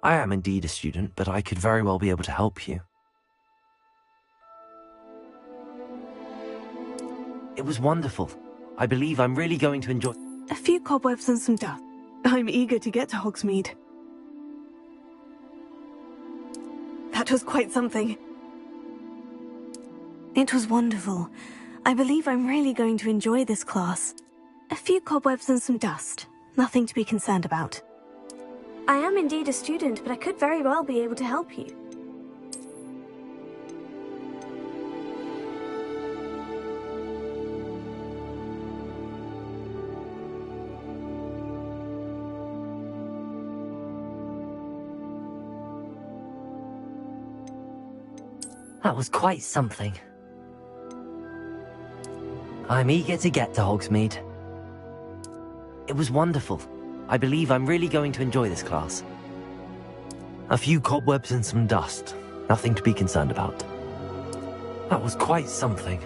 I am indeed a student, but I could very well be able to help you. It was wonderful. I believe I'm really going to enjoy... A few cobwebs and some dust. I'm eager to get to Hogsmeade. That was quite something. It was wonderful. I believe I'm really going to enjoy this class. A few cobwebs and some dust. Nothing to be concerned about. I am indeed a student, but I could very well be able to help you. That was quite something. I'm eager to get to Hogsmeade. It was wonderful. I believe I'm really going to enjoy this class. A few cobwebs and some dust. Nothing to be concerned about. That was quite something.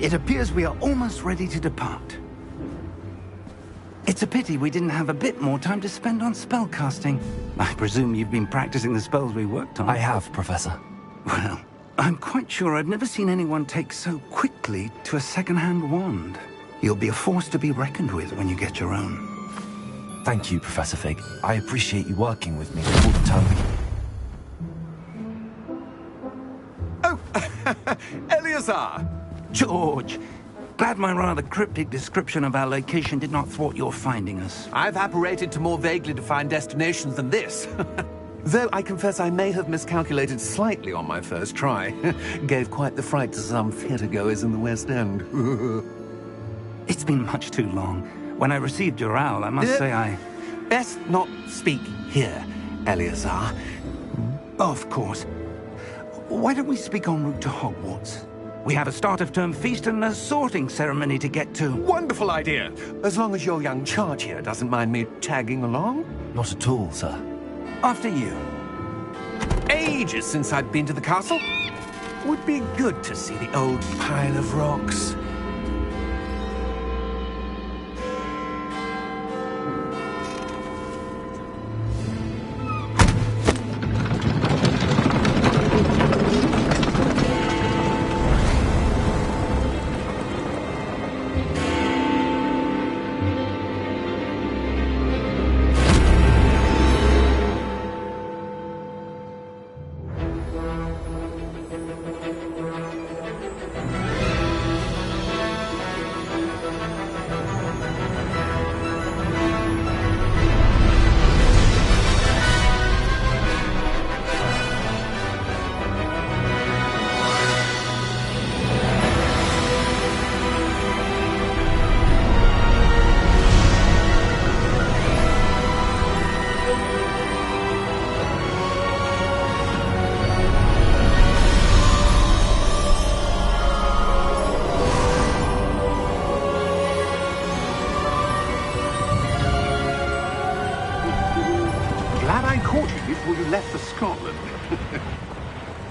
It appears we are almost ready to depart. It's a pity we didn't have a bit more time to spend on spellcasting. I presume you've been practicing the spells we worked on. I have, Professor. Well, I'm quite sure I've never seen anyone take so quickly to a second-hand wand. You'll be a force to be reckoned with when you get your own. Thank you, Professor Fig. I appreciate you working with me all the time. Oh, Eleazar! George, glad my rather cryptic description of our location did not thwart your finding us. I've apparated to more vaguely defined destinations than this. Though I confess I may have miscalculated slightly on my first try. Gave quite the fright to some theatre-goers in the West End. It's been much too long. When I received your owl, I must say I... Best not speak here, Eleazar. Of course. Why don't we speak en route to Hogwarts? We have a start-of-term feast and a sorting ceremony to get to. Wonderful idea! As long as your young charge here doesn't mind me tagging along. Not at all, sir. After you. Ages since I've been to the castle. Would be good to see the old pile of rocks. Before you left for Scotland.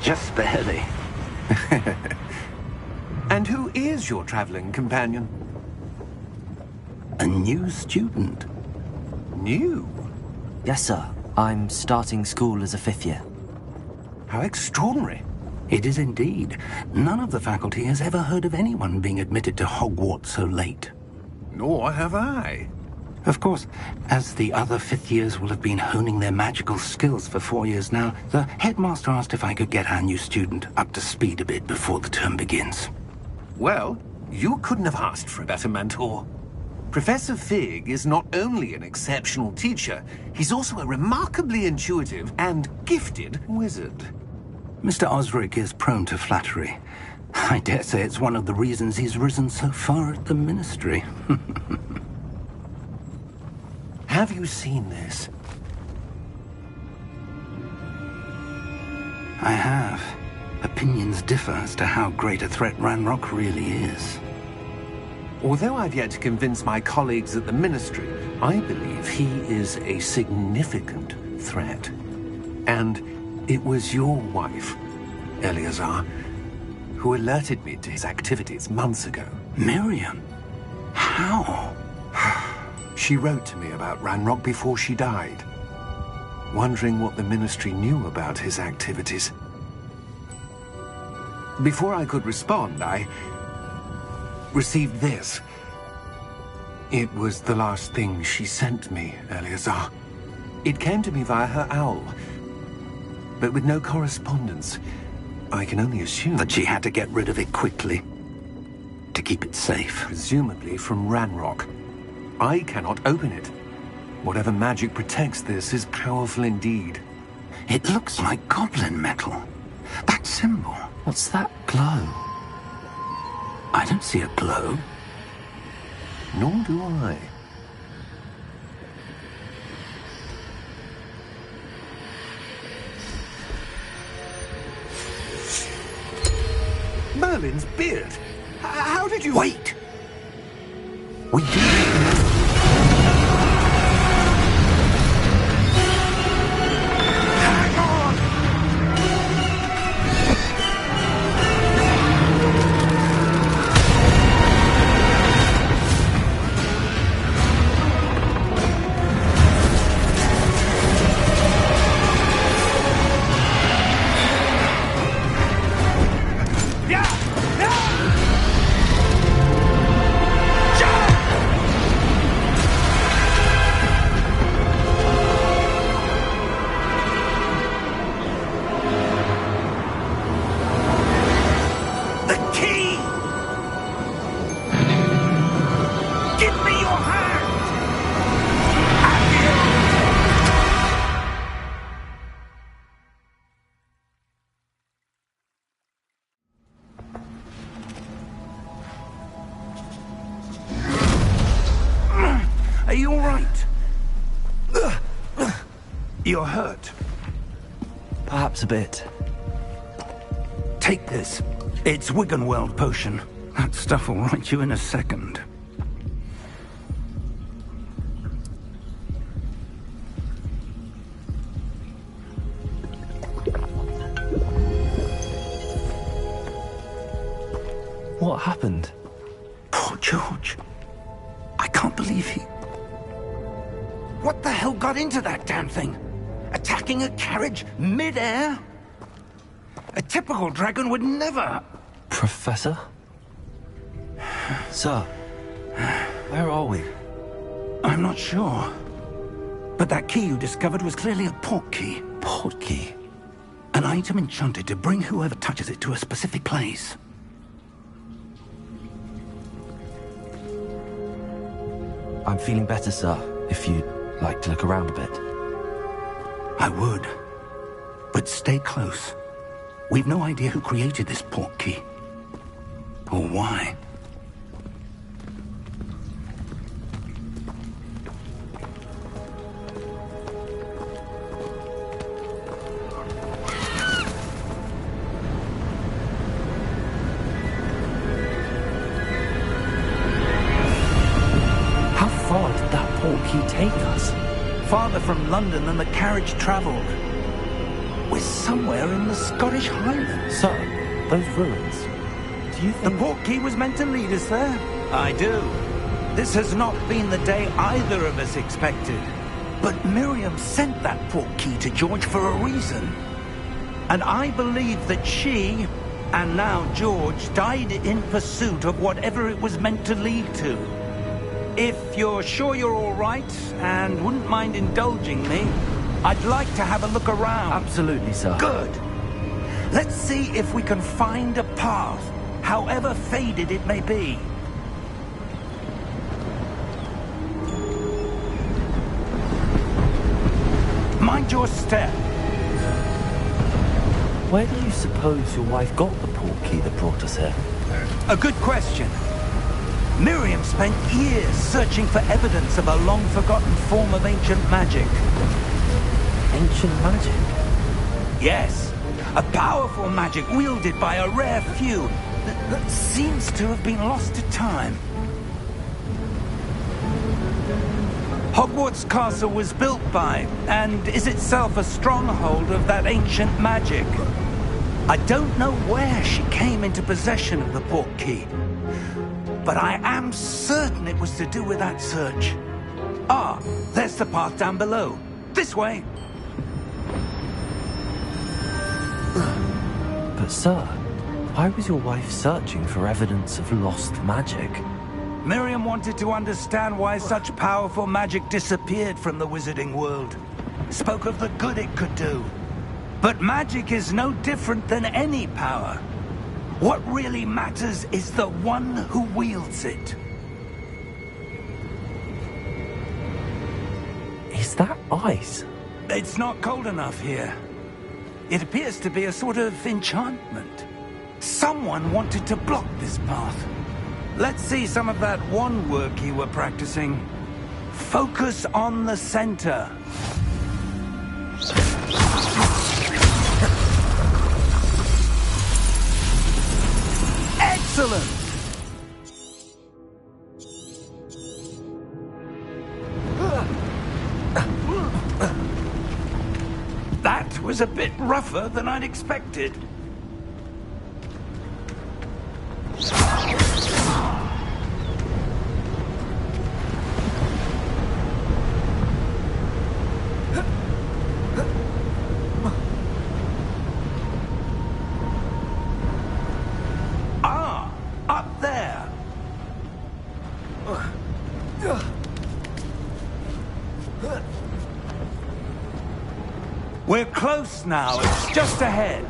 Just barely. And who is your traveling companion? A new student. New? Yes, sir. I'm starting school as a 5th year. How extraordinary. It is indeed. None of the faculty has ever heard of anyone being admitted to Hogwarts so late. Nor have I. Of course, as the other 5th years will have been honing their magical skills for 4 years now, the headmaster asked if I could get our new student up to speed a bit before the term begins. Well, you couldn't have asked for a better mentor. Professor Fig is not only an exceptional teacher, he's also a remarkably intuitive and gifted wizard. Mr. Osric is prone to flattery. I dare say it's one of the reasons he's risen so far at the Ministry. Have you seen this? I have. Opinions differ as to how great a threat Ranrock really is. Although I've yet to convince my colleagues at the Ministry, I believe he is a significant threat. And it was your wife, Eleazar, who alerted me to his activities months ago. Miriam? How? She wrote to me about Ranrock before she died, wondering what the Ministry knew about his activities. Before I could respond, I received this. It was the last thing she sent me, Eleazar. It came to me via her owl, but with no correspondence. I can only assume That she had to get rid of it quickly, to keep it safe. presumably from Ranrock. I cannot open it. Whatever magic protects this is powerful indeed. It looks like goblin metal. That symbol. What's that glow? I don't see a glow. Nor do I. Merlin's beard! How did you... Wait! We do... Hang on! The key! Give me your hand! Are you all right? You're hurt. Perhaps a bit. Take this. It's Wiggenweld potion. That stuff will right you in a second. What happened? Poor George. I can't believe he... What the hell got into that damn thing? Attacking a carriage mid-air? A typical dragon would never... Professor? Sir, where are we? I'm not sure. But that key you discovered was clearly a portkey. Portkey? An item enchanted to bring whoever touches it to a specific place. I'm feeling better, sir, if you'd like to look around a bit. I would. But stay close. We've no idea who created this portkey. Or why. How far did that portkey take us? Farther from London than the carriage travelled. We're somewhere in the Scottish Highlands. Sir, those ruins. Do you think... The portkey was meant to lead us there? I do. This has not been the day either of us expected. But Miriam sent that portkey to George for a reason. And I believe that she, and now George, died in pursuit of whatever it was meant to lead to. If you're sure you're all right, and wouldn't mind indulging me, I'd like to have a look around. Absolutely, sir. Good. Let's see if we can find a path, however faded it may be. Mind your step. Where do you suppose your wife got the portkey that brought us here? A good question. Miriam spent years searching for evidence of a long-forgotten form of ancient magic. Ancient magic? Yes, a powerful magic wielded by a rare few that seems to have been lost to time. Hogwarts Castle was built by, and is itself a stronghold of that ancient magic. I don't know where she came into possession of the portkey, but I am certain it was to do with that search. Ah, there's the path down below. This way. But sir, why was your wife searching for evidence of lost magic? Miriam wanted to understand why such powerful magic disappeared from the wizarding world. Spoke of the good it could do. But magic is no different than any power. What really matters is the one who wields it. Is that ice? It's not cold enough here. It appears to be a sort of enchantment. Someone wanted to block this path. Let's see some of that wand work you were practicing. Focus on the center. Excellent! That was a bit rougher than I'd expected. We're close now. It's just ahead.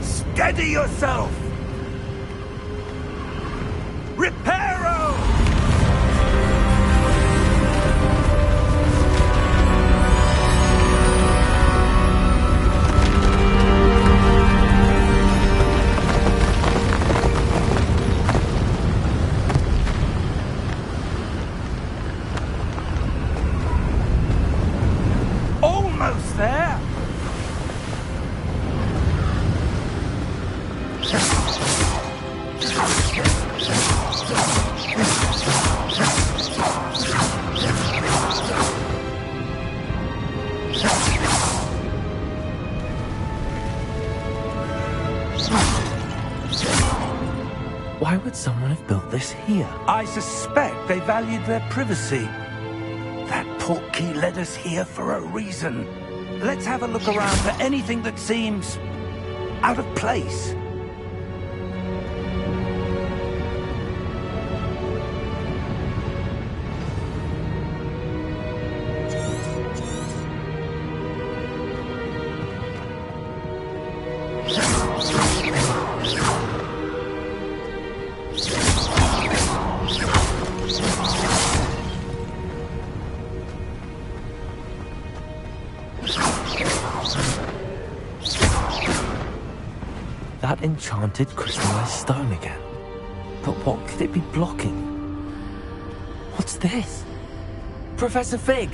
Steady yourself! Reparo! Almost there! Why would someone have built this here? I suspect they valued their privacy. That portkey led us here for a reason. Let's have a look around for anything that seems out of place. That enchanted crystallized stone again. But what could it be blocking? What's this? Professor Fig!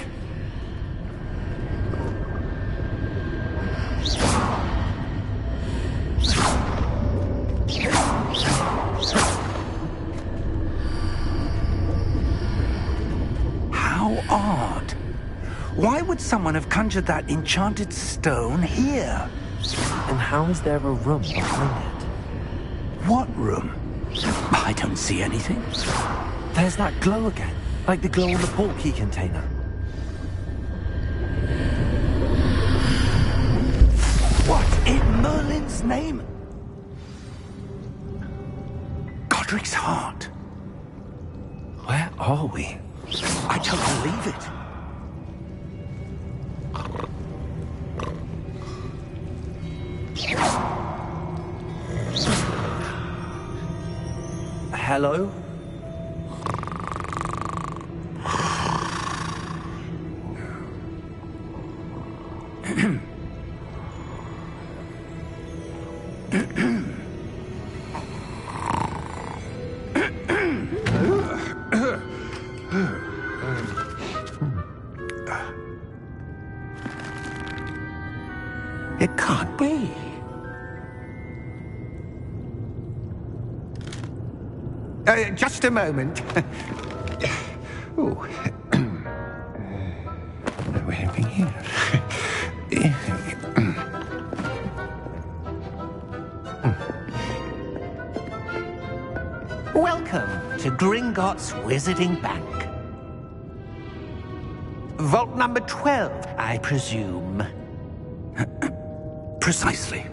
Why would someone have conjured that enchanted stone here? And how is there a room behind it? What room? I don't see anything. There's that glow again, like the glow on the portkey container. What in Merlin's name? Godric's heart. Where are we? I don't believe it. Hello? It can't be. Just a moment. Oh. No anything here. Welcome to Gringotts Wizarding Bank. Vault number 12, I presume. Precisely.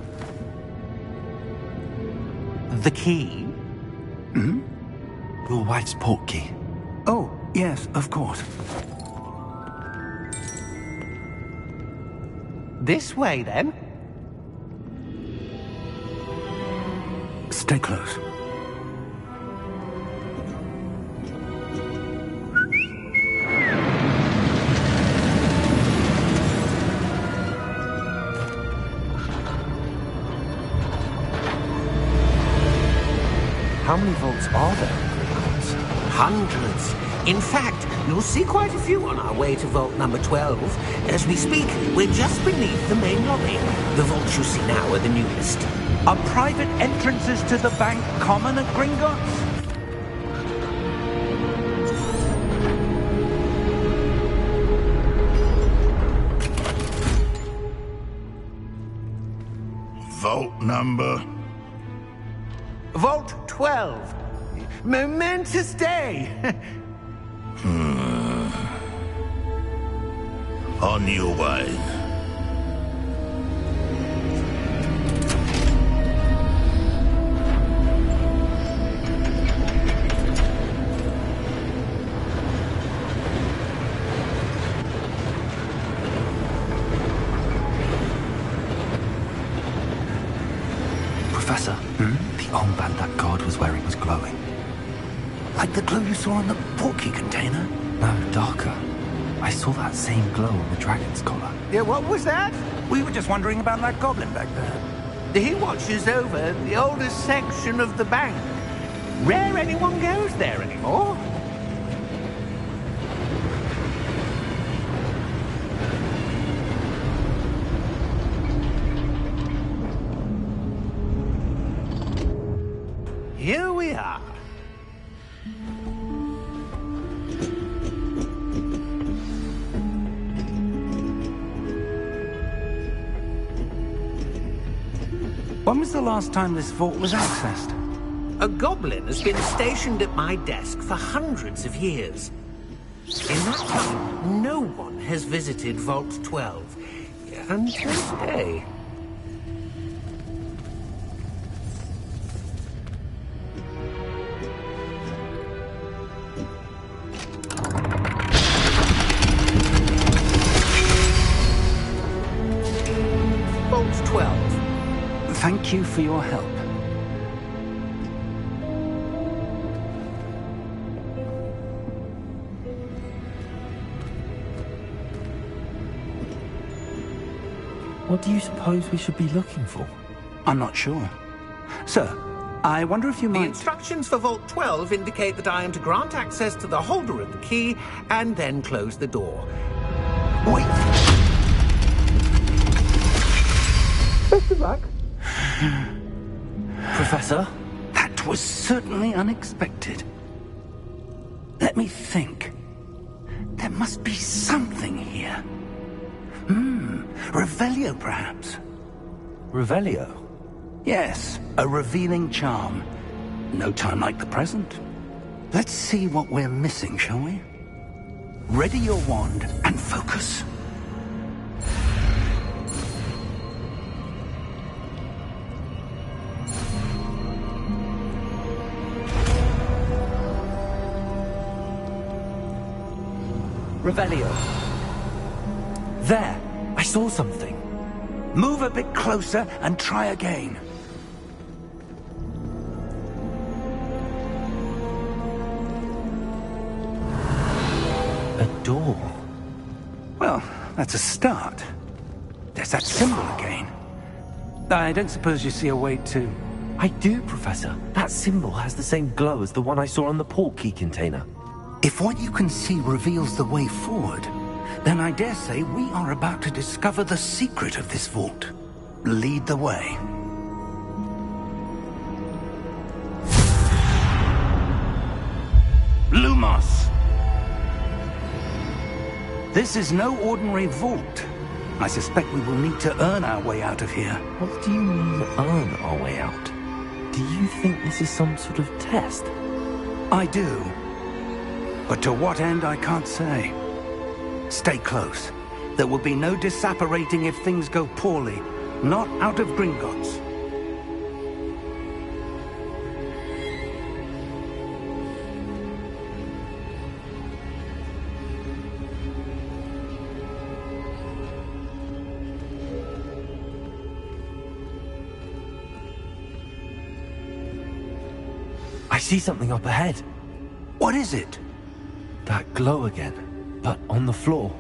The key? Your wife's portkey. Oh, yes, of course. This way, then. Stay close. How many vaults are there in Gringotts? Hundreds. In fact, you'll see quite a few on our way to vault number 12. As we speak, we're just beneath the main lobby. The vaults you see now are the newest. Are private entrances to the bank common at Gringotts? Vault number? Vault 12. Momentous day. On your way. Professor, the armband that guard was wearing was glowing. Like the glow you saw on the portkey container? No, darker. I saw that same glow on the dragon's collar. Yeah, what was that? We were just wondering about that goblin back there. He watches over the oldest section of the bank. Rare anyone goes there anymore. Here we are. When was the last time this vault was accessed? A goblin has been stationed at my desk for hundreds of years. In that time, no one has visited Vault 12 until today. Vault 12. Thank you for your help. What do you suppose we should be looking for? I'm not sure. Sir, I wonder if you The might... instructions for Vault 12 indicate that I am to grant access to the holder of the key and then close the door. Wait! Best of luck. Professor? That was certainly unexpected. Let me think. There must be something here. Revelio, perhaps? Revelio? Yes, a revealing charm. No time like the present. Let's see what we're missing, shall we? Ready your wand and focus. Revelio. There! I saw something. Move a bit closer and try again. A door. Well, that's a start. There's that symbol again. I don't suppose you see a way to... I do, Professor. That symbol has the same glow as the one I saw on the port key container. If what you can see reveals the way forward, then I dare say we are about to discover the secret of this vault. Lead the way. Lumos! This is no ordinary vault. I suspect we will need to earn our way out of here. What do you mean, earn our way out? Do you think this is some sort of test? I do. But to what end, I can't say. Stay close. There will be no disapparating if things go poorly. Not out of Gringotts. I see something up ahead. What is it? That glow again, but on the floor.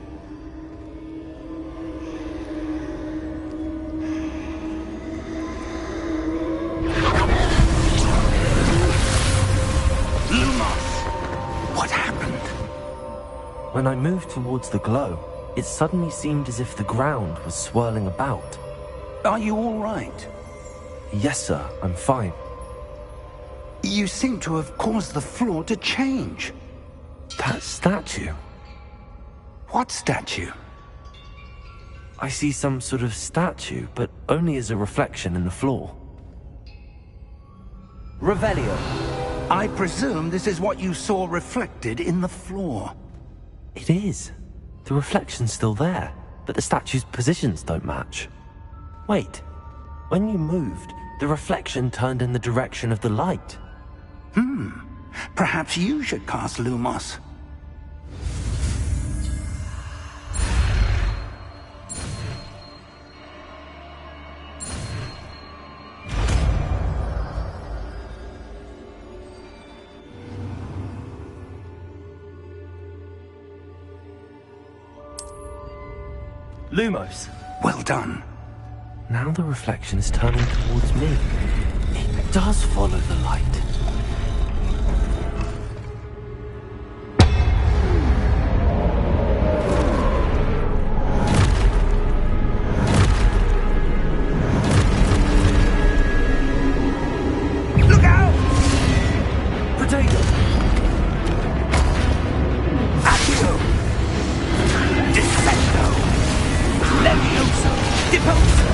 Lumos! What happened? When I moved towards the glow, it suddenly seemed as if the ground was swirling about. Are you all right? Yes, sir, I'm fine. You seem to have caused the floor to change. That statue? What statue? I see some sort of statue, but only as a reflection in the floor. Revelio. I presume this is what you saw reflected in the floor. It is. The reflection's still there, but the statue's positions don't match. Wait. When you moved, the reflection turned in the direction of the light. Perhaps you should cast Lumos. Lumos. Well done. Now the reflection is turning towards me. It does follow the light. Look out! Potato! Accio! Descendo! Levioso! Deposo!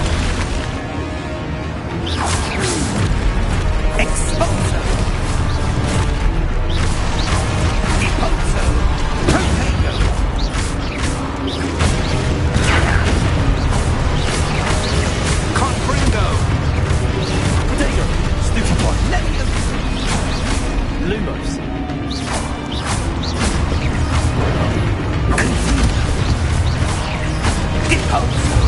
Exposo! Deposo! Protego! Confringo! Potato! Stupid one! Levioso! Lumos. Deposo!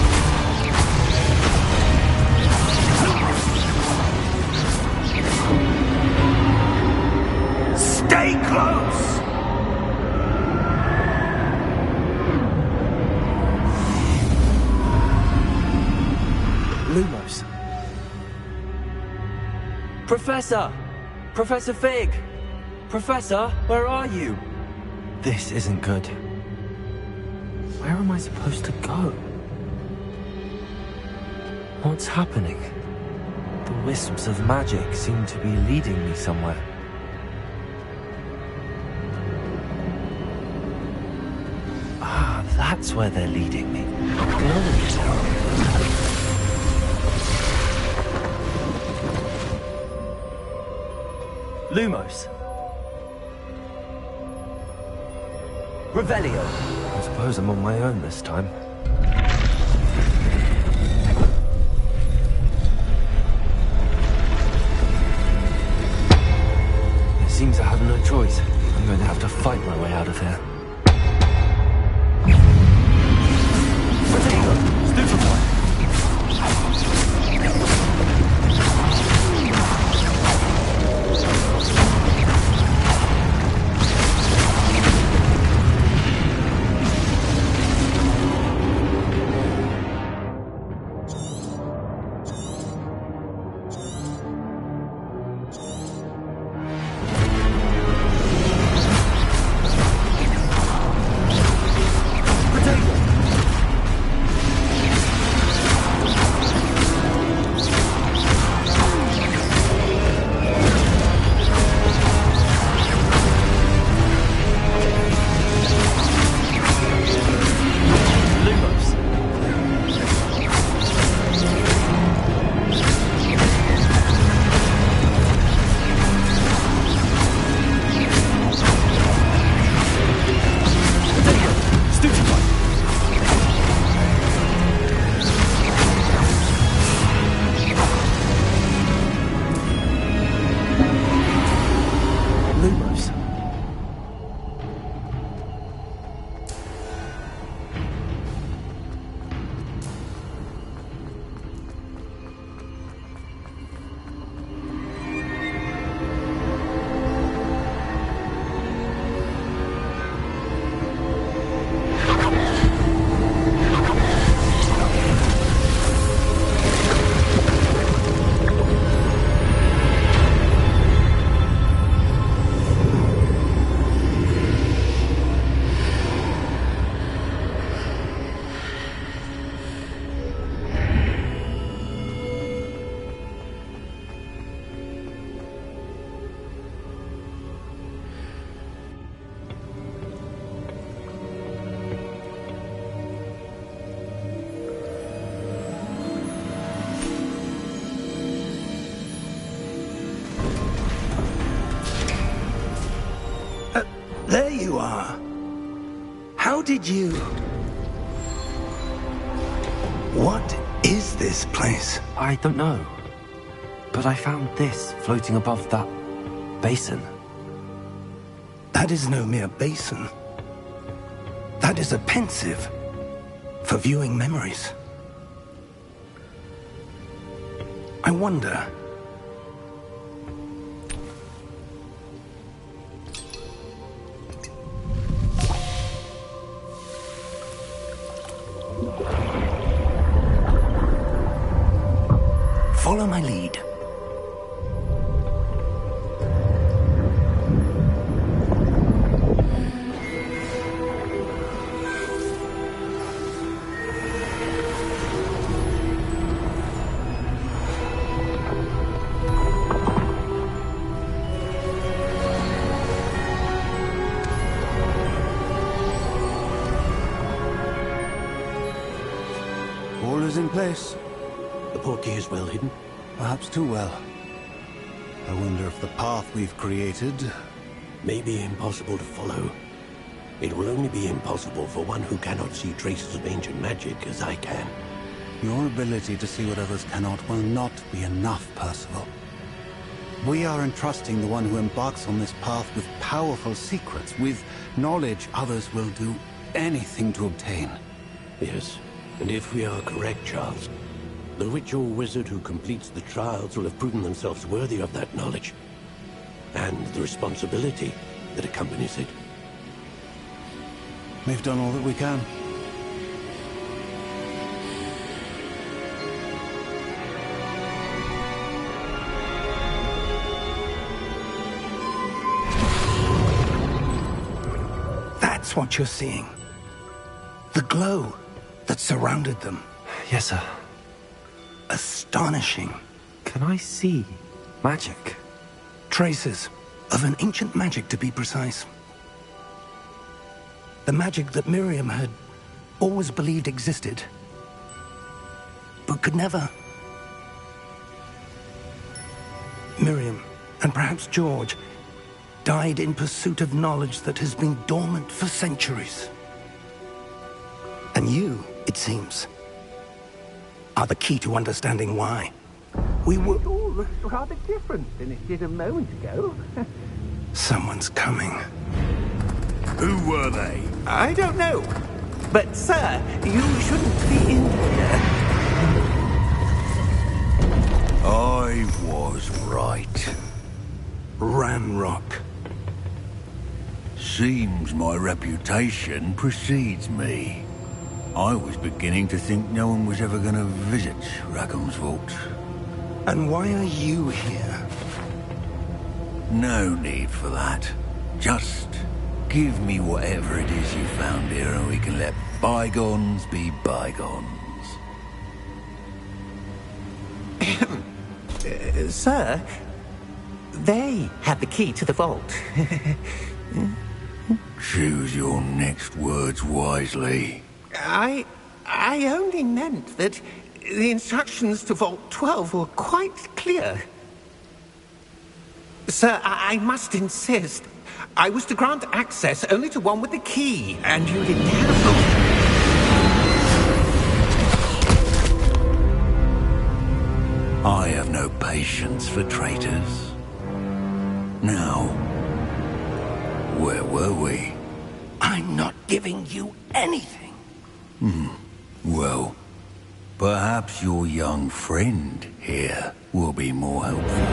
Stay close! Lumos. Professor! Professor Fig! Professor, where are you? This isn't good. Where am I supposed to go? What's happening? The wisps of magic seem to be leading me somewhere. that's where they're leading me. Lumos. Revelio. I suppose I'm on my own this time. It seems I have no choice. I'm going to have to fight my way out of here. Stupefy. There you are. How did you... What is this place? I don't know. But I found this floating above that basin. That is no mere basin. That is a pensive for viewing memories. I wonder... Follow my lead. All is in place. The portkey is well hidden. Perhaps too well. I wonder if the path we've created... May be impossible to follow. It will only be impossible for one who cannot see traces of ancient magic as I can. Your ability to see what others cannot will not be enough, Percival. We are entrusting the one who embarks on this path with powerful secrets, with knowledge others will do anything to obtain. Yes, and if we are correct, Charles, the witch or wizard who completes the trials will have proven themselves worthy of that knowledge, and the responsibility that accompanies it. We've done all that we can. That's what you're seeing. The glow that surrounded them. Yes, sir. Astonishing. Can I see magic? Traces of an ancient magic, to be precise. The magic that Miriam had always believed existed, but could never. Miriam, and perhaps George, died in pursuit of knowledge that has been dormant for centuries. And you, it seems, are the key to understanding why. We were... It all looks rather different than it did a moment ago. Someone's coming. Who were they? I don't know. But, sir, you shouldn't be in here. I was right. Ranrock. Seems my reputation precedes me. I was beginning to think no one was ever going to visit Rackham's vault. And why are you here? No need for that. Just give me whatever it is you found here and we can let bygones be bygones. Sir, they have the key to the vault. Choose your next words wisely. I only meant that the instructions to Vault 12 were quite clear. Sir, I must insist. I was to grant access only to one with the key, and you didn't have I have no patience for traitors. Now, where were we? I'm not giving you anything. Well, perhaps your young friend here will be more helpful.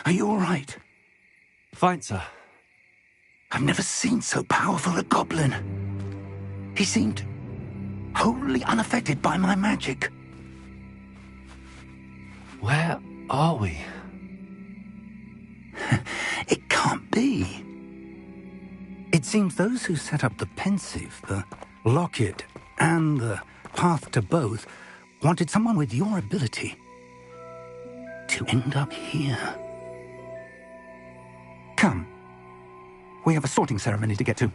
Are you all right? Fine, sir. I've never seen so powerful a goblin. He seemed wholly unaffected by my magic. Where are we? It can't be. It seems those who set up the pensive, the locket, and the path to both wanted someone with your ability to end up here. Come. We have a sorting ceremony to get to.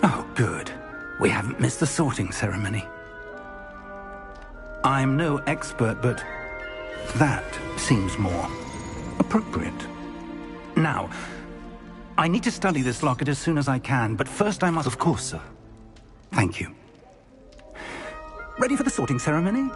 Oh, good. We haven't missed the sorting ceremony. I'm no expert, but that seems more appropriate. Now, I need to study this locket as soon as I can, but first I must... Of course, sir. Thank you. Ready for the sorting ceremony?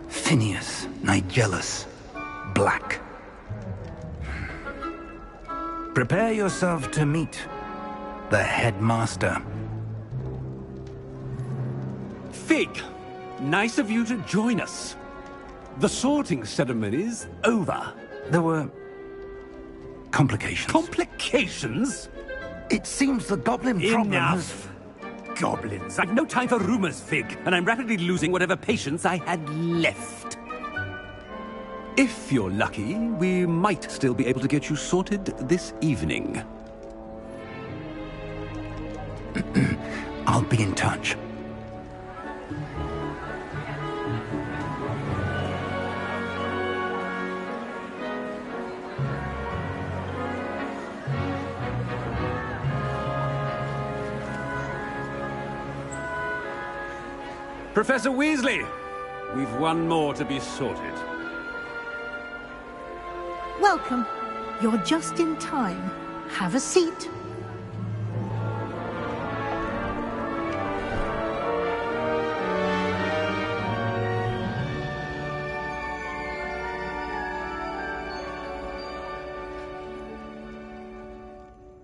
Phineas, Nigellus, Black. Prepare yourself to meet the headmaster. Fig, nice of you to join us. The sorting ceremony's over. There were complications. Complications? It seems the goblin problem has... Enough! Goblins. I've no time for rumors, Fig, and I'm rapidly losing whatever patience I had left. If you're lucky, we might still be able to get you sorted this evening. I'll be in touch. Professor Weasley, we've one more to be sorted. Welcome. You're just in time. Have a seat.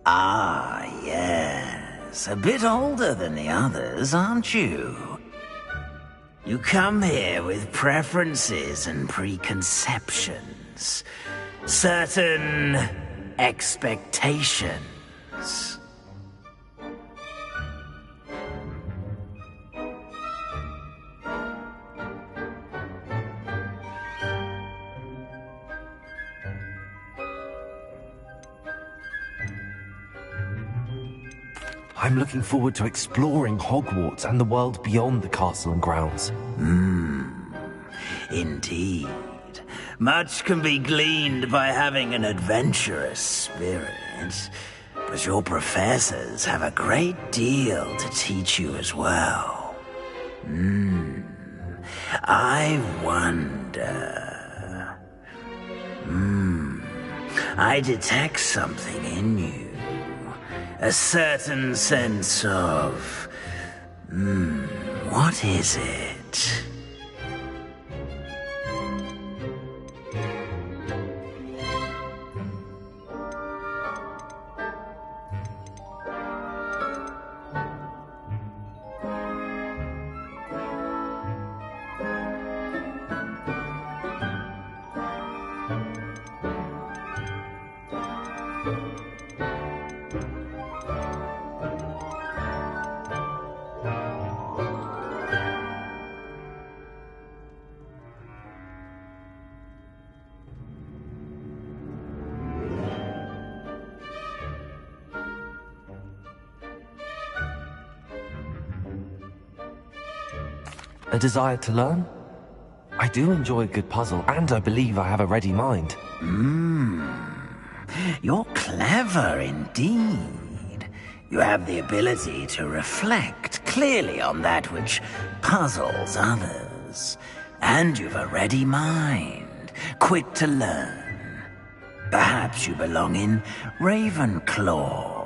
Ah, yes. A bit older than the others, aren't you? You come here with preferences and preconceptions. Certain expectations. I'm looking forward to exploring Hogwarts and the world beyond the castle and grounds. Indeed. Much can be gleaned by having an adventurous spirit, but your professors have a great deal to teach you as well. I wonder... I detect something in you. A certain sense of... what is it? A desire to learn? I do enjoy a good puzzle, and I believe I have a ready mind. You're clever indeed. You have the ability to reflect clearly on that which puzzles others. And you've a ready mind, quick to learn. Perhaps you belong in Ravenclaw.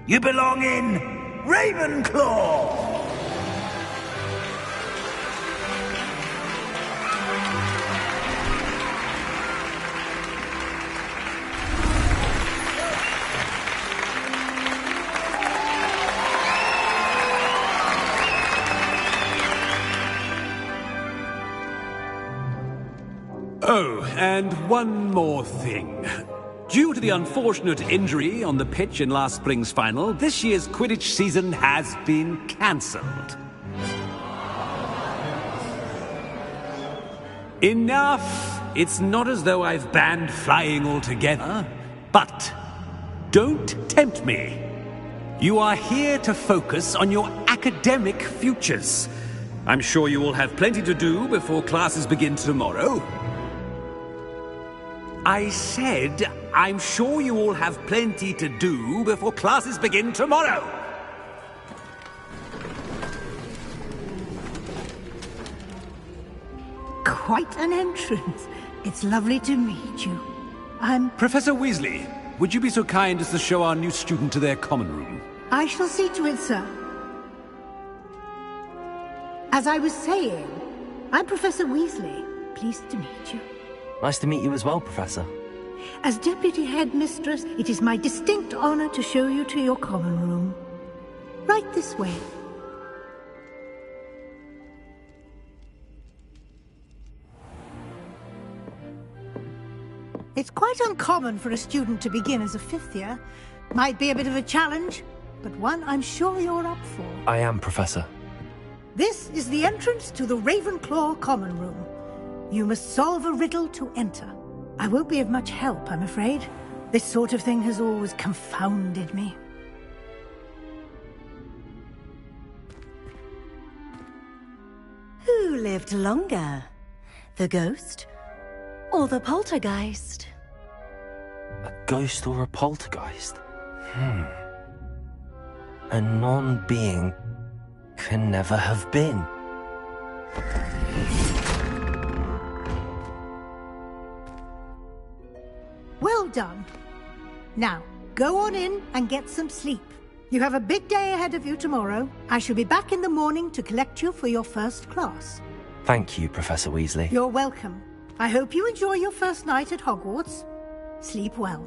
You belong in Ravenclaw! Oh, and one more thing. Due to the unfortunate injury on the pitch in last spring's final, this year's Quidditch season has been cancelled. Enough! It's not as though I've banned flying altogether, but don't tempt me. You are here to focus on your academic futures. I'm sure you will have plenty to do before classes begin tomorrow. I said, I'm sure you all have plenty to do before classes begin tomorrow. Quite an entrance. It's lovely to meet you. I'm... Professor Weasley, would you be so kind as to show our new student to their common room? I shall see to it, sir. As I was saying, I'm Professor Weasley. Pleased to meet you. Nice to meet you as well, Professor. As Deputy Headmistress, it is my distinct honor to show you to your common room. Right this way. It's quite uncommon for a student to begin as a fifth year. Might be a bit of a challenge, but one I'm sure you're up for. I am, Professor. This is the entrance to the Ravenclaw common room. You must solve a riddle to enter. I won't be of much help, I'm afraid. This sort of thing has always confounded me. Who lived longer? The ghost or the poltergeist? A ghost or a poltergeist? A non-being can never have been. Well done. Now, go on in and get some sleep. You have a big day ahead of you tomorrow. I shall be back in the morning to collect you for your first class. Thank you, Professor Weasley. You're welcome. I hope you enjoy your first night at Hogwarts. Sleep well.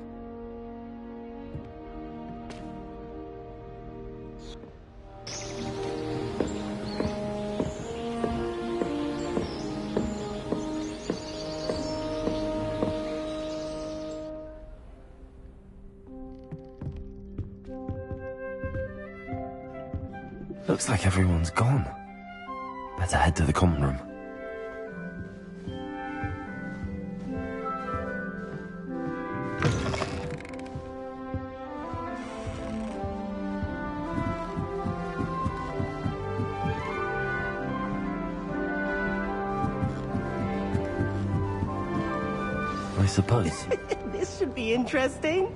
Looks like everyone's gone. Better head to the common room. I suppose. This should be interesting.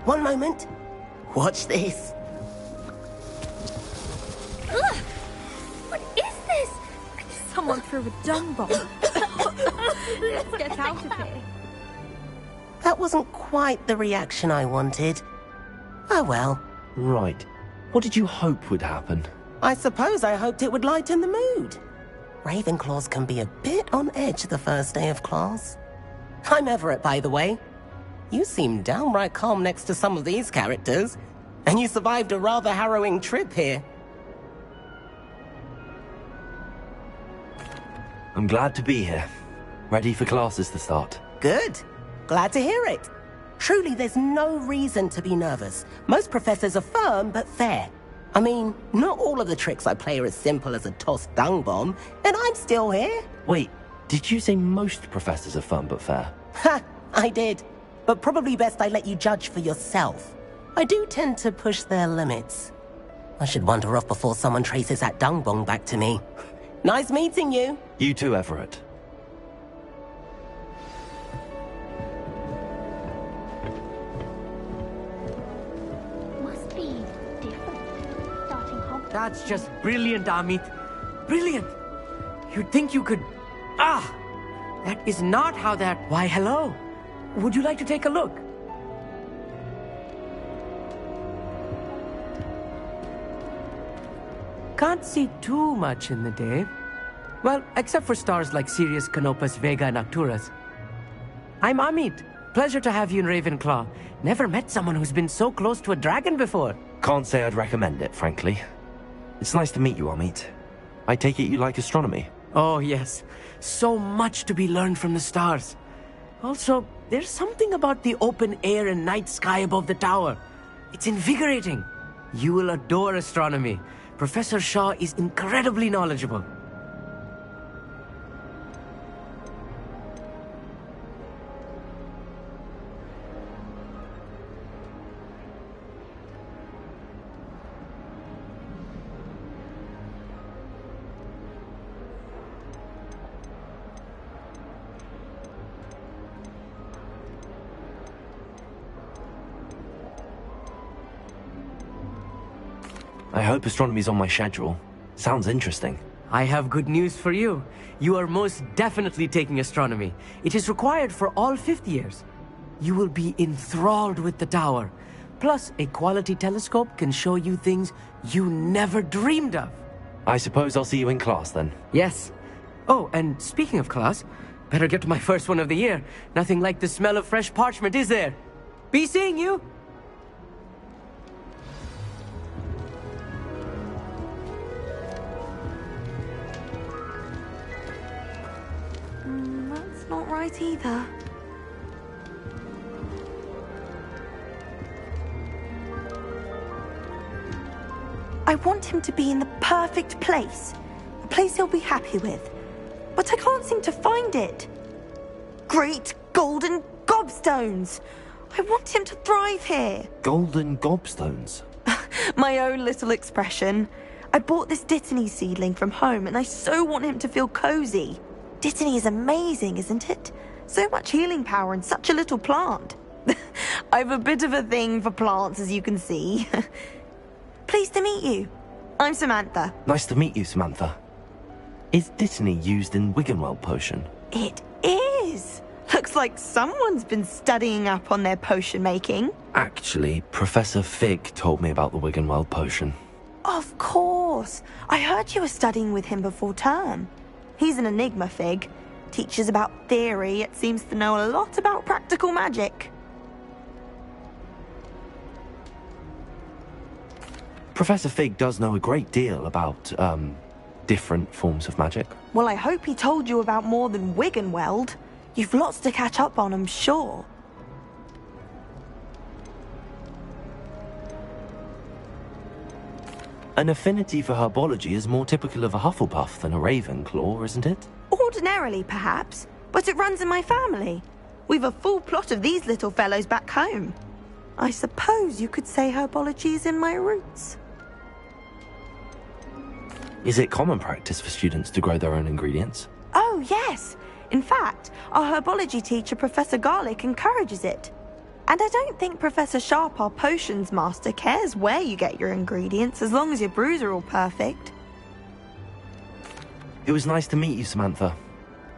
One moment. Watch this. Ugh! What is this? Someone threw a dung bomb. Let's get out of here. That wasn't quite the reaction I wanted. Oh well. Right. What did you hope would happen? I suppose I hoped it would lighten the mood. Ravenclaws can be a bit on edge the first day of class. I'm Everett, by the way. You seem downright calm next to some of these characters, and you survived a rather harrowing trip here. I'm glad to be here. Ready for classes to start. Good. Glad to hear it. Truly, there's no reason to be nervous. Most professors are firm but fair. I mean, not all of the tricks I play are as simple as a tossed dung bomb, and I'm still here. Wait, did you say most professors are fun but fair? Ha! I did. But probably best I let you judge for yourself. I do tend to push their limits. I should wander off before someone traces that dung bomb back to me. Nice meeting you. You too, Everett. Must be different starting That's just brilliant, Amit. Brilliant. You'd think you could... Ah! That is not how that... Why, hello. Would you like to take a look? Can't see too much in the day. Well, except for stars like Sirius, Canopus, Vega, and Arcturus. I'm Amit. Pleasure to have you in Ravenclaw. Never met someone who's been so close to a dragon before. Can't say I'd recommend it, frankly. It's nice to meet you, Amit. I take it you like astronomy? Oh, yes. So much to be learned from the stars. Also, there's something about the open air and night sky above the tower. It's invigorating. You will adore astronomy. Professor Shaw is incredibly knowledgeable. I hope astronomy's on my schedule. Sounds interesting. I have good news for you. You are most definitely taking astronomy. It is required for all 5th years. You will be enthralled with the tower. Plus, a quality telescope can show you things you never dreamed of. I suppose I'll see you in class then. Yes. Oh, and speaking of class, better get to my first one of the year. Nothing like the smell of fresh parchment, is there? Be seeing you! That's not right either. I want him to be in the perfect place. A place he'll be happy with. But I can't seem to find it. Great golden gobstones! I want him to thrive here. Golden gobstones? My own little expression. I bought this Dittany seedling from home and I so want him to feel cozy. Dittany is amazing, isn't it? So much healing power in such a little plant. I've a bit of a thing for plants, as you can see. Pleased to meet you. I'm Samantha. Nice to meet you, Samantha. Is Dittany used in Wiggenweld potion? It is. Looks like someone's been studying up on their potion making. Actually, Professor Fig told me about the Wiggenweld potion. Of course. I heard you were studying with him before term. He's an enigma, Fig. Teaches about theory, yet seems to know a lot about practical magic. Professor Fig does know a great deal about, different forms of magic. Well, I hope he told you about more than Wiggenweld. You've lots to catch up on, I'm sure. An affinity for herbology is more typical of a Hufflepuff than a Ravenclaw, isn't it? Ordinarily, perhaps, but it runs in my family. We've a full plot of these little fellows back home. I suppose you could say herbology is in my roots. Is it common practice for students to grow their own ingredients? Oh, yes. In fact, our herbology teacher, Professor Garlick, encourages it. And I don't think Professor Sharp, our potions master, cares where you get your ingredients, as long as your brews are all perfect. It was nice to meet you, Samantha.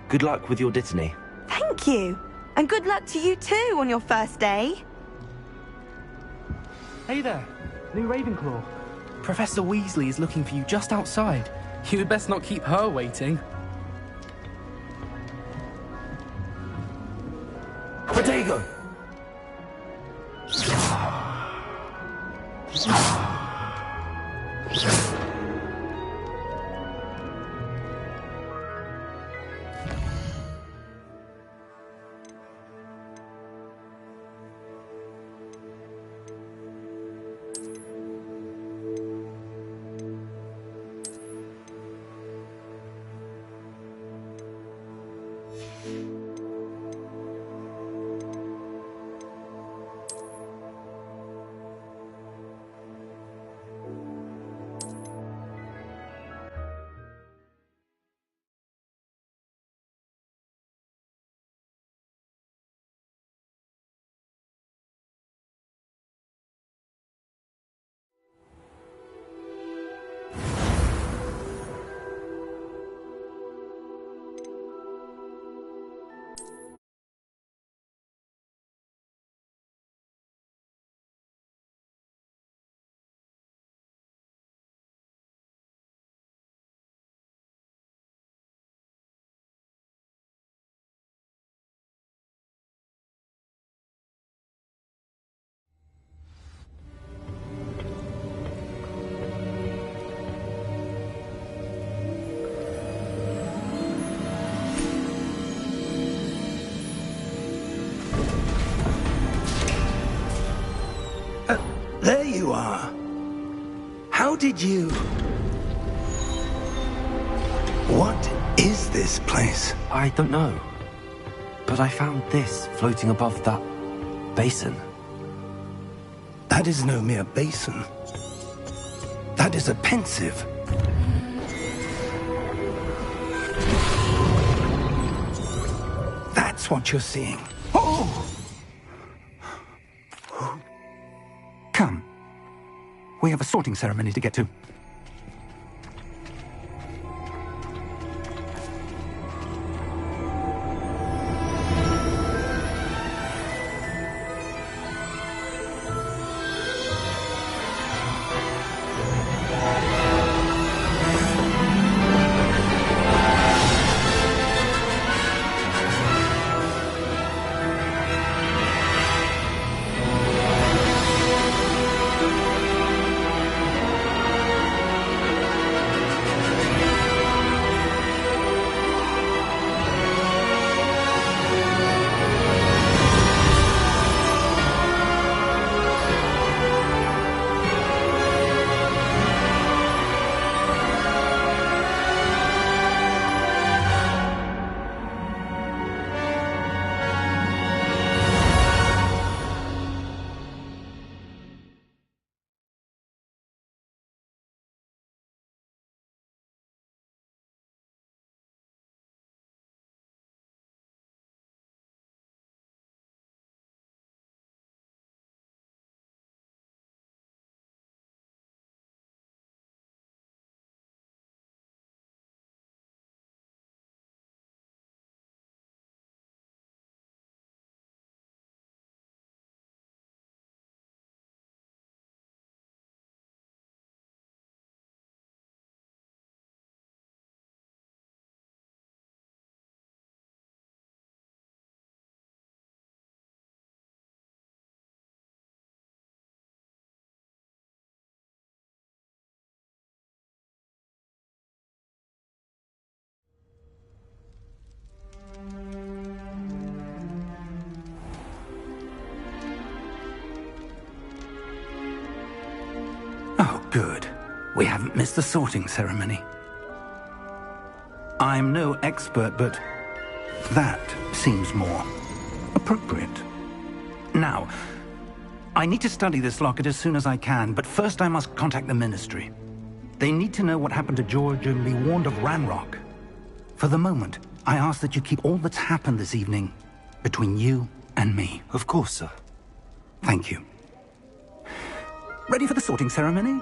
Good luck with your Dittany. Thank you. And good luck to you too on your first day. Hey there, new Ravenclaw. Professor Weasley is looking for you just outside. You'd best not keep her waiting. Protego! There you are. How did you... What is this place? I don't know. But I found this floating above that basin. That is no mere basin. That is a pensive. That's what you're seeing. Oh! Come. We have a sorting ceremony to get to. Oh, good. We haven't missed the sorting ceremony. I'm no expert, but that seems more appropriate. Now, I need to study this locket as soon as I can, but first I must contact the Ministry. They need to know what happened to George and be warned of Ranrock. For the moment, I ask that you keep all that's happened this evening between you and me. Of course, sir. Thank you. Ready for the sorting ceremony?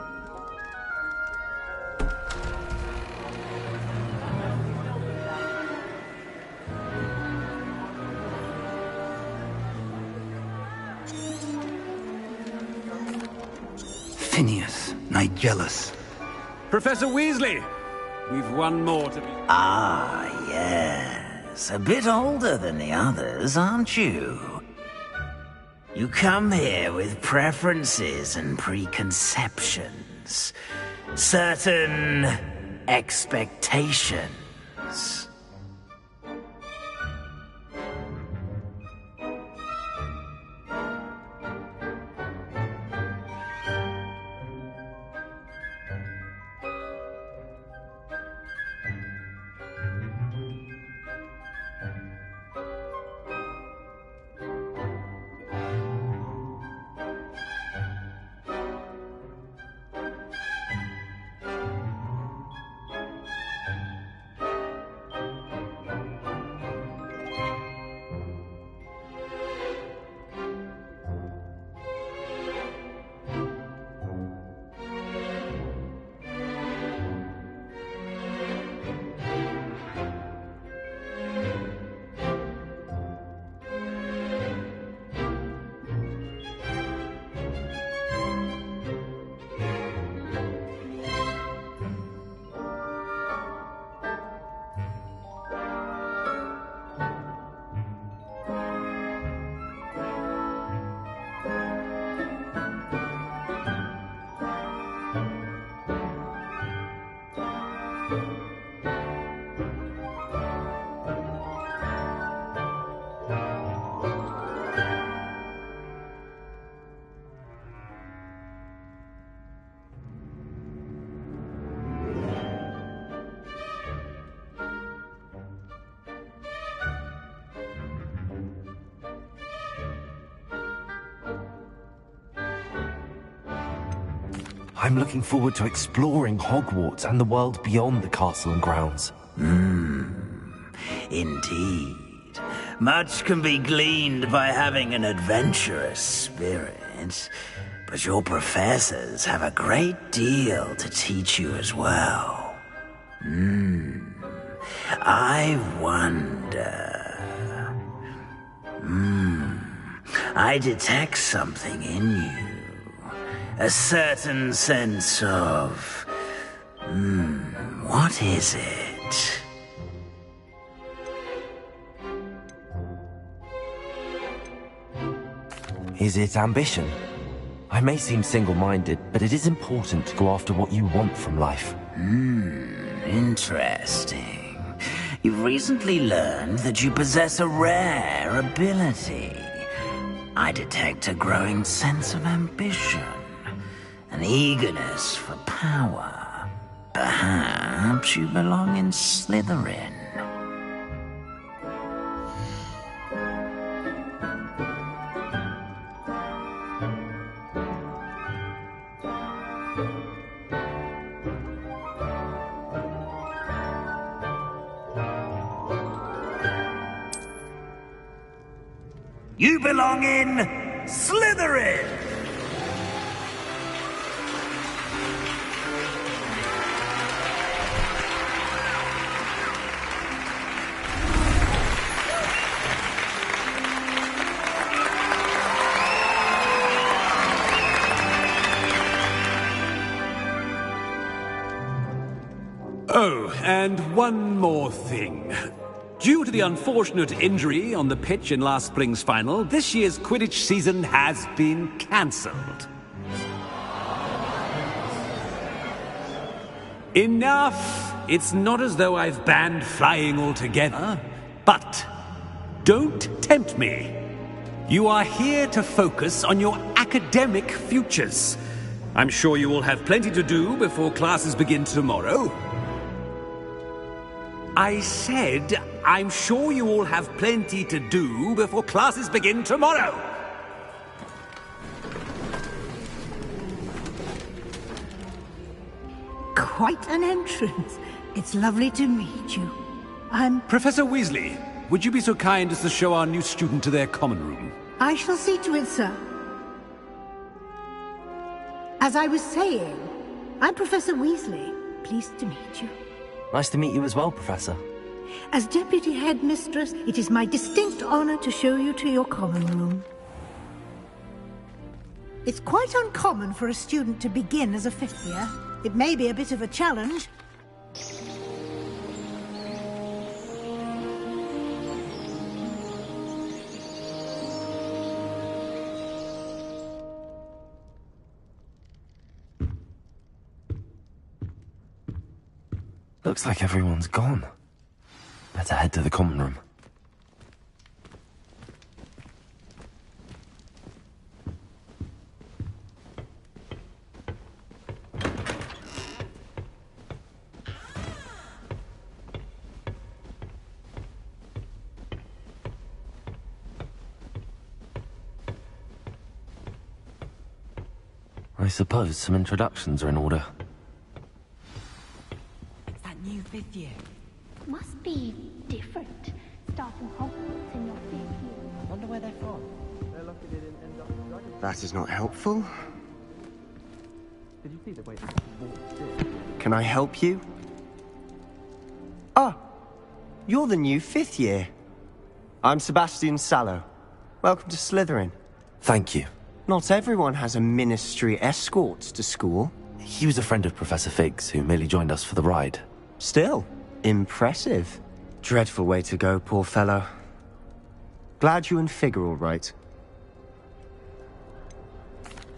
Phineas, Nigellus. Professor Weasley! We've one more to be... Ah, yes. A bit older than the others, aren't you? You come here with preferences and preconceptions. Certain expectations. I'm looking forward to exploring Hogwarts and the world beyond the castle and grounds. Indeed. Much can be gleaned by having an adventurous spirit, but your professors have a great deal to teach you as well. I wonder... I detect something in you. A certain sense of... what is it? Is it ambition? I may seem single-minded, but it is important to go after what you want from life. Interesting. You've recently learned that you possess a rare ability. I detect a growing sense of ambition, an eagerness for power. Perhaps you belong in Slytherin. You belong in Slytherin! Oh, and one more thing. Due to the unfortunate injury on the pitch in last spring's final, this year's Quidditch season has been cancelled. Enough! It's not as though I've banned flying altogether, but don't tempt me. You are here to focus on your academic futures. I'm sure you will have plenty to do before classes begin tomorrow. I said, I'm sure you all have plenty to do before classes begin tomorrow. Quite an entrance. It's lovely to meet you. I'm... Professor Weasley, would you be so kind as to show our new student to their common room? I shall see to it, sir. As I was saying, I'm Professor Weasley. Pleased to meet you. Nice to meet you as well, Professor. As Deputy Headmistress, it is my distinct honor to show you to your common room. It's quite uncommon for a student to begin as a fifth year. It may be a bit of a challenge. Looks like everyone's gone. Better head to the common room. I suppose some introductions are in order. It's that new fifth year. Must be different. Starting Hogwarts in your fifth year. I wonder where they're from. They're lucky they didn't end up... That is not helpful. Did you see the way they walked in? Can I help you? Ah, you're the new fifth year. I'm Sebastian Sallow. Welcome to Slytherin. Thank you. Not everyone has a ministry escort to school. He was a friend of Professor Fig's, who merely joined us for the ride. Still, impressive. Dreadful way to go, poor fellow. Glad you and Fig are all right.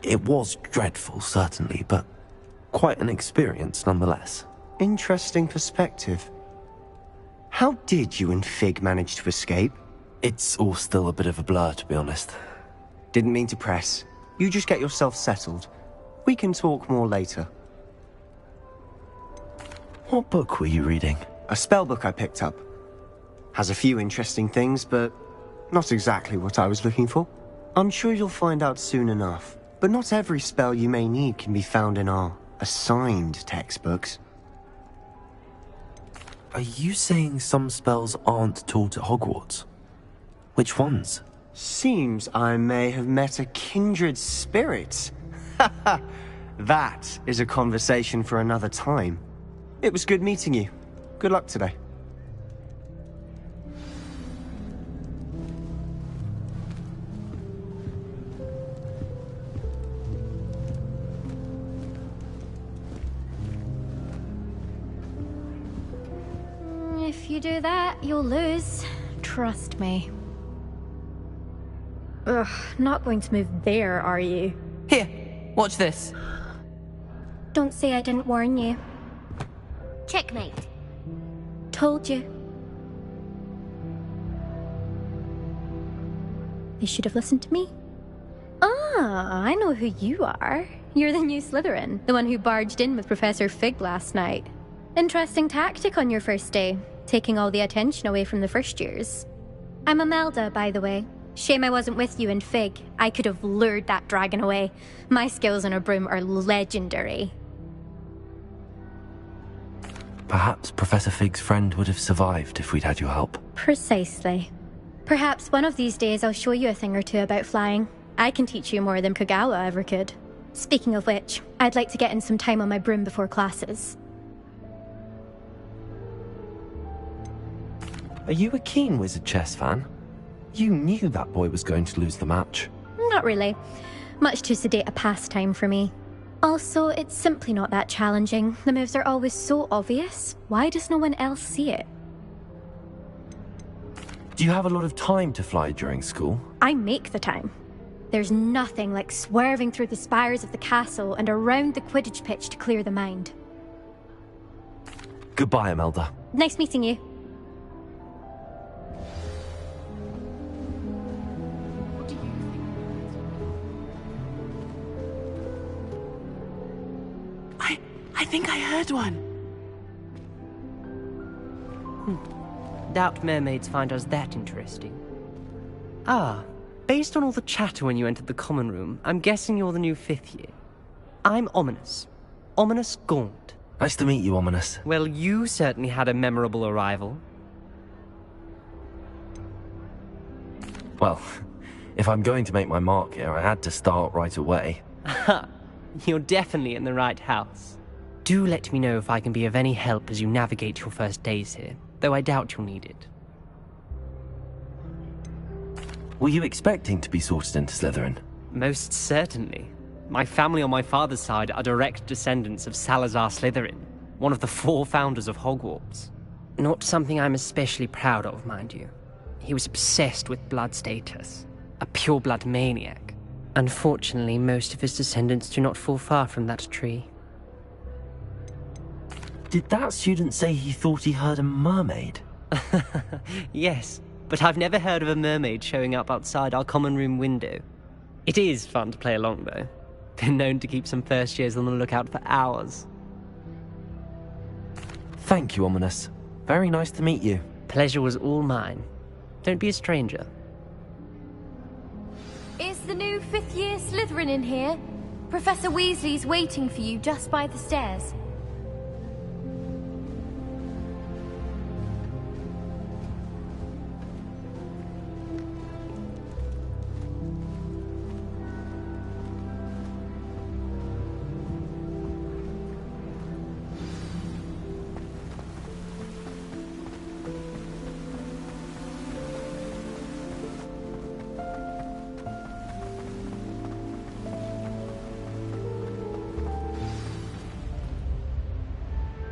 It was dreadful, certainly, but quite an experience nonetheless. Interesting perspective. How did you and Fig manage to escape? It's all still a bit of a blur, to be honest. Didn't mean to press. You just get yourself settled. We can talk more later. What book were you reading? A spell book I picked up. Has a few interesting things, but not exactly what I was looking for. I'm sure you'll find out soon enough. but not every spell you may need can be found in our assigned textbooks. Are you saying some spells aren't taught at Hogwarts? Which ones? Seems I may have met a kindred spirit. That is a conversation for another time. It was good meeting you. Good luck today. If you do that, you'll lose. Trust me. Ugh, not going to move there, are you? Here, watch this. Don't say I didn't warn you. Checkmate. Told you. You should have listened to me. Ah, I know who you are. You're the new Slytherin, the one who barged in with Professor Fig last night. Interesting tactic on your first day, taking all the attention away from the first years. I'm Imelda, by the way. Shame I wasn't with you in Fig. I could have lured that dragon away. My skills on a broom are legendary. Perhaps Professor Fig's friend would have survived if we'd had your help. Precisely. Perhaps one of these days I'll show you a thing or two about flying. I can teach you more than Kogawa ever could. Speaking of which, I'd like to get in some time on my broom before classes. Are you a keen Wizard Chess fan? You knew that boy was going to lose the match. Not really. Much too sedate a pastime for me. Also, it's simply not that challenging. The moves are always so obvious. Why does no one else see it? Do you have a lot of time to fly during school? I make the time. There's nothing like swerving through the spires of the castle and around the Quidditch pitch to clear the mind. Goodbye, Imelda. Nice meeting you. I think I heard one. Doubt mermaids find us that interesting. Ah, based on all the chatter when you entered the common room, I'm guessing you're the new 5th year. I'm Ominous. Ominous Gaunt. Nice to meet you, Ominous. Well, you certainly had a memorable arrival. Well, if I'm going to make my mark here, I had to start right away. Ha! You're definitely in the right house. Do let me know if I can be of any help as you navigate your first days here, though I doubt you'll need it. Were you expecting to be sorted into Slytherin? Most certainly. My family on my father's side are direct descendants of Salazar Slytherin, one of the 4 founders of Hogwarts. Not something I'm especially proud of, mind you. He was obsessed with blood status, a pure-blood maniac. Unfortunately, most of his descendants do not fall far from that tree. Did that student say he thought he heard a mermaid? Yes, but I've never heard of a mermaid showing up outside our common room window. It is fun to play along, though. Been known to keep some first years on the lookout for hours. Thank you, Ominous. Very nice to meet you. Pleasure was all mine. Don't be a stranger. Is the new 5th year Slytherin in here? Professor Weasley's waiting for you just by the stairs.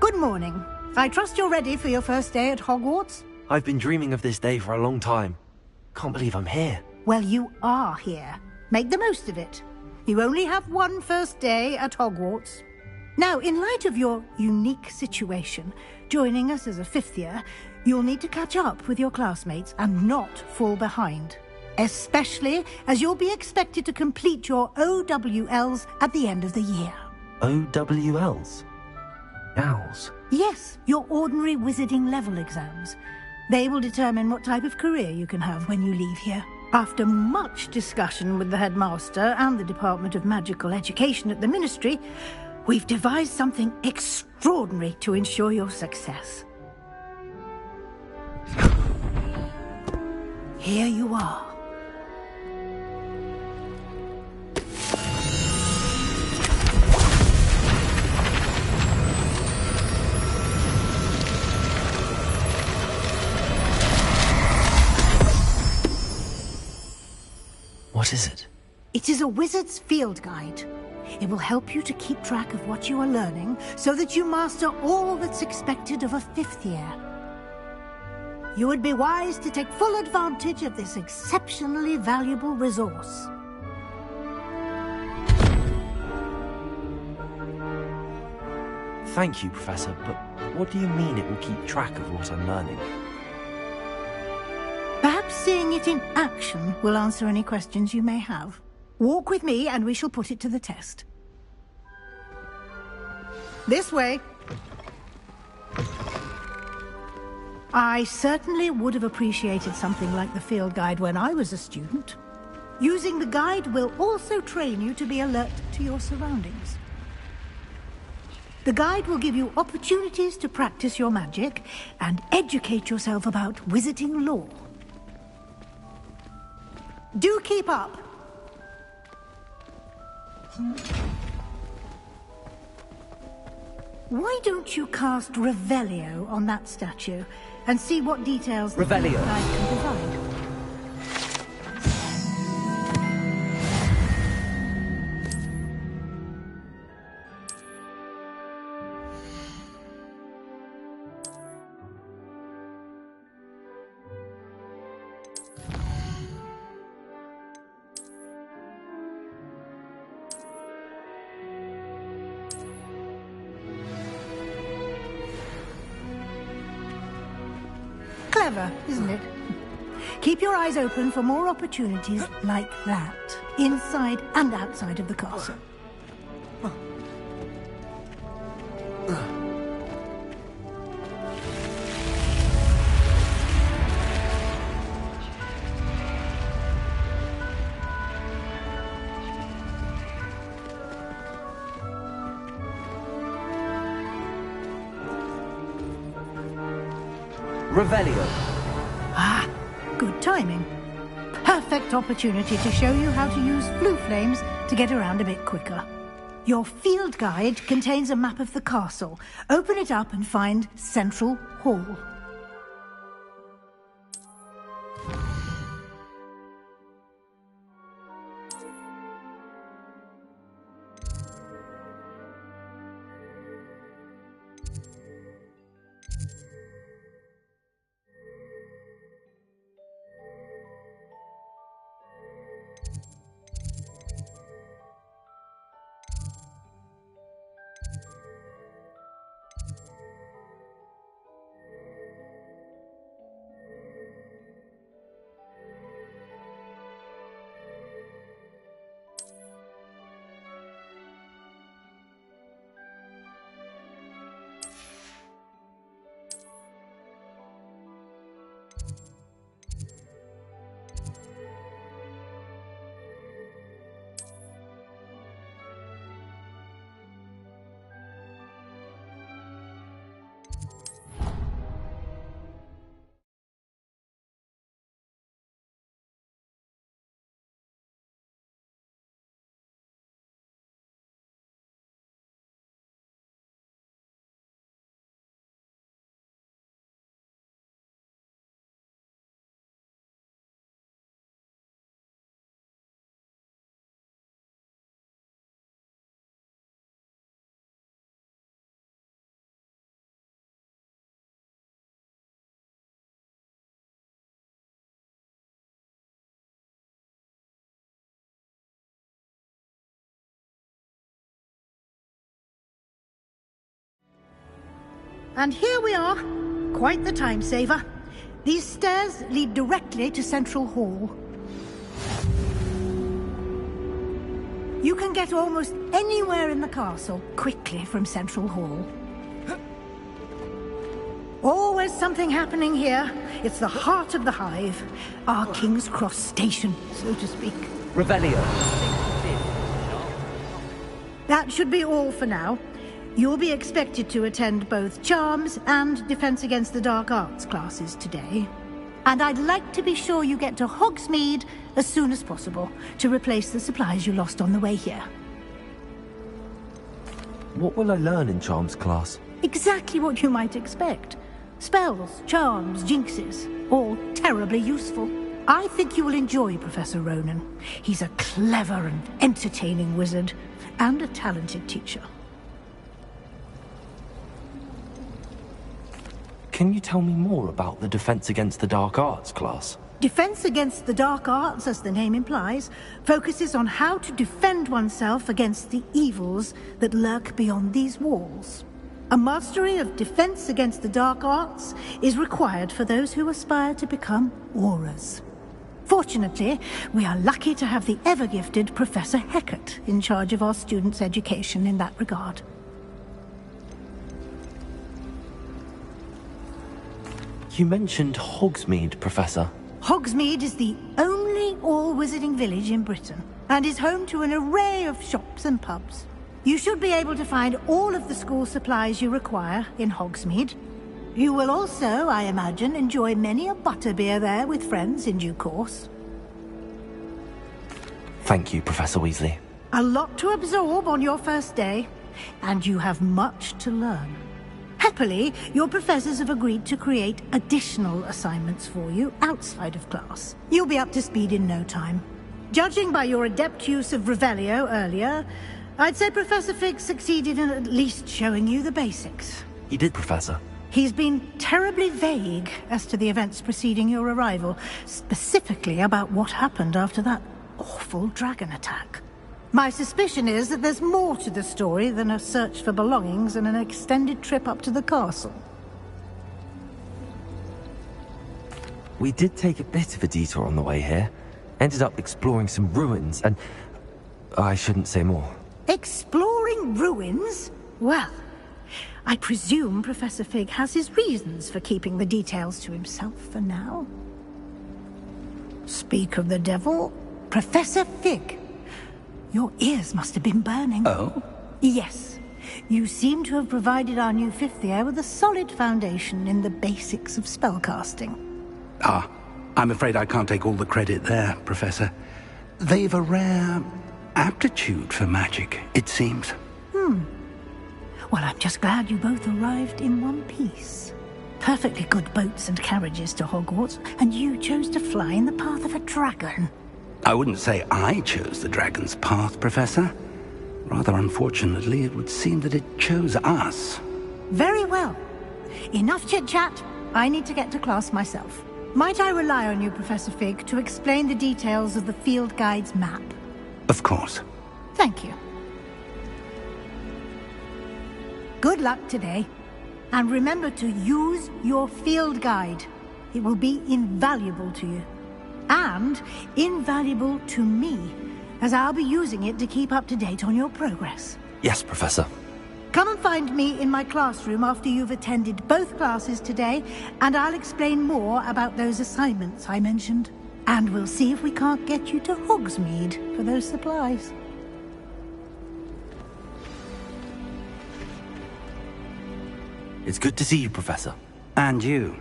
Good morning. I trust you're ready for your first day at Hogwarts? I've been dreaming of this day for a long time. Can't believe I'm here. Well, you are here. Make the most of it. You only have one first day at Hogwarts. Now, in light of your unique situation, joining us as a 5th year, you'll need to catch up with your classmates and not fall behind. Especially as you'll be expected to complete your OWLs at the end of the year. OWLs? Owls? Yes, your ordinary wizarding level exams. They will determine what type of career you can have when you leave here. After much discussion with the headmaster and the Department of Magical Education at the Ministry, we've devised something extraordinary to ensure your success. Here you are. What is it? It is a wizard's field guide. It will help you to keep track of what you are learning so that you master all that's expected of a 5th year. You would be wise to take full advantage of this exceptionally valuable resource. Thank you, Professor, but what do you mean it will keep track of what I'm learning? Perhaps seeing it in action will answer any questions you may have. Walk with me and we shall put it to the test. This way. I certainly would have appreciated something like the field guide when I was a student. Using the guide will also train you to be alert to your surroundings. The guide will give you opportunities to practice your magic and educate yourself about wizarding lore. Do keep up! Why don't you cast Revelio on that statue and see what details the Revelio guide can provide? Clever, isn't it? Keep your eyes open for more opportunities like that, inside and outside of the castle. Revelio. Ah, good timing. Perfect opportunity to show you how to use blue flames to get around a bit quicker. Your field guide contains a map of the castle. Open it up and find Central Hall. And here we are. Quite the time saver. These stairs lead directly to Central Hall. You can get almost anywhere in the castle quickly from Central Hall. Always something happening here. It's the heart of the hive. Our King's Cross station, so to speak. Revelio. That should be all for now. You'll be expected to attend both Charms and Defense Against the Dark Arts classes today. And I'd like to be sure you get to Hogsmeade as soon as possible to replace the supplies you lost on the way here. What will I learn in Charms class? Exactly what you might expect. Spells, charms, jinxes, all terribly useful. I think you will enjoy Professor Ronan. He's a clever and entertaining wizard, and a talented teacher. Can you tell me more about the Defense Against the Dark Arts class? Defense Against the Dark Arts, as the name implies, focuses on how to defend oneself against the evils that lurk beyond these walls. A mastery of Defense Against the Dark Arts is required for those who aspire to become Aurors. Fortunately, we are lucky to have the ever-gifted Professor Hecat in charge of our students' education in that regard. You mentioned Hogsmeade, Professor. Hogsmeade is the only all-wizarding village in Britain, and is home to an array of shops and pubs. You should be able to find all of the school supplies you require in Hogsmeade. You will also, I imagine, enjoy many a butterbeer there with friends in due course. Thank you, Professor Weasley. A lot to absorb on your first day, and you have much to learn. Happily, your professors have agreed to create additional assignments for you outside of class. You'll be up to speed in no time. Judging by your adept use of Revelio earlier, I'd say Professor Fig succeeded in at least showing you the basics. He did, Professor. He's been terribly vague as to the events preceding your arrival, specifically about what happened after that awful dragon attack. My suspicion is that there's more to the story than a search for belongings and an extended trip up to the castle. We did take a bit of a detour on the way here. Ended up exploring some ruins and... I shouldn't say more. Exploring ruins? Well, I presume Professor Fig has his reasons for keeping the details to himself for now. Speak of the devil, Professor Fig. Your ears must have been burning. Oh? Yes. You seem to have provided our new fifth year with a solid foundation in the basics of spellcasting. Ah, I'm afraid I can't take all the credit there, Professor. They've a rare aptitude for magic, it seems. Well, I'm just glad you both arrived in one piece. Perfectly good boats and carriages to Hogwarts, and you chose to fly in the path of a dragon. I wouldn't say I chose the dragon's path, Professor. Rather unfortunately, it would seem that it chose us. Very well. Enough chit-chat. I need to get to class myself. Might I rely on you, Professor Fig, to explain the details of the field guide's map? Of course. Thank you. Good luck today. And remember to use your field guide. It will be invaluable to you. And invaluable to me, as I'll be using it to keep up to date on your progress. Yes, Professor. Come and find me in my classroom after you've attended both classes today, and I'll explain more about those assignments I mentioned. And we'll see if we can't get you to Hogsmeade for those supplies. It's good to see you, Professor. And you.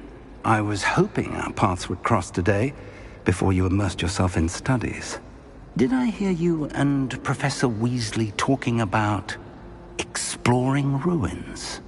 I was hoping our paths would cross today, before you immersed yourself in studies. Did I hear you and Professor Weasley talking about exploring ruins?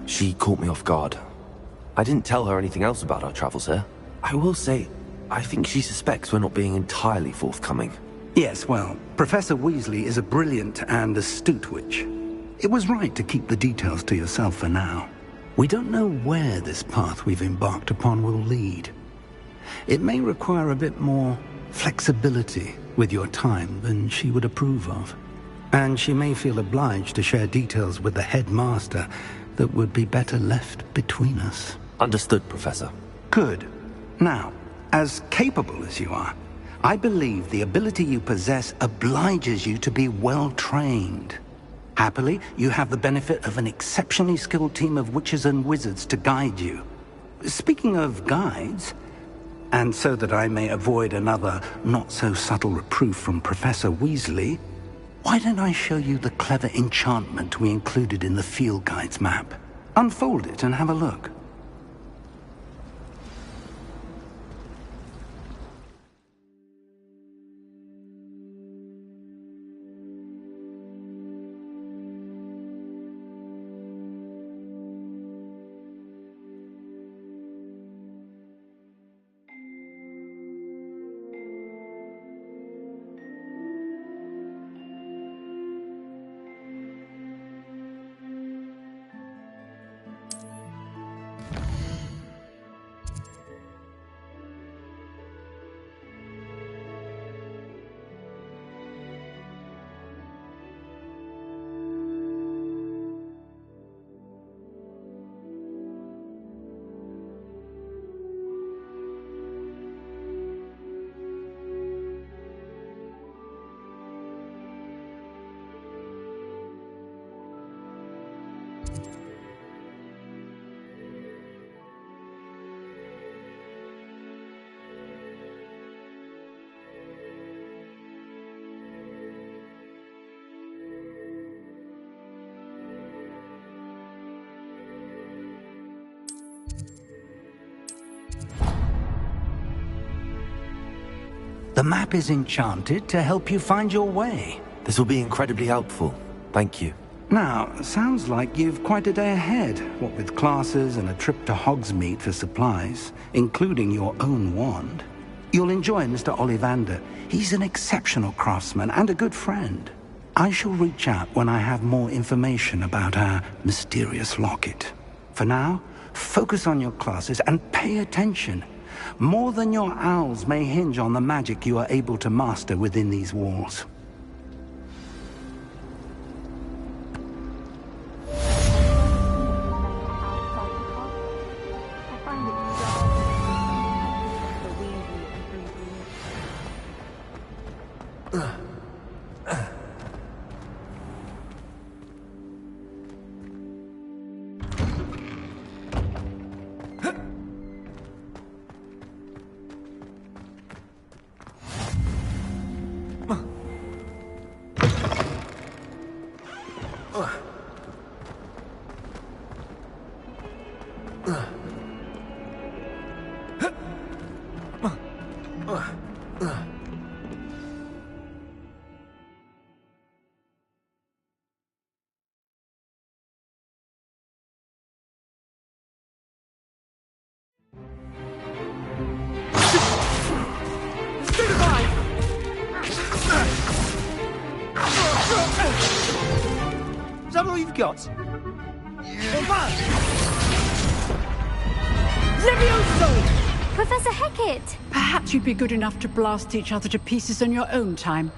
She caught me off guard. I didn't tell her anything else about our travels here. I will say, I think she suspects we're not being entirely forthcoming. Yes, well, Professor Weasley is a brilliant and astute witch. It was right to keep the details to yourself for now. We don't know where this path we've embarked upon will lead. It may require a bit more flexibility with your time than she would approve of. And she may feel obliged to share details with the headmaster that would be better left between us. Understood, Professor. Good. Now, as capable as you are, I believe the ability you possess obliges you to be well trained. Happily, you have the benefit of an exceptionally skilled team of witches and wizards to guide you. Speaking of guides, and so that I may avoid another not-so-subtle reproof from Professor Weasley, why don't I show you the clever enchantment we included in the field guide's map? Unfold it and have a look. The map is enchanted to help you find your way. This will be incredibly helpful. Thank you. Now, sounds like you've quite a day ahead, what with classes and a trip to Hogsmeade for supplies, including your own wand. You'll enjoy Mr. Ollivander. He's an exceptional craftsman and a good friend. I shall reach out when I have more information about our mysterious locket. For now, focus on your classes and pay attention. More than your owls may hinge on the magic you are able to master within these walls. Is that all you've got? Levioso! Professor Hecat! Perhaps you'd be good enough to blast each other to pieces on your own time.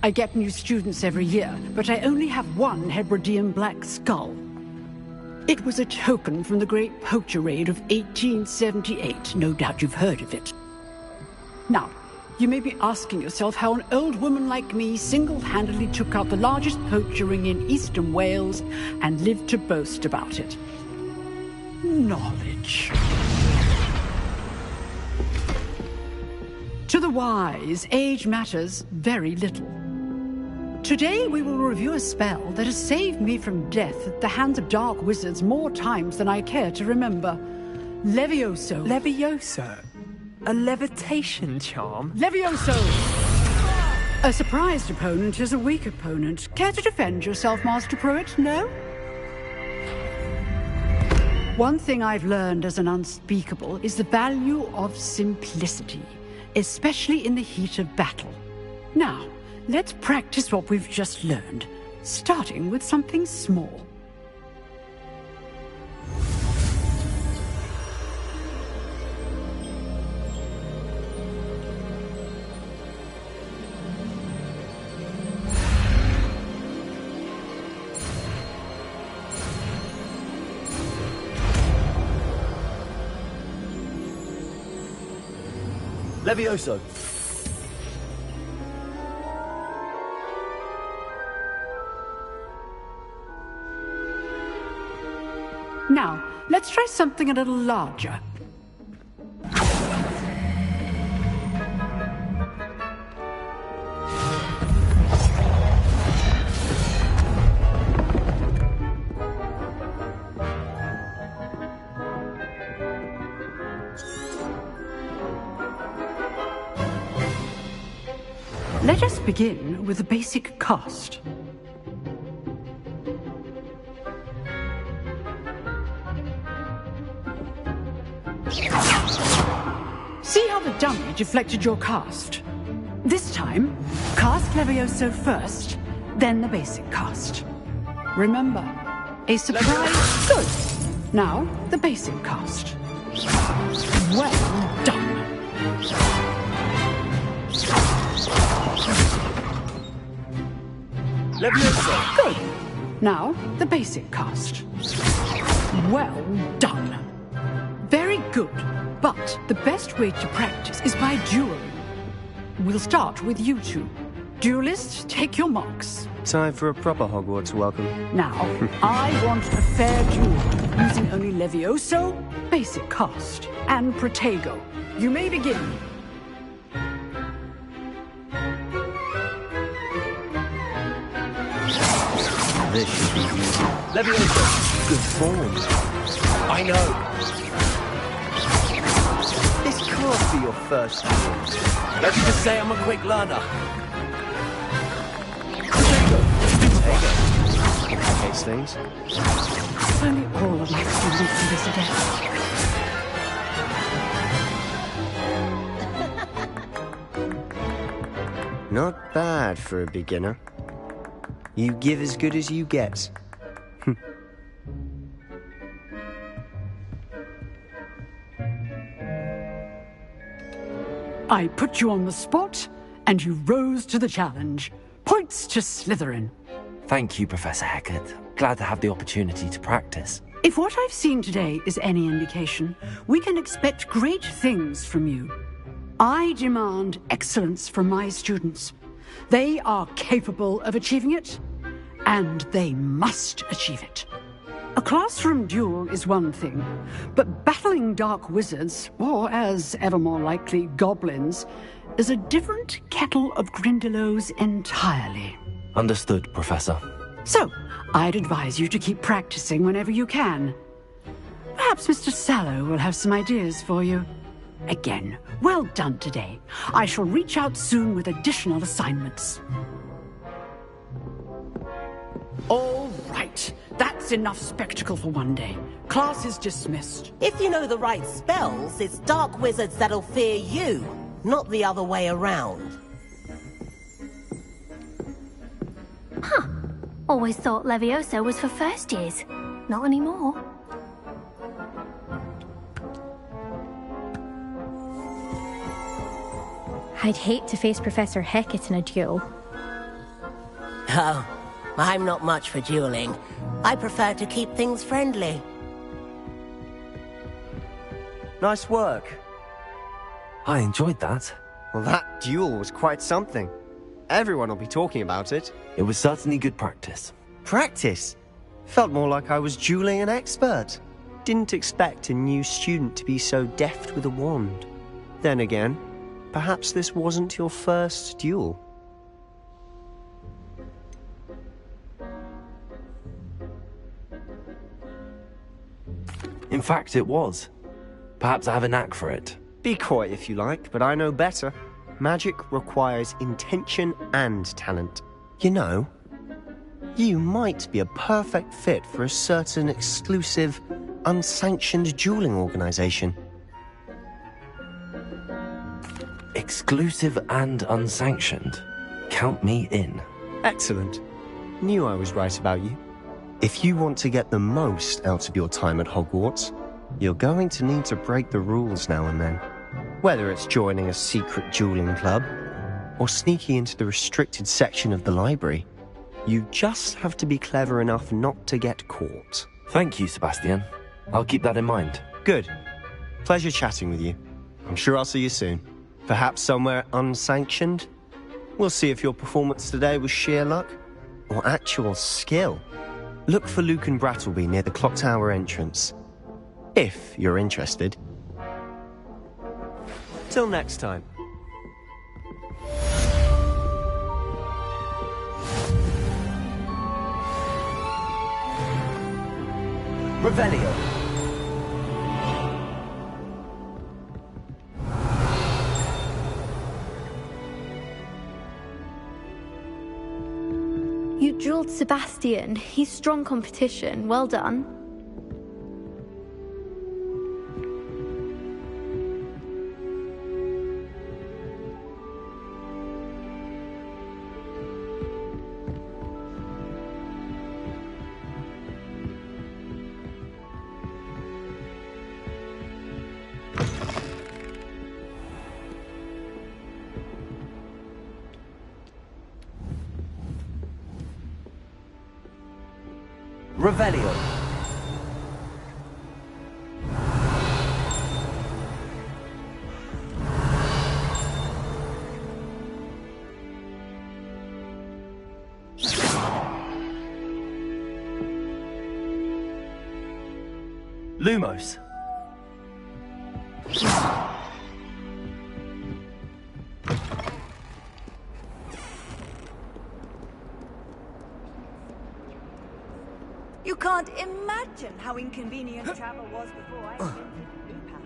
I get new students every year, but I only have one Hebridean black skull. It was a token from the Great Poacher Raid of 1878. No doubt you've heard of it. Now, you may be asking yourself how an old woman like me single-handedly took out the largest poacher ring in eastern Wales and lived to boast about it. Knowledge. To the wise, age matters very little. Today we will review a spell that has saved me from death at the hands of dark wizards more times than I care to remember. Levioso. Levioso? A levitation charm? Levioso! A surprised opponent is a weak opponent. Care to defend yourself, Master Pruitt? No? One thing I've learned as an unspeakable is the value of simplicity, especially in the heat of battle. Now, let's practice what we've just learned, starting with something small. Levioso! Now, let's try something a little larger. Let us begin with the basic cast. See how the dummy deflected your cast? This time, cast Levioso first, then the basic cast. Remember, a surprise. Good. Now, the basic cast. Well done. Levioso! Good. Now, the basic cast. Well done. Very good. But the best way to practice is by dueling. We'll start with you two. Duelists, take your marks. Time for a proper Hogwarts welcome. Now, I want a fair duel, using only Levioso, basic cast, and Protego. You may begin. This should be easy. Levioso! Good form. I know. This can't be your first duel. Let's just say I'm a quick learner. Okay, Slings. If only all of my students do this again. Not bad for a beginner. You give as good as you get. I put you on the spot, and you rose to the challenge. Points to Slytherin. Thank you, Professor Hecat. Glad to have the opportunity to practice. If what I've seen today is any indication, we can expect great things from you. I demand excellence from my students. They are capable of achieving it, and they must achieve it. A classroom duel is one thing, but battling dark wizards, or as ever more likely, goblins, is a different kettle of Grindylows entirely. Understood, Professor. So, I'd advise you to keep practicing whenever you can. Perhaps Mr. Sallow will have some ideas for you. Again, well done today. I shall reach out soon with additional assignments. All right. That's enough spectacle for one day. Class is dismissed. If you know the right spells, it's dark wizards that'll fear you, not the other way around. Huh. Always thought Levioso was for first years. Not anymore. I'd hate to face Professor Hecat in a duel. Oh, I'm not much for dueling. I prefer to keep things friendly. Nice work. I enjoyed that. Well, that duel was quite something. Everyone will be talking about it. It was certainly good practice. Practice? Felt more like I was dueling an expert. Didn't expect a new student to be so deft with a wand. Then again, perhaps this wasn't your first duel. In fact, it was. Perhaps I have a knack for it. Be coy if you like, but I know better. Magic requires intention and talent. You know, you might be a perfect fit for a certain exclusive, unsanctioned dueling organization. Exclusive and unsanctioned. Count me in. Excellent. Knew I was right about you. If you want to get the most out of your time at Hogwarts, you're going to need to break the rules now and then. Whether it's joining a secret dueling club, or sneaking into the restricted section of the library, you just have to be clever enough not to get caught. Thank you, Sebastian. I'll keep that in mind. Good. Pleasure chatting with you. I'm sure I'll see you soon. Perhaps somewhere unsanctioned? We'll see if your performance today was sheer luck or actual skill. Look for Luke and Brattleby near the clock tower entrance. If you're interested. Till next time. Revelio. You drilled Sebastian. He's strong competition. Well done. Revelio. Lumos. You can't imagine how inconvenient travel was before I invented Loopan.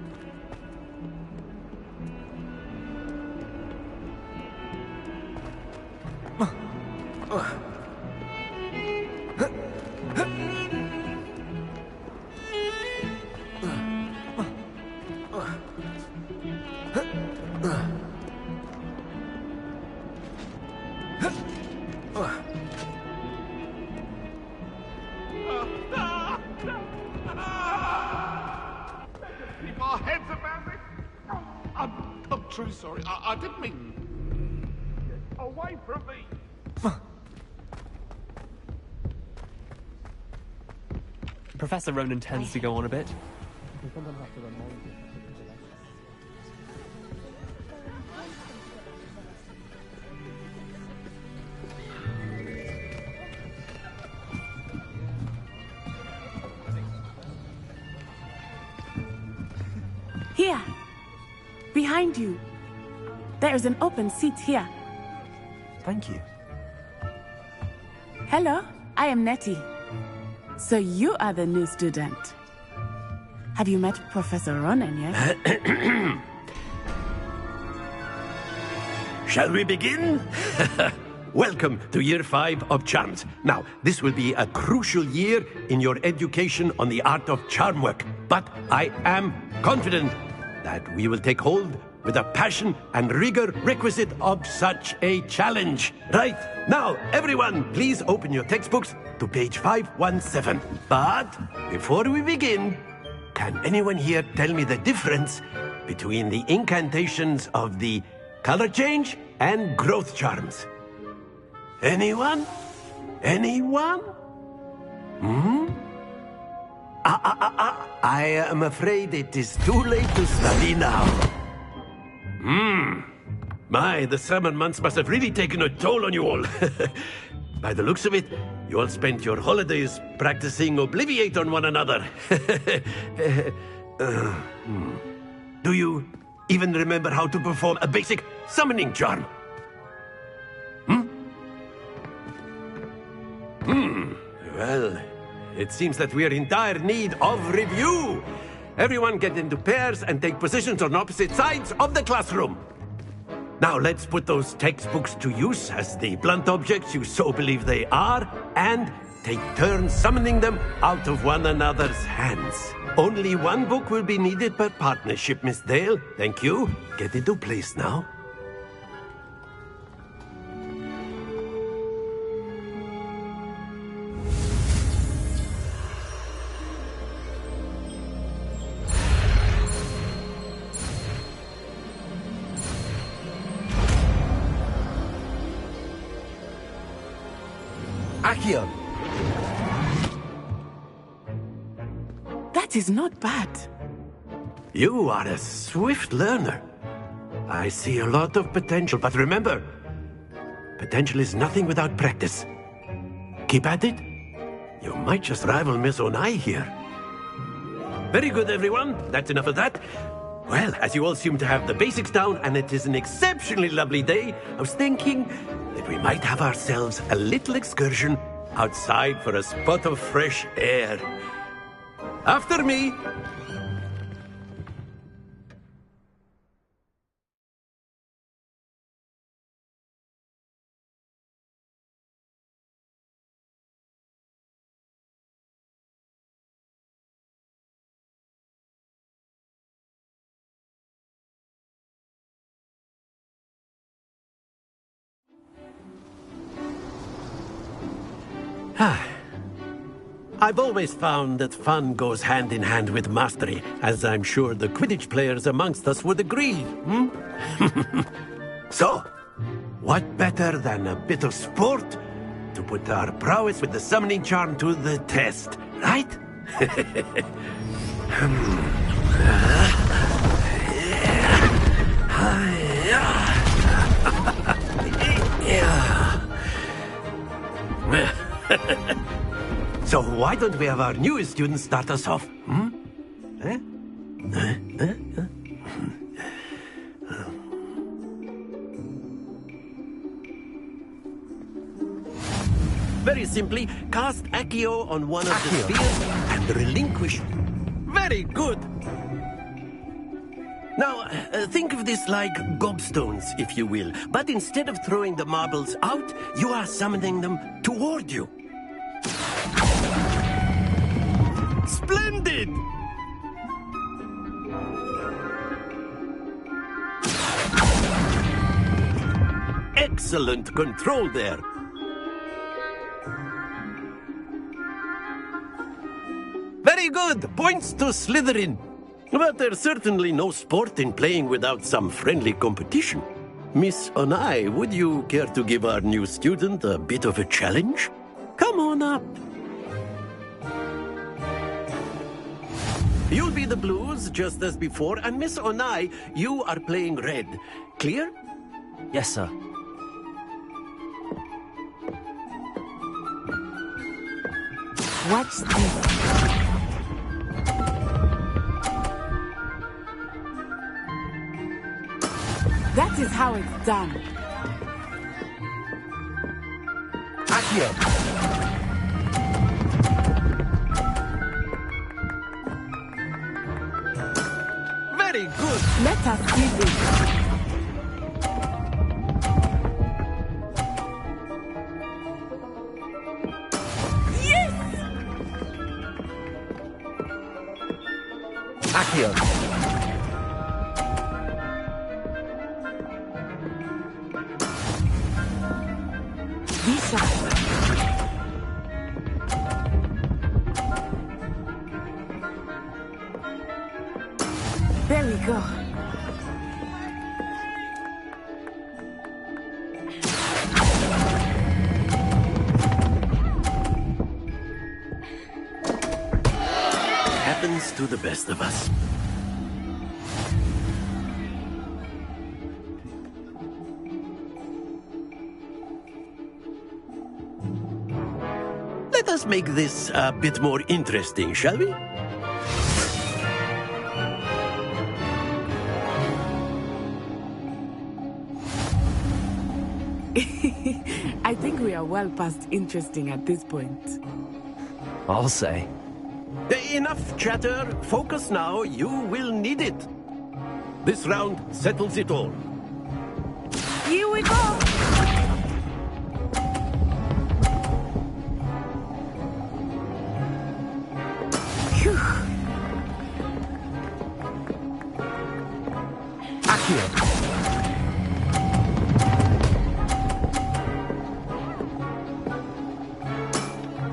Keep our heads about it. I'm truly sorry. I didn't mean. Get away from me. Professor Ronan tends to go on a bit. Here. Behind you. There is an open seat here. Thank you. Hello, I am Nettie. So you are the new student. Have you met Professor Ronan yet? Shall we begin? Welcome to Year 5 of Charms. Now, this will be a crucial year in your education on the art of charm work. But I am confident that we will take hold with the passion and rigor requisite of such a challenge. Right, now, everyone, please open your textbooks to page 517. But before we begin, can anyone here tell me the difference between the incantations of the color change and growth charms? Anyone? Anyone? I am afraid it is too late to study now. My, the summer months must have really taken a toll on you all. By the looks of it, you all spent your holidays practicing Obliviate on one another. Do you even remember how to perform a basic summoning charm? Well, it seems that we are in dire need of review. Everyone get into pairs and take positions on opposite sides of the classroom. Now let's put those textbooks to use as the blunt objects you so believe they are, and take turns summoning them out of one another's hands. Only one book will be needed per partnership, Miss Dale. Thank you. Get into place now. Accio. That is not bad. You are a swift learner. I see a lot of potential, but remember, potential is nothing without practice. Keep at it. You might just rival Miss Onai here. Very good, everyone. That's enough of that. Well, as you all seem to have the basics down, and it is an exceptionally lovely day, I was thinking that we might have ourselves a little excursion outside for a spot of fresh air. After me! I've always found that fun goes hand in hand with mastery, as I'm sure the Quidditch players amongst us would agree, So, what better than a bit of sport to put our prowess with the summoning charm to the test, right? So why don't we have our newest student start us off? Very simply, cast Accio on one of the spheres and relinquish. Very good! Now, think of this like gobstones, if you will. But instead of throwing the marbles out, you are summoning them toward you. Splendid! Excellent control there. Very good! Points to Slytherin. But there's certainly no sport in playing without some friendly competition. Miss Onai, would you care to give our new student a bit of a challenge? Come on up. You'll be the blues, just as before, and Miss Onai, you are playing red. Clear? Yes, sir. Watch this. That is how it's done. Accio. Very good. Let us see this. Yes! Accio. There we go. Happens to the best of us. Let us make this a bit more interesting, shall we? I think we are well past interesting at this point. I'll say. Enough chatter. Focus now. You will need it. This round settles it all. Here we go!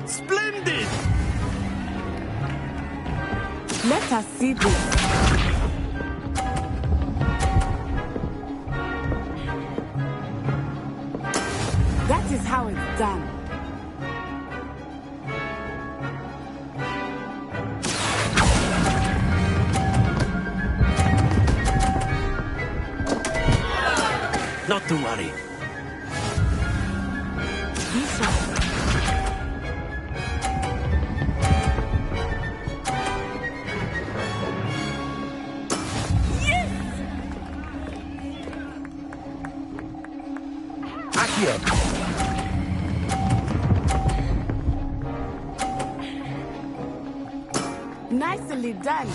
Splendid! Let us see this. That is how it's done. Not to worry. Nicely done.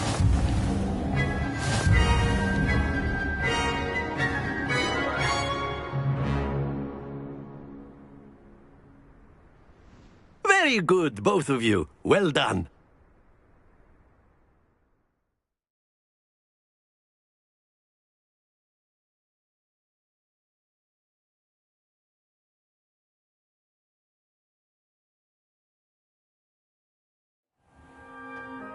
Very good, both of you. Well done.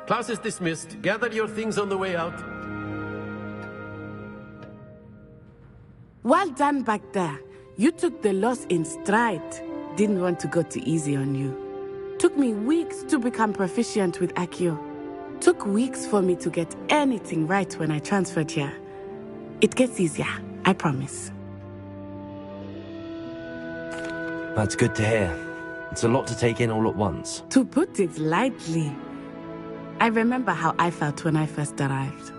Class is dismissed. Gather your things on the way out. Well done back there. You took the loss in stride. Didn't want to go too easy on you. Took me weeks to become proficient with Accio. Took weeks for me to get anything right when I transferred here. It gets easier, I promise. That's good to hear. It's a lot to take in all at once. To put it lightly, I remember how I felt when I first arrived.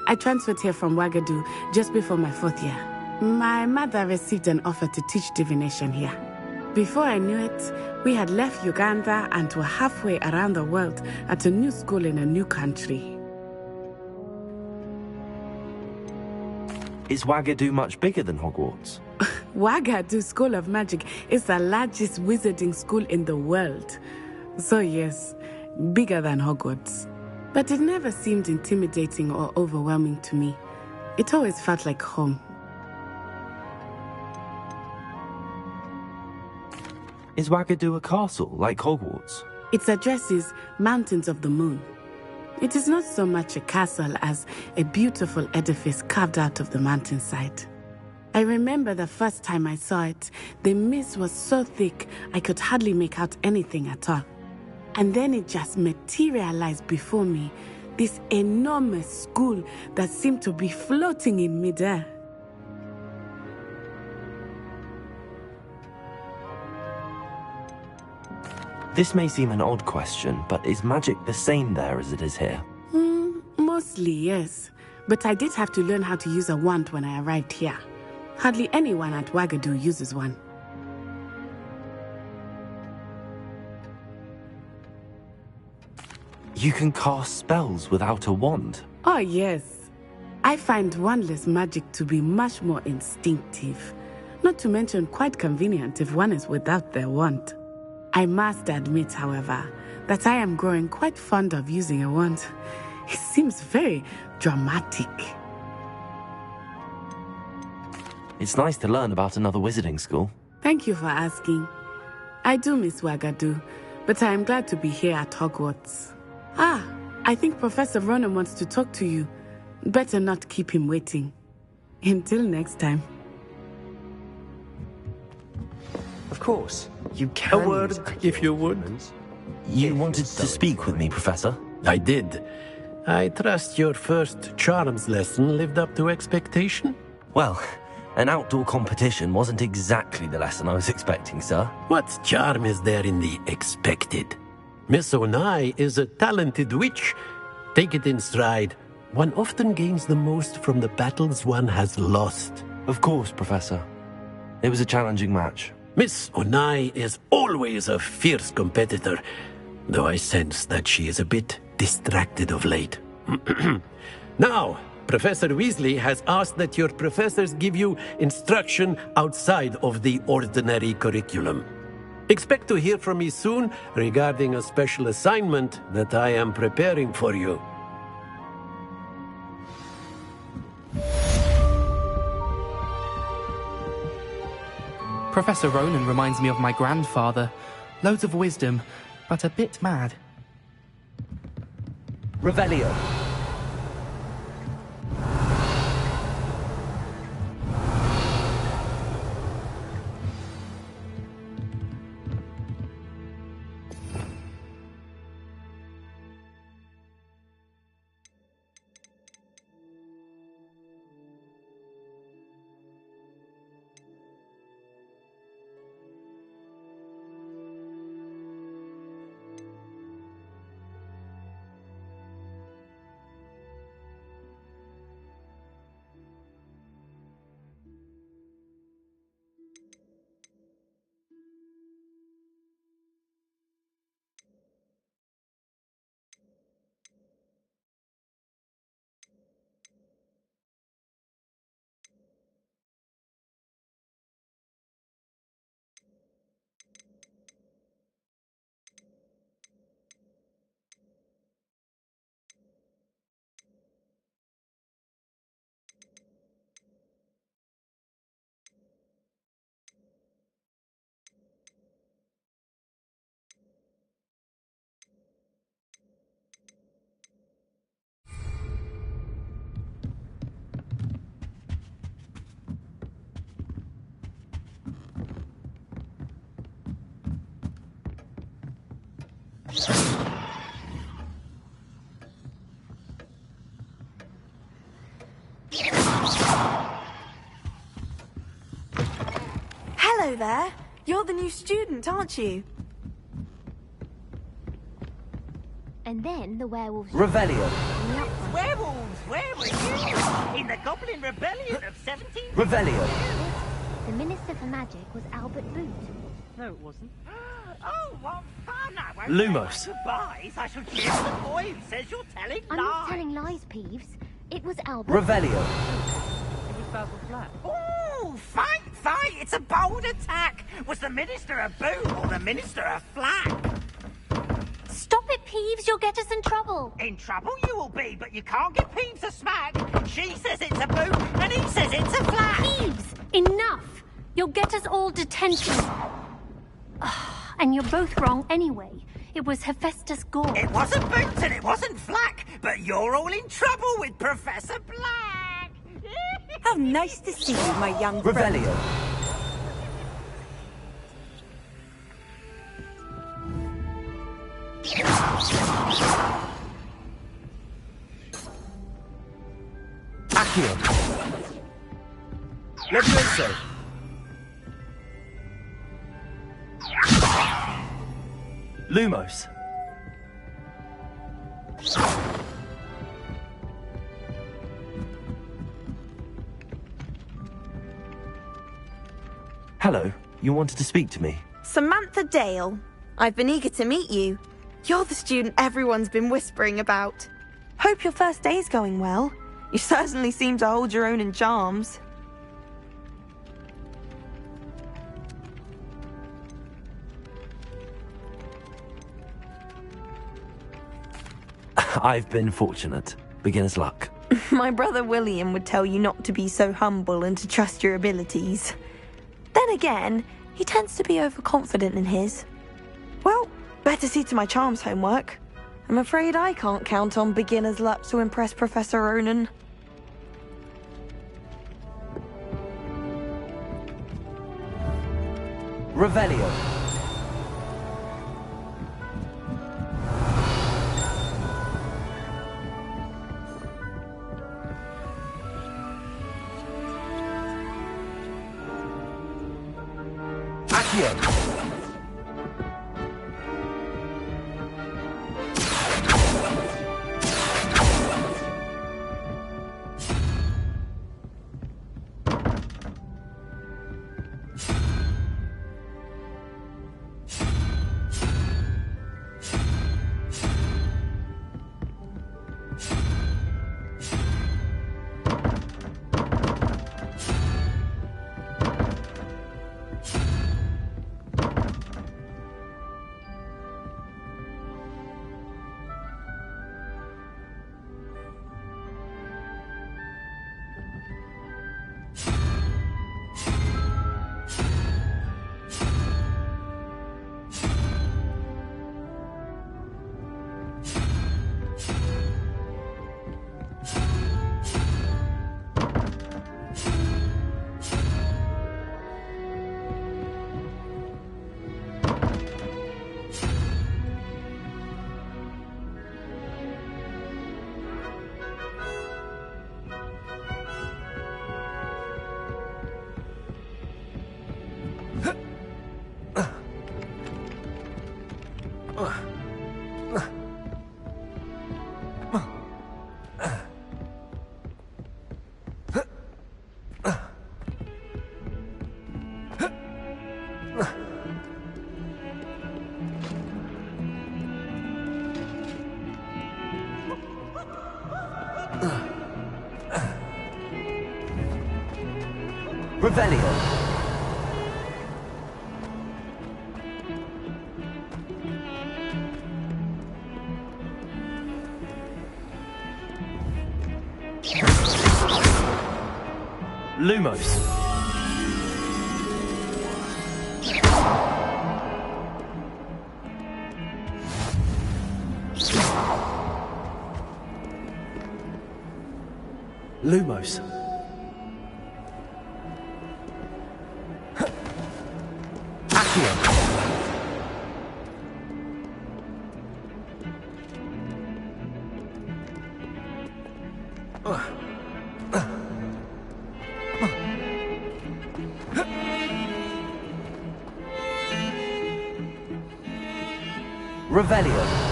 I transferred here from Wagadu just before my 4th year. My mother received an offer to teach divination here. Before I knew it, we had left Uganda and were halfway around the world at a new school in a new country. Is Wagadu much bigger than Hogwarts? Wagadu School of Magic is the largest wizarding school in the world. So yes, bigger than Hogwarts. But it never seemed intimidating or overwhelming to me. It always felt like home. Is Wagadu a castle, like Hogwarts? Its address is Mountains of the Moon. It is not so much a castle as a beautiful edifice carved out of the mountainside. I remember the first time I saw it, the mist was so thick I could hardly make out anything at all. And then it just materialized before me, this enormous school that seemed to be floating in midair. This may seem an odd question, but is magic the same there as it is here? Mostly, yes. But I did have to learn how to use a wand when I arrived here. Hardly anyone at Wagadu uses one. You can cast spells without a wand? Oh, yes. I find wandless magic to be much more instinctive. Not to mention quite convenient if one is without their wand. I must admit, however, that I am growing quite fond of using a wand. It seems very dramatic. It's nice to learn about another wizarding school. Thank you for asking. I do miss Wagadu, but I am glad to be here at Hogwarts. I think Professor Ronan wants to talk to you. Better not keep him waiting. Until next time. Of course. You can. A word, if you would. You wanted to speak with me, Professor? I did. I trust your first charms lesson lived up to expectation? Well, an outdoor competition wasn't exactly the lesson I was expecting, sir. What charm is there in the expected? Miss Onai is a talented witch. Take it in stride. One often gains the most from the battles one has lost. Of course, Professor. It was a challenging match. Miss Onai is always a fierce competitor, though I sense that she is a bit distracted of late. Now, Professor Weasley has asked that your professors give you instruction outside of the ordinary curriculum. Expect to hear from me soon regarding a special assignment that I am preparing for you. Professor Ronan reminds me of my grandfather. Loads of wisdom, but a bit mad. Revelio. Hello there. You're the new student, aren't you? And then the werewolves... Revelio. Werewolves, where were you? In the Goblin Rebellion of 17... Revelio. The Minister for Magic was Albert Boot. No, it wasn't. Oh, what fun! I won't Lumos. say my goodbyes. I shall cheer for the boy who says you're telling I'm lies. not telling lies, Peeves. It was Albert. Revelio. It was Basil Flat. Oh, fight, fight! It's a bold attack! Was the Minister a boot or the Minister a flack? Stop it, Peeves! You'll get us in trouble! In trouble you will be, but you can't give Peeves a smack! She says it's a boot, and he says it's a flack! Peeves! Enough! You'll get us all detention! And you're both wrong anyway. It was Hephaestus Gore. It wasn't boot and it wasn't flack, but you're all in trouble with Professor Black! How nice to see you, my young friend. Revelio. Accio. Levioso. Lumos. Hello, you wanted to speak to me? Samantha Dale. I've been eager to meet you. You're the student everyone's been whispering about. Hope your first day's going well. You certainly seem to hold your own in charms. I've been fortunate. Beginner's luck. My brother William would tell you not to be so humble and to trust your abilities. Then again, he tends to be overconfident in his. Well, better see to my charms homework. I'm afraid I can't count on beginner's luck to impress Professor Ronan. Revelio. Accio. Revelio. Lumos. Lumos. Accio. Revelio.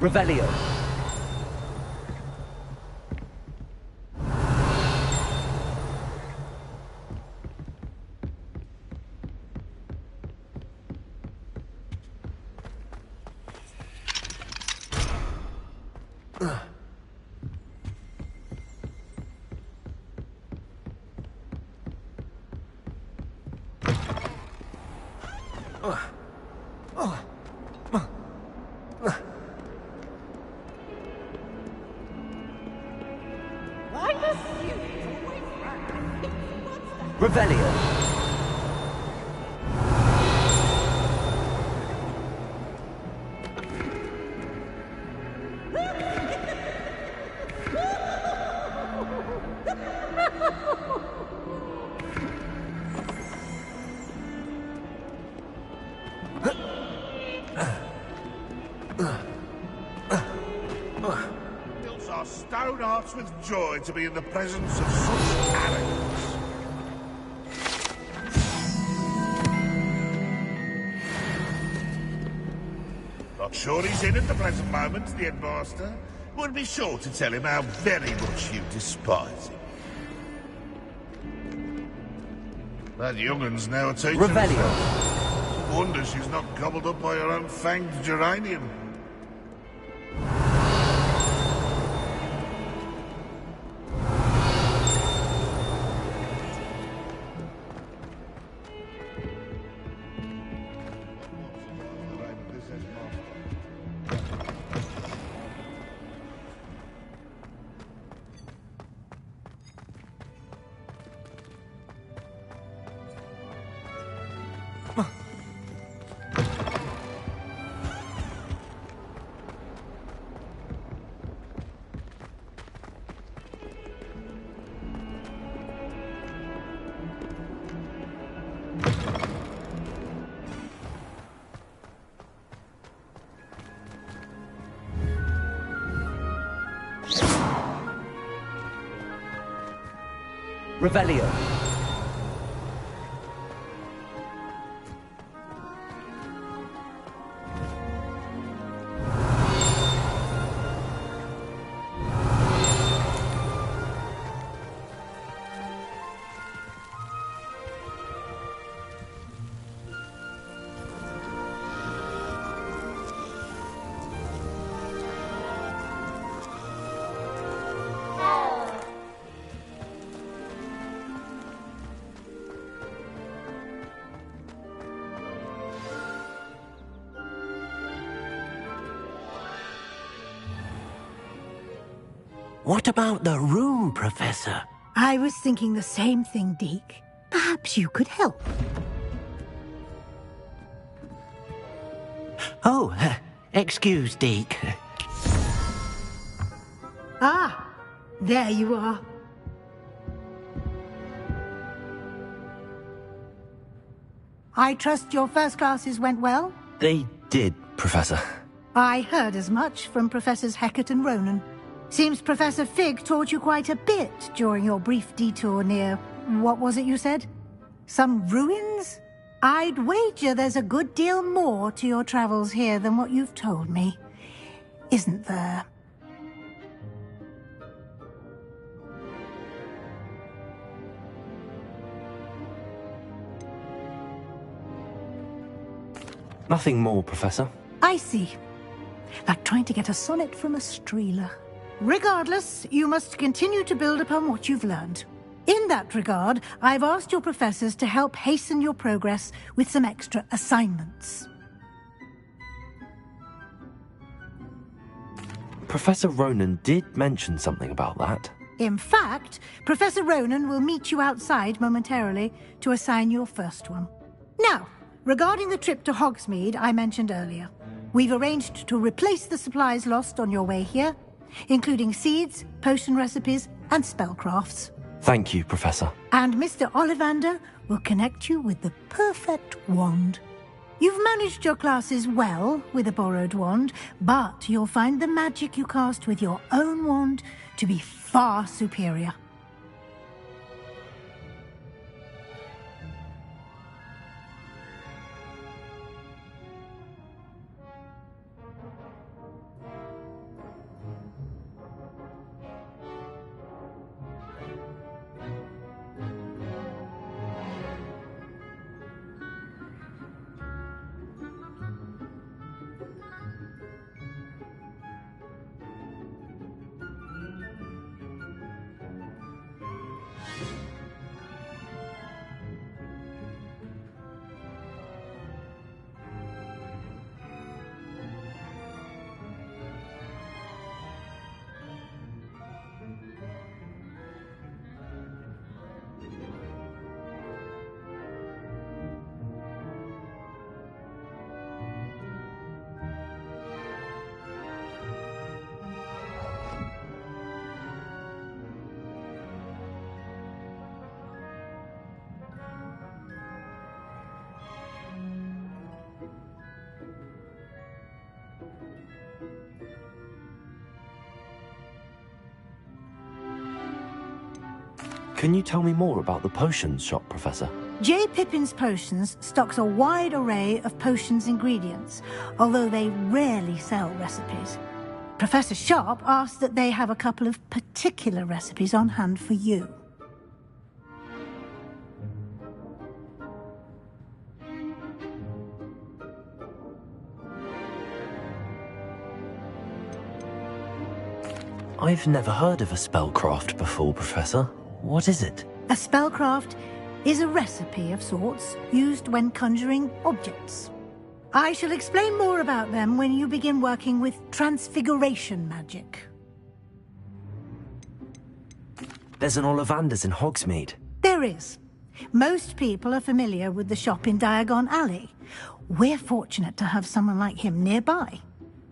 Revelio. Revelio. Fills our stone hearts with joy to be in the presence of such arrogance. Not sure he's in at the present moment, the headmaster. Would be sure to tell him how very much you despise him. That young'un's now a teacher. Revelio. Wonder she's not gobbled up by her own fanged geranium. Revelio. What about the room, Professor? I was thinking the same thing, Deke. Perhaps you could help. Oh, excuse, Deke. Ah, there you are. I trust your first classes went well? They did, Professor. I heard as much from Professors Hecat and Ronan. Seems Professor Fig taught you quite a bit during your brief detour near... what was it you said? Some ruins? I'd wager there's a good deal more to your travels here than what you've told me. Isn't there? Nothing more, Professor. I see. Like trying to get a sonnet from a streeler. Regardless, you must continue to build upon what you've learned. In that regard, I've asked your professors to help hasten your progress with some extra assignments. Professor Ronan did mention something about that. In fact, Professor Ronan will meet you outside momentarily to assign your first one. Now, regarding the trip to Hogsmeade I mentioned earlier. We've arranged to replace the supplies lost on your way here, including seeds, potion recipes, and spellcrafts. Thank you, Professor. And Mr. Ollivander will connect you with the perfect wand. You've managed your classes well with a borrowed wand, but you'll find the magic you cast with your own wand to be far superior. Can you tell me more about the potions shop, Professor? J. Pippin's Potions stocks a wide array of potions ingredients, although they rarely sell recipes. Professor Sharp asked that they have a couple of particular recipes on hand for you. I've never heard of a spellcraft before, Professor. What is it? A spellcraft is a recipe of sorts used when conjuring objects. I shall explain more about them when you begin working with transfiguration magic. There's an Ollivander's in Hogsmeade. There is. Most people are familiar with the shop in Diagon Alley. We're fortunate to have someone like him nearby.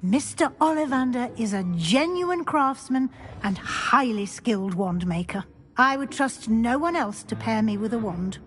Mr. Ollivander is a genuine craftsman and highly skilled wand maker. I would trust no one else to pair me with a wand.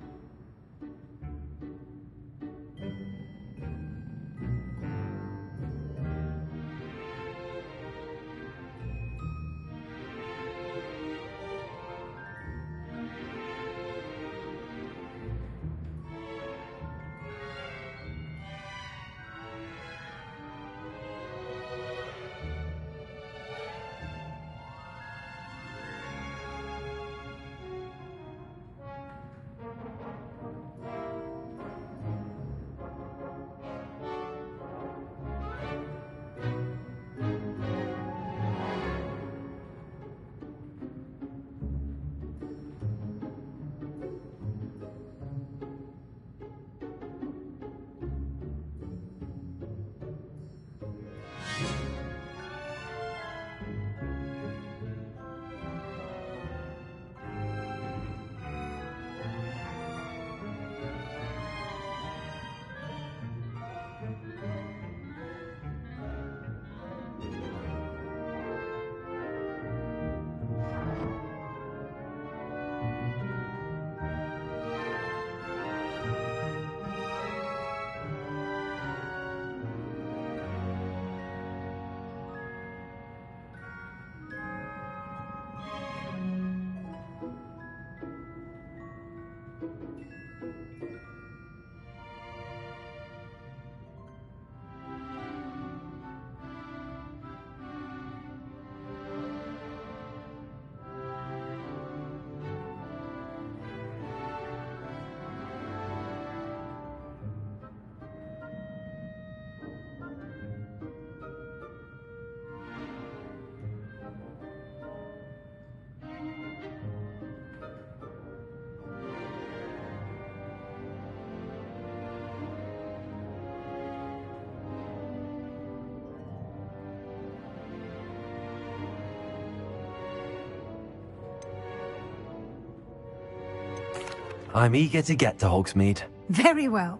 I'm eager to get to Hogsmeade. Very well.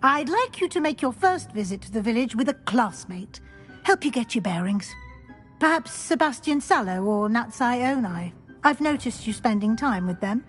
I'd like you to make your first visit to the village with a classmate. Help you get your bearings. Perhaps Sebastian Sallow or Natsai Onai. I've noticed you spending time with them.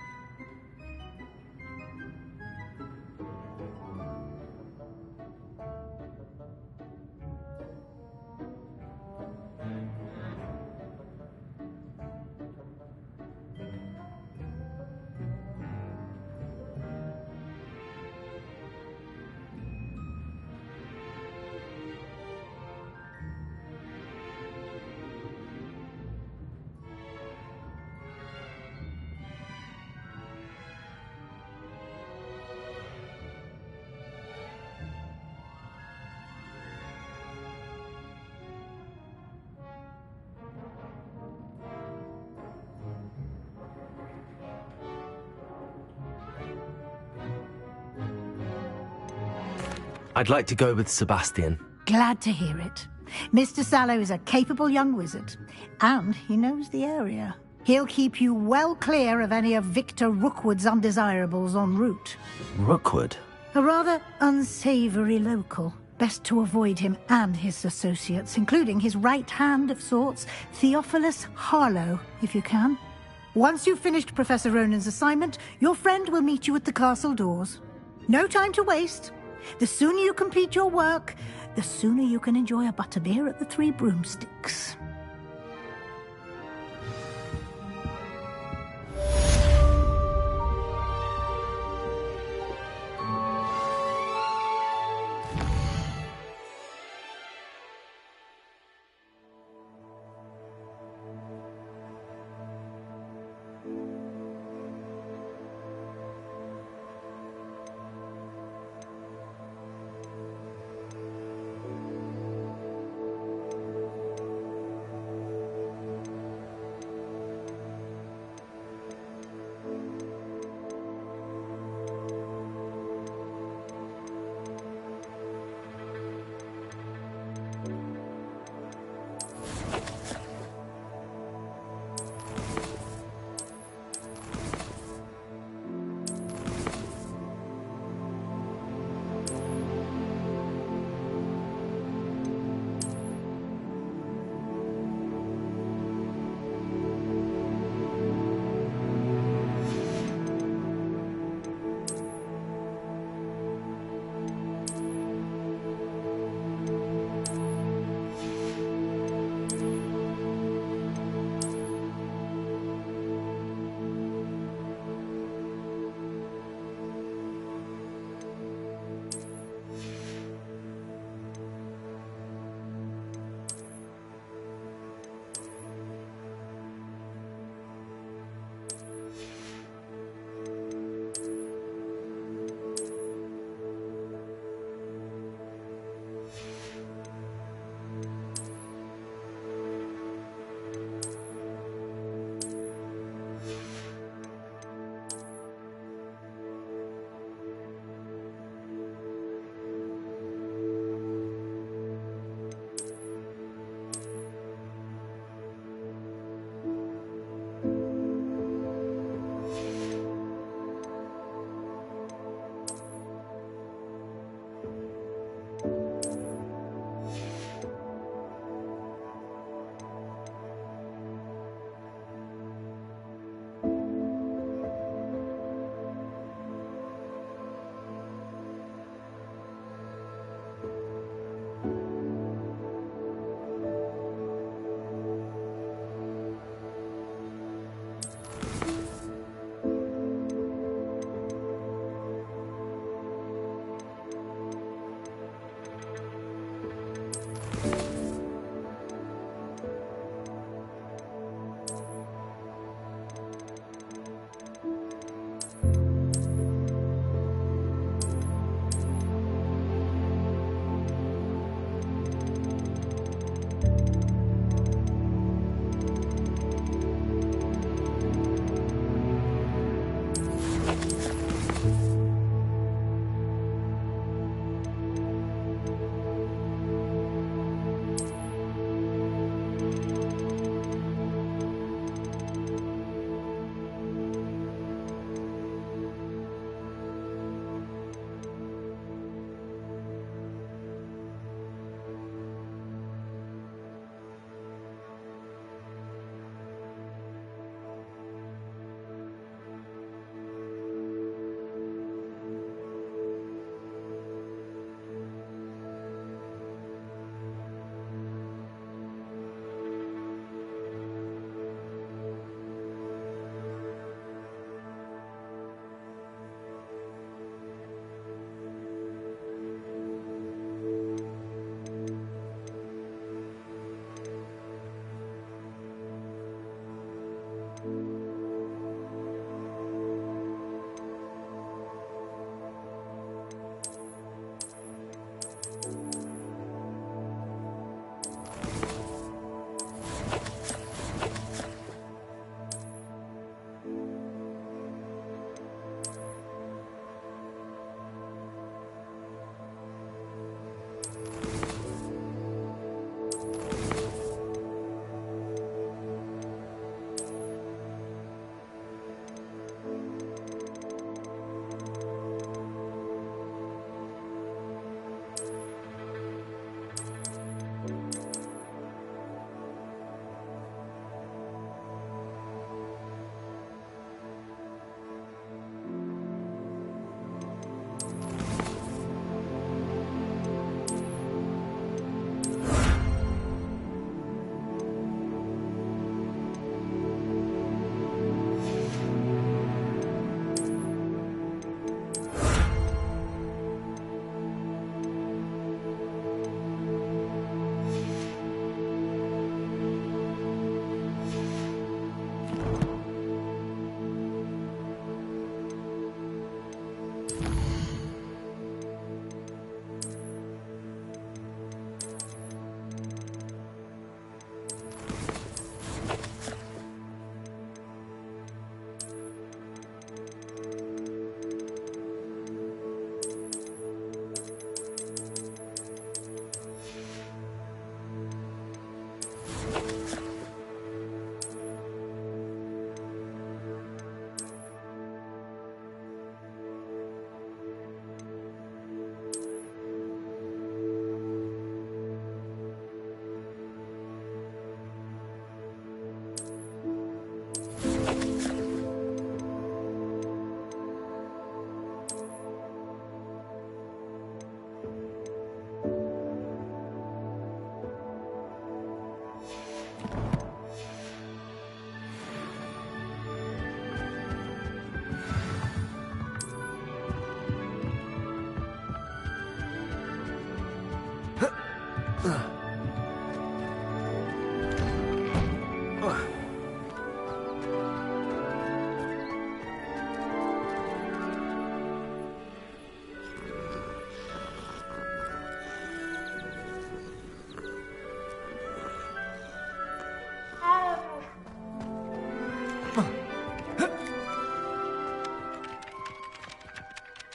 I'd like to go with Sebastian. Glad to hear it. Mr. Sallow is a capable young wizard, and he knows the area. He'll keep you well clear of any of Victor Rookwood's undesirables en route. Rookwood? A rather unsavory local. Best to avoid him and his associates, including his right hand of sorts, Theophilus Harlow, if you can. Once you've finished Professor Ronan's assignment, your friend will meet you at the castle doors. No time to waste. The sooner you complete your work, the sooner you can enjoy a butterbeer at the Three Broomsticks.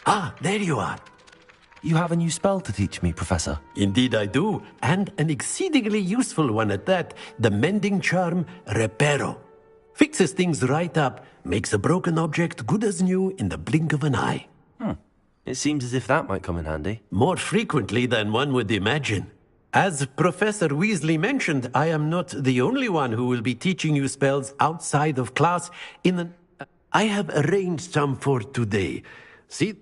Ah, there you are. You have a new spell to teach me, Professor. Indeed I do, and an exceedingly useful one at that. The mending charm, Reparo. Fixes things right up, makes a broken object good as new in the blink of an eye. It seems as if that might come in handy. More frequently than one would imagine. As Professor Weasley mentioned, I am not the only one who will be teaching you spells outside of class. I have arranged some for today. See?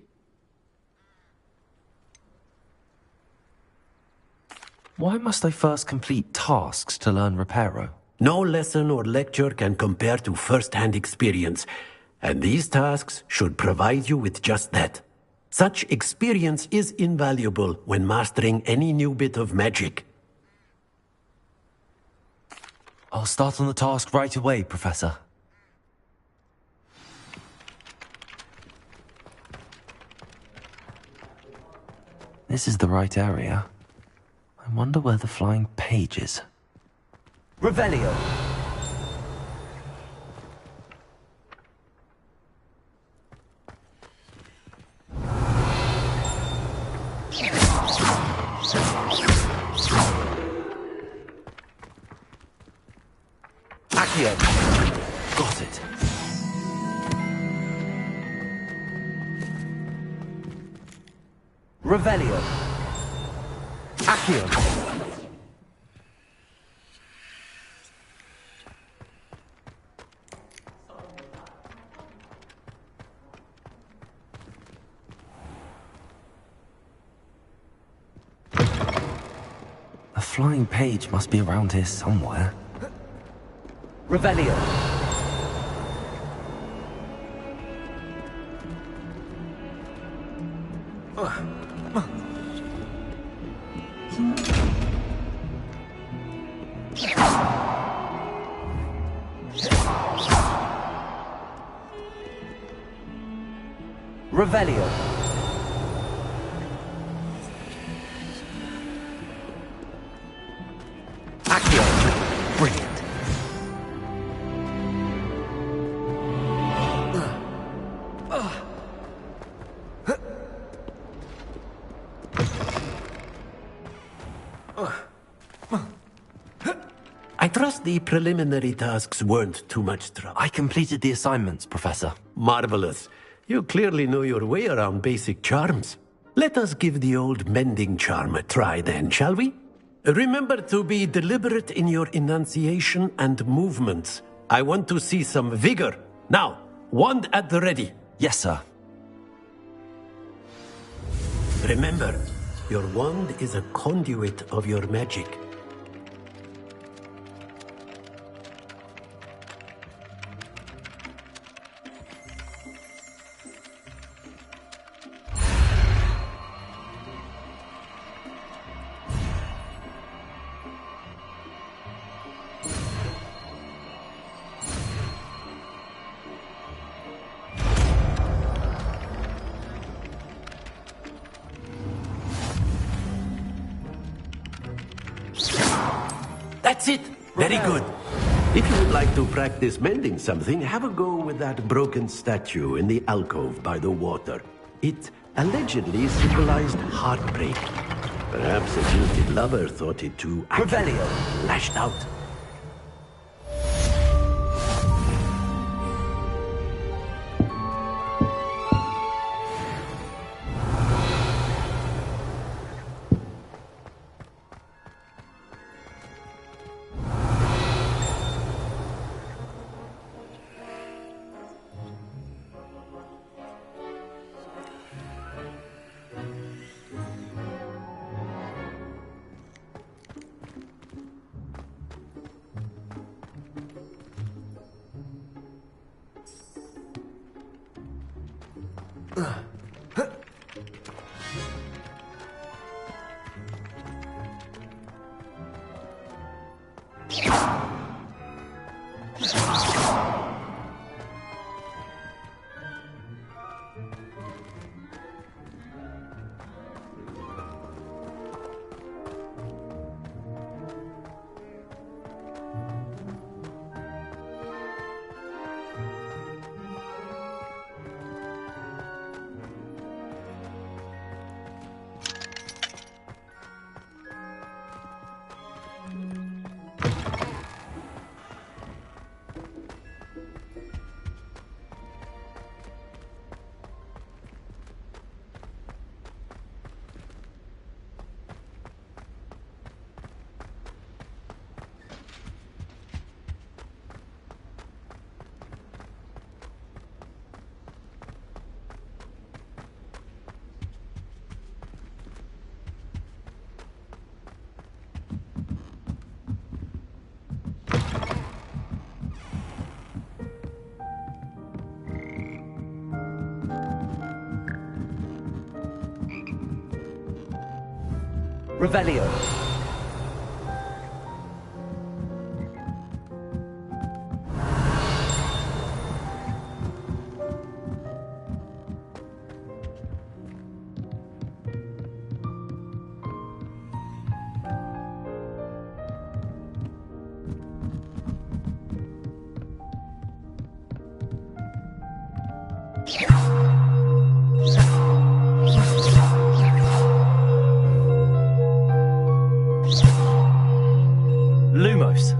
Why must I first complete tasks to learn Reparo? No lesson or lecture can compare to first-hand experience, and these tasks should provide you with just that. Such experience is invaluable when mastering any new bit of magic. I'll start on the task right away, Professor. This is the right area. I wonder where the flying page is. Revelio! Accio! Got it. Revelio! Accio! The flying page must be around here somewhere. Revelio! Revelio! Accio! Brilliant. I trust the preliminary tasks weren't too much trouble. I completed the assignments, Professor. Marvelous. You clearly know your way around basic charms. Let us give the old mending charm a try then, shall we? Remember to be deliberate in your enunciation and movements. I want to see some vigor. Now, wand at the ready. Yes, sir. Remember, your wand is a conduit of your magic. That's it! Very good. If you would like to practice mending something, have a go with that broken statue in the alcove by the water. It allegedly symbolized heartbreak. Perhaps a jilted lover thought it too accurately, lashed out. Revelio. Lumos.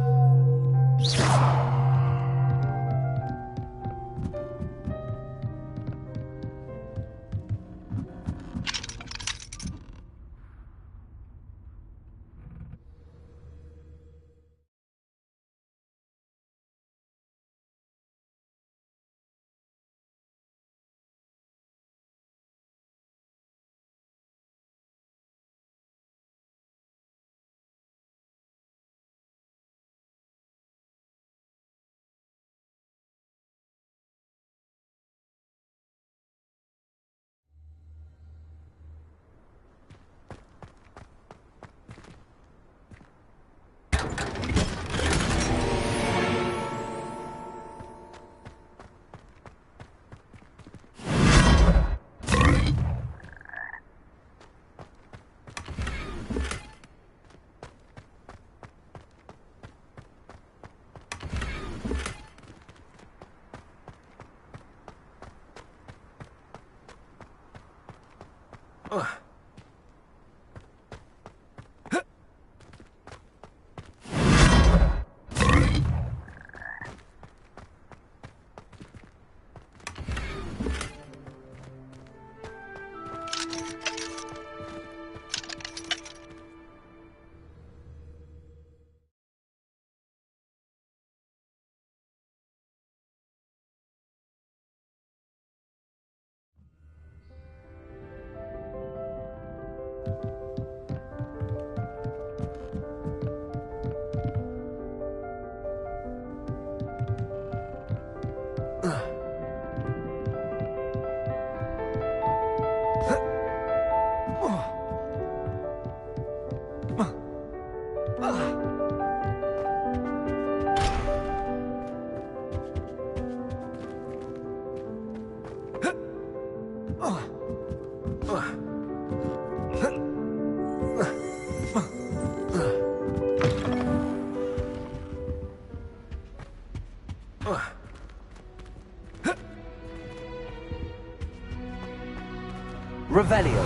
Revelio.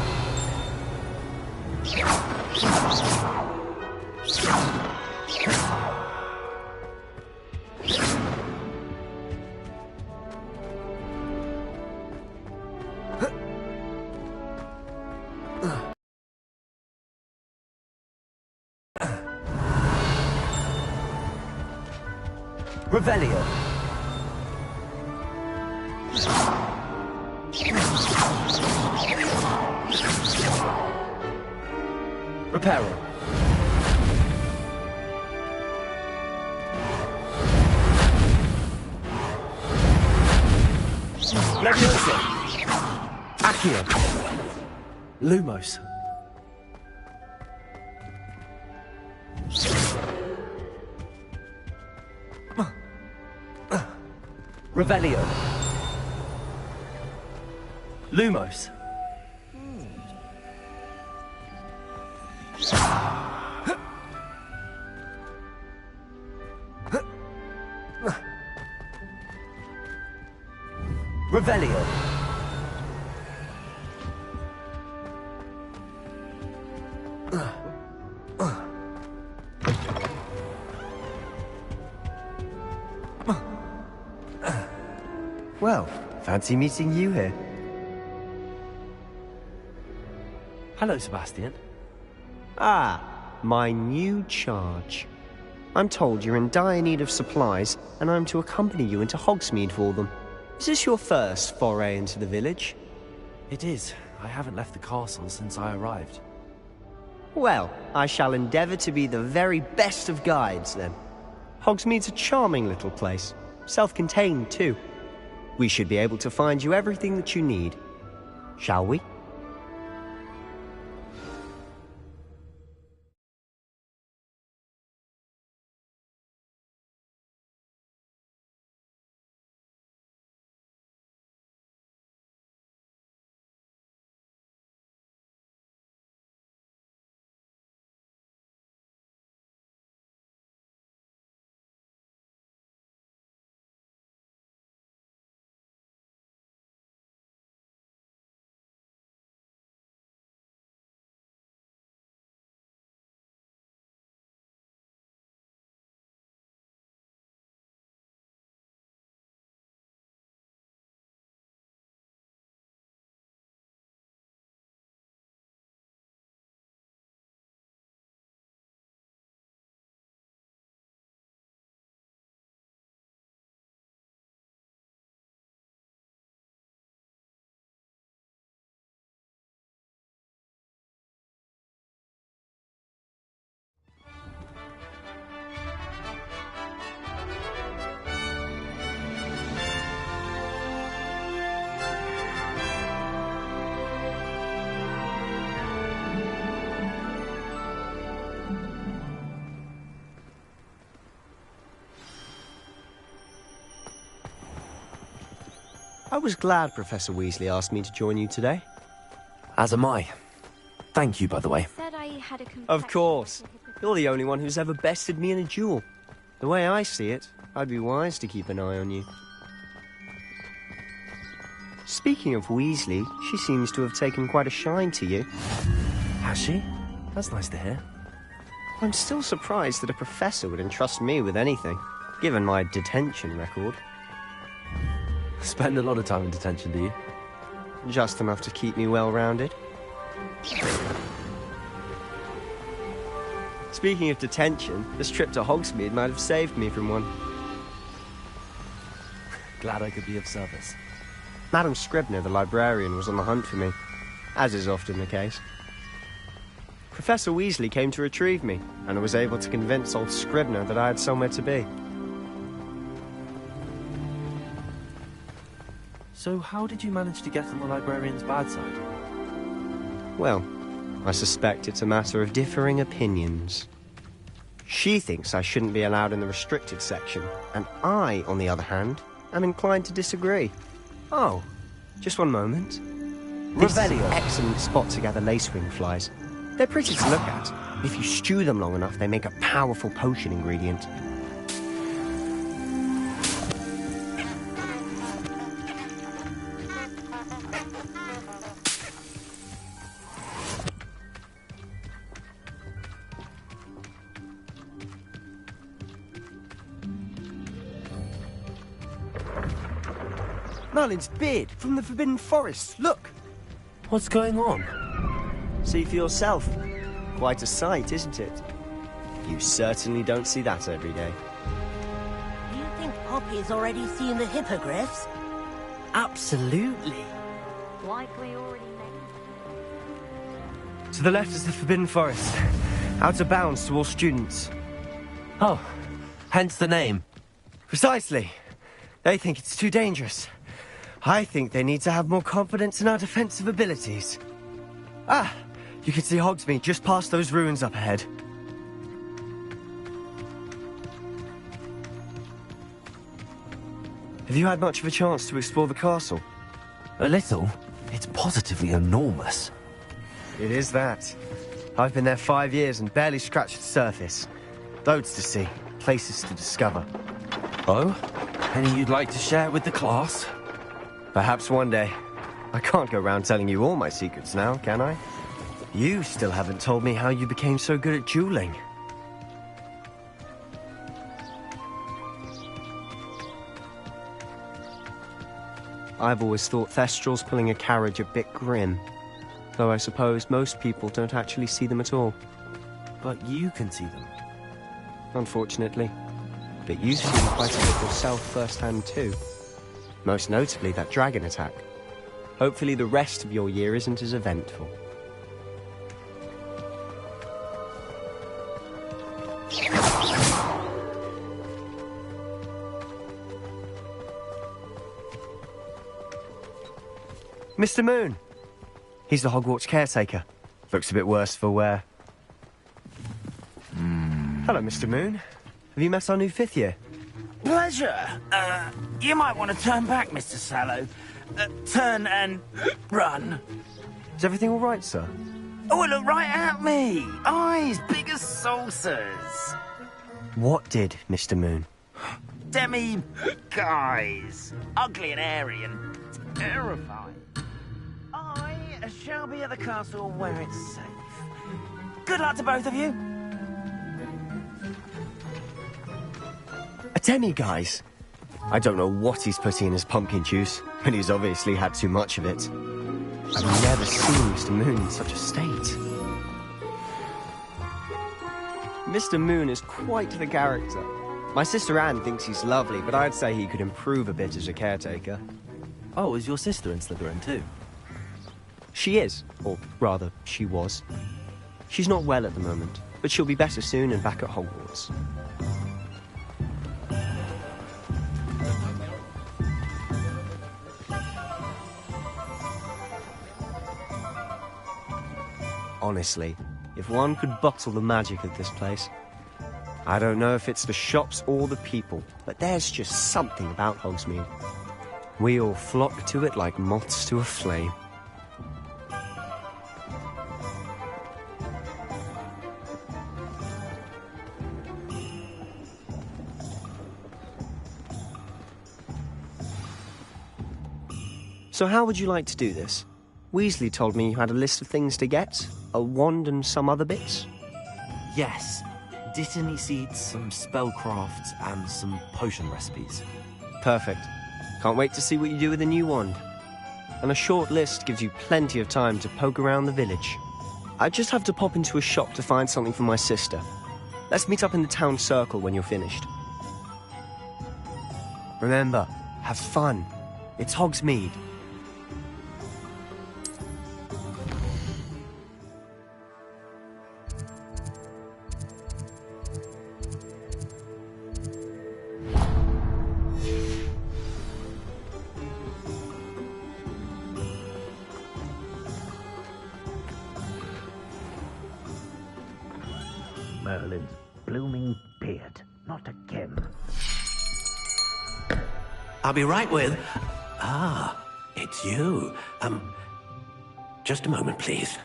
Revelio. Reparo. Leviosa. Accio. Lumos. Revelio. Lumos. Revelio. Well, fancy meeting you here. Hello, Sebastian. Ah, my new charge. I'm told you're in dire need of supplies, and I'm to accompany you into Hogsmeade for them. Is this your first foray into the village? It is. I haven't left the castle since I arrived. Well, I shall endeavour to be the very best of guides, then. Hogsmeade's a charming little place. Self-contained, too. We should be able to find you everything that you need. Shall we? I was glad Professor Weasley asked me to join you today. As am I. Thank you, by the way. Said I had a Of course. You're the only one who's ever bested me in a duel. The way I see it, I'd be wise to keep an eye on you. Speaking of Weasley, she seems to have taken quite a shine to you. Has she? That's nice to hear. I'm still surprised that a professor would entrust me with anything, given my detention record. Spend a lot of time in detention, do you? Just enough to keep me well-rounded. Speaking of detention, this trip to Hogsmeade might have saved me from one. Glad I could be of service. Madam Scribner, the librarian, was on the hunt for me, as is often the case. Professor Weasley came to retrieve me, and was able to convince old Scribner that I had somewhere to be. So how did you manage to get on the librarian's bad side? Well, I suspect it's a matter of differing opinions. She thinks I shouldn't be allowed in the restricted section, and I, on the other hand, am inclined to disagree. Oh, just one moment. This is an excellent spot to gather lacewing flies. They're pretty to look at. If you stew them long enough, they make a powerful potion ingredient. Merlin's beard from the Forbidden Forest. Look! What's going on? See for yourself. Quite a sight, isn't it? You certainly don't see that every day. Do you think Poppy's already seen the hippogriffs? Absolutely. Likely already made. To the left is the Forbidden Forest. Out of bounds to all students. Oh, hence the name. Precisely. They think it's too dangerous. I think they need to have more confidence in our defensive abilities. Ah, you can see Hogsmeade just past those ruins up ahead. Have you had much of a chance to explore the castle? A little. It's positively enormous. It is that. I've been there 5 years and barely scratched the surface. Loads to see, places to discover. Oh? Any you'd like to share with the class? Perhaps one day. I can't go around telling you all my secrets now, can I? You still haven't told me how you became so good at dueling. I've always thought Thestrals pulling a carriage a bit grim. Though I suppose most people don't actually see them at all. But you can see them. Unfortunately. But you've seen quite a bit yourself firsthand too. Most notably that dragon attack. Hopefully the rest of your year isn't as eventful. Mr. Moon! He's the Hogwarts caretaker. Looks a bit worse for wear. Hello, Mr. Moon. Have you met our new 5th year? Pleasure. You might want to turn back, Mr. Sallow. Turn and run. Is everything all right, sir? Oh, look right at me. Eyes big as saucers. What did, Mr. Moon? Demi guys. Ugly and airy and terrifying. I shall be at the castle where it's safe. Good luck to both of you. A demi-guise? I don't know what he's putting in his pumpkin juice, and he's obviously had too much of it. I've never seen Mr. Moon in such a state. Mr. Moon is quite the character. My sister Anne thinks he's lovely, but I'd say he could improve a bit as a caretaker. Oh, is your sister in Slytherin too? She is, or rather, she was. She's not well at the moment, but she'll be better soon and back at Hogwarts. Honestly, if one could bottle the magic of this place. I don't know if it's the shops or the people, but there's just something about Hogsmeade. We all flock to it like moths to a flame. So how would you like to do this? Weasley told me you had a list of things to get, a wand and some other bits. Yes. Dittany seeds, some spellcrafts, and some potion recipes. Perfect. Can't wait to see what you do with the new wand. And a short list gives you plenty of time to poke around the village. I just have to pop into a shop to find something for my sister. Let's meet up in the town circle when you're finished. Remember, have fun. It's Hogsmeade. Merlin's blooming beard. Not again. I'll be right with... Ah, it's you. Just a moment, please.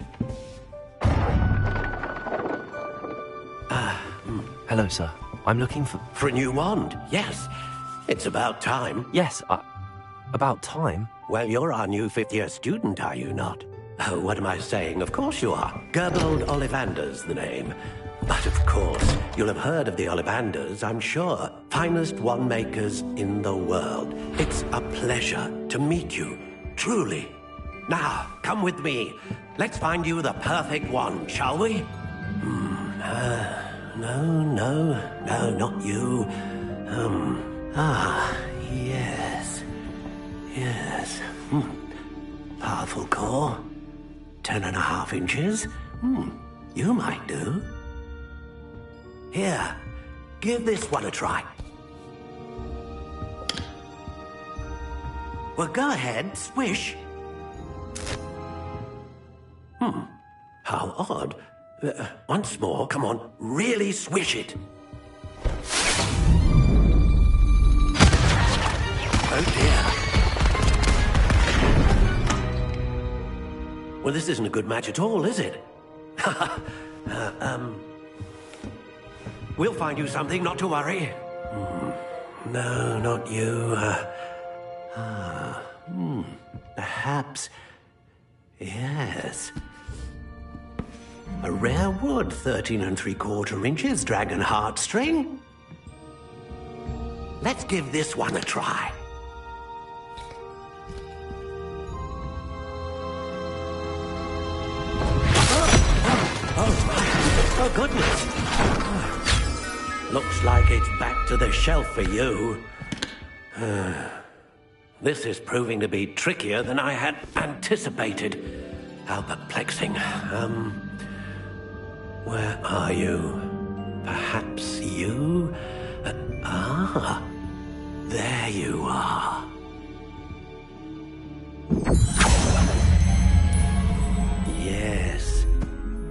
Hello, sir. I'm looking for... For a new wand, yes. It's about time. Yes, about time? Well, you're our new fifth-year student, are you not? Oh, what am I saying? Of course you are. Gerbold Ollivander's the name. But of course, you'll have heard of the Ollivanders, I'm sure. Finest wand makers in the world. It's a pleasure to meet you, truly. Now, come with me. Let's find you the perfect wand, shall we? No, not you. Yes. Powerful core. 10.5 inches. You might do. Here, give this one a try. Well, go ahead, swish. How odd. Once more, come on, really swish it. Oh dear. Well, this isn't a good match at all, is it? We'll find you something, not to worry. No, not you. Perhaps... Yes. A rare wood, 13 3/4 inches, dragon heartstring. Let's give this one a try. Oh, goodness. Looks like it's back to the shelf for you. This is proving to be trickier than I had anticipated. How perplexing. Where are you? Perhaps you? There you are. Yes,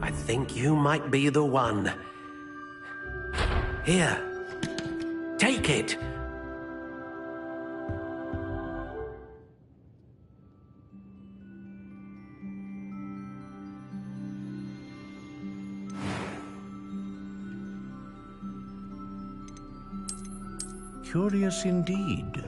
I think you might be the one. Here, take it. Curious indeed.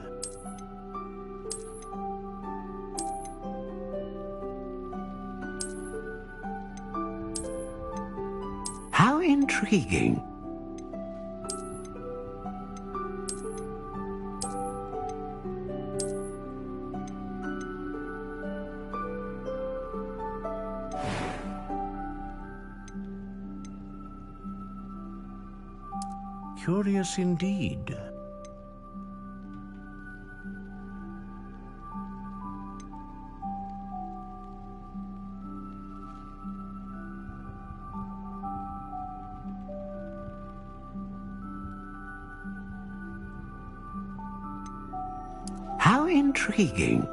How intriguing. Curious indeed. How intriguing.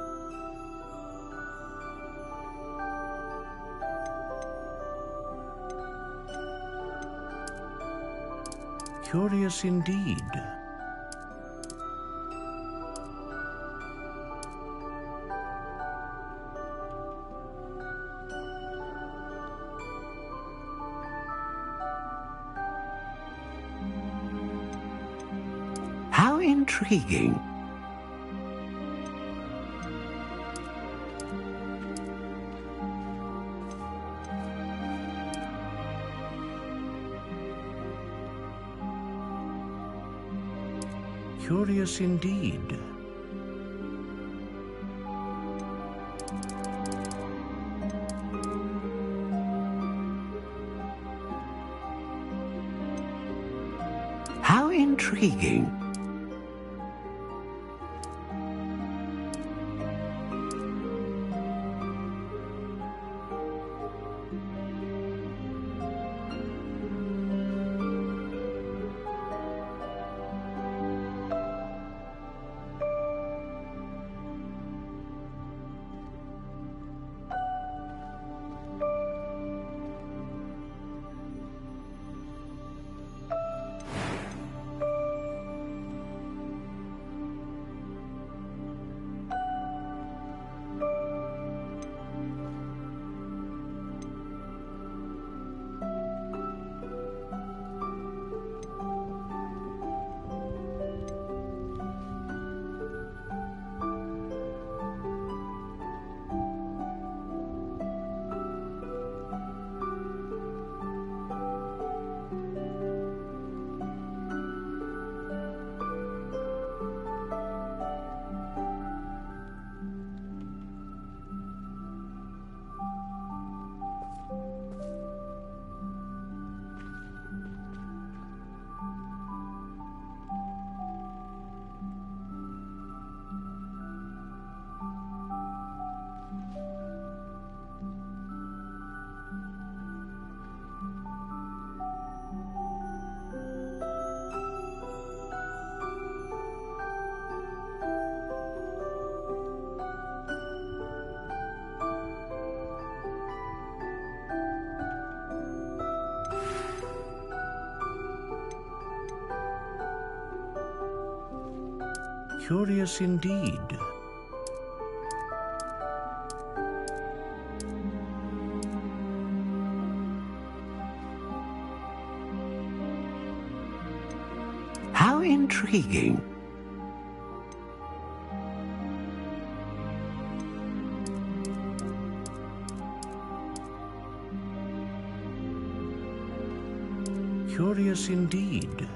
Curious indeed. How intriguing. Curious indeed. How intriguing. Curious indeed. How intriguing. Curious indeed.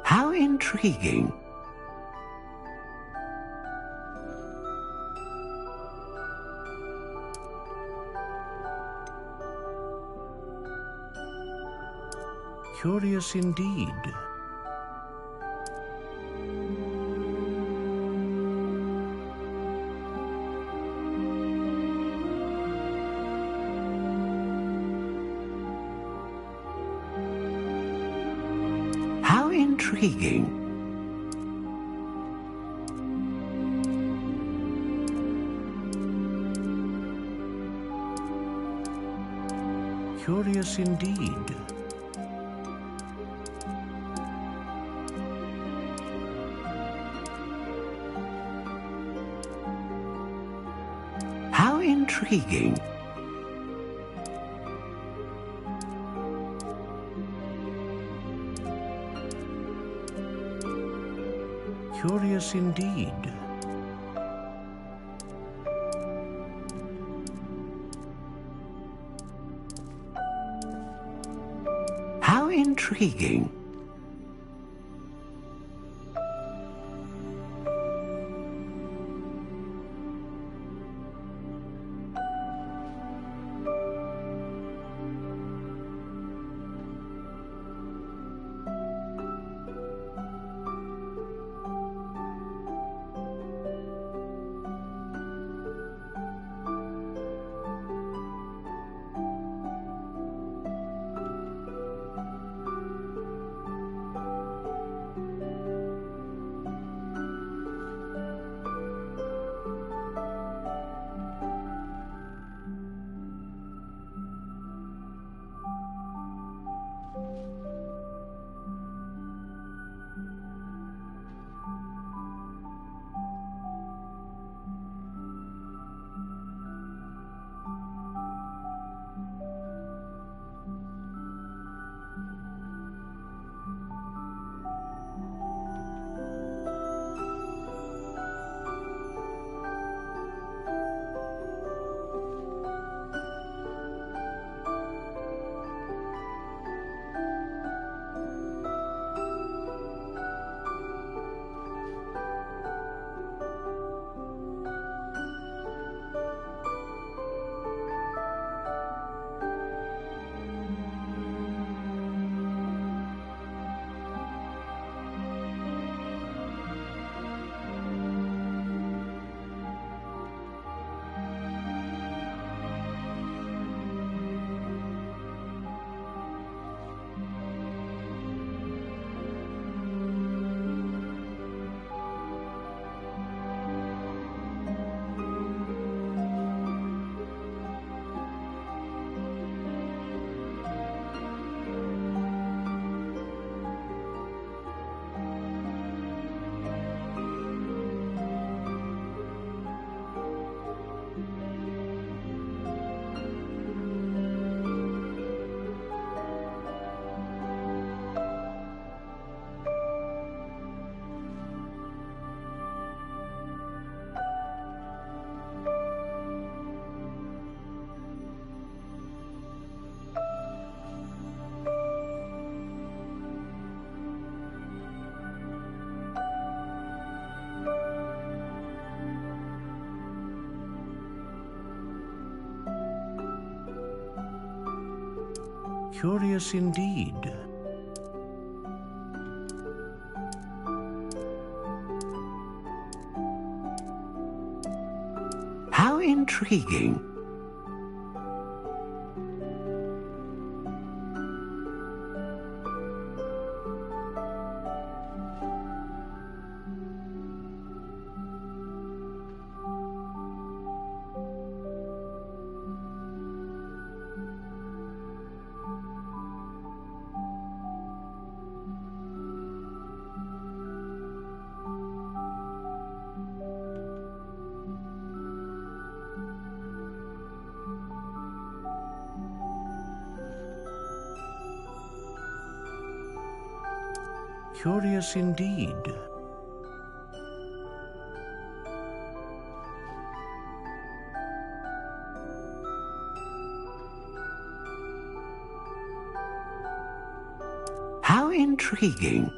How intriguing. Curious indeed. How intriguing. Curious indeed. How intriguing. Curious indeed. How intriguing. Curious indeed. How intriguing. Curious indeed. How intriguing.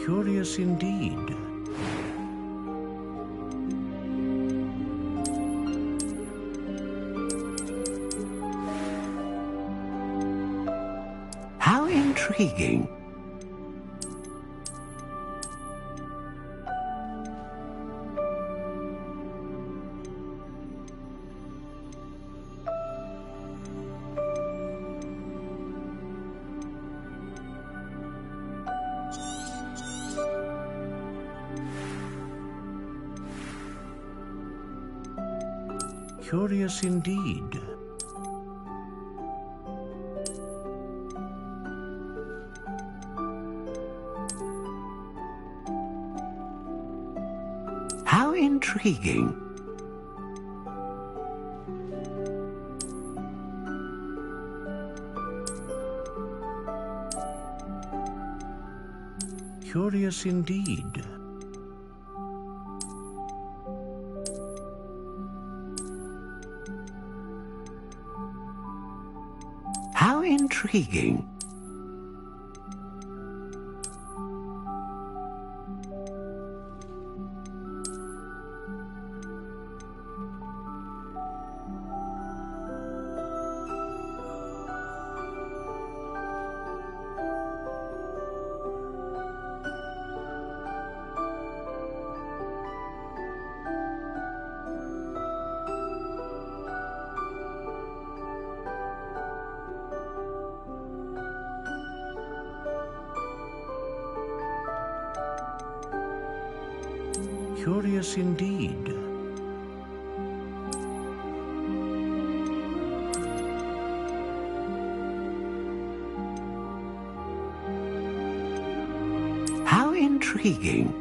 Curious indeed. How intriguing. Curious indeed. How intriguing. Curious indeed. How intriguing. Curious indeed. How intriguing.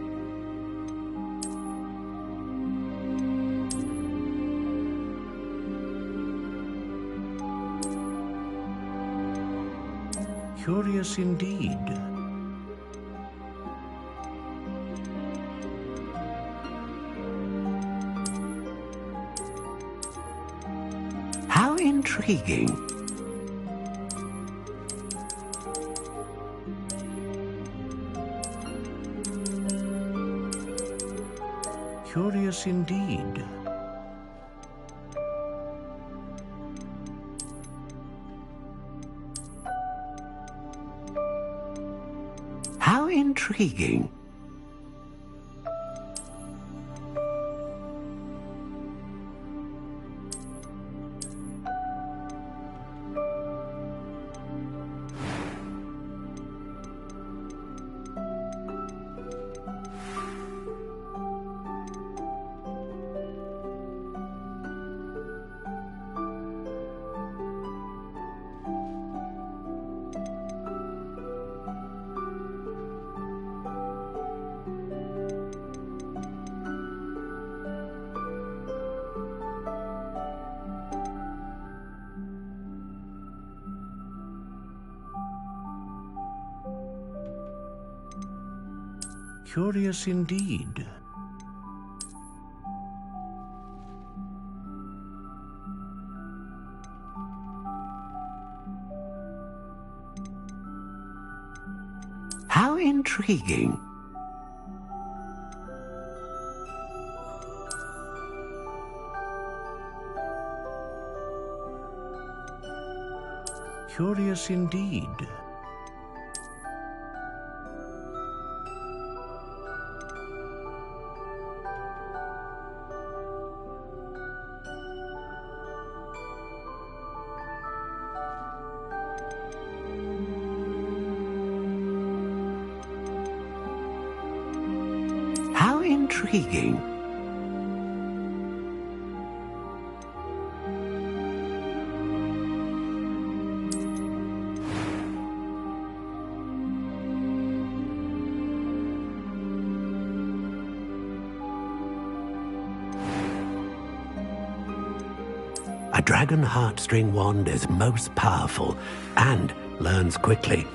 Curious indeed. How intriguing. Curious indeed. How intriguing. Curious indeed. How intriguing. Curious indeed. How intriguing. A dragon heartstring wand is most powerful and learns quickly.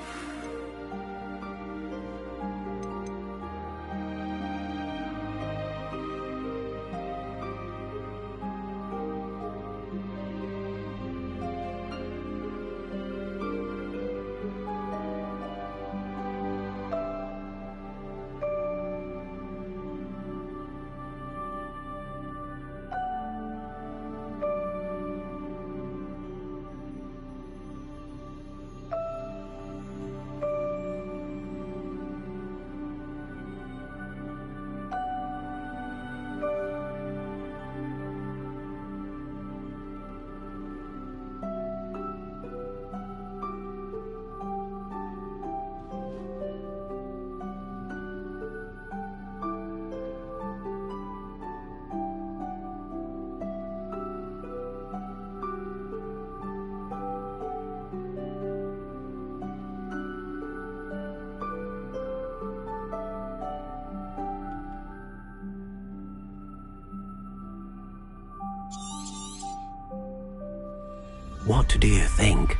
What do you think?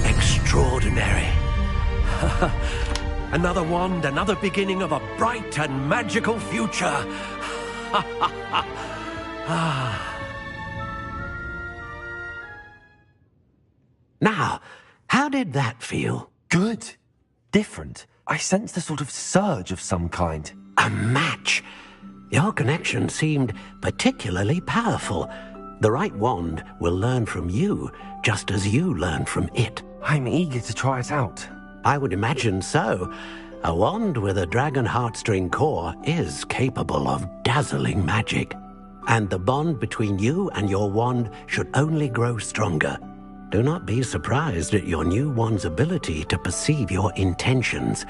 Extraordinary. Another wand, another beginning of a bright and magical future. Now, how did that feel? Good. Different. I sensed a sort of surge of some kind. A match. Your connection seemed particularly powerful. The right wand will learn from you, just as you learn from it. I'm eager to try it out. I would imagine so. A wand with a dragon heartstring core is capable of dazzling magic. And the bond between you and your wand should only grow stronger. Do not be surprised at your new wand's ability to perceive your intentions,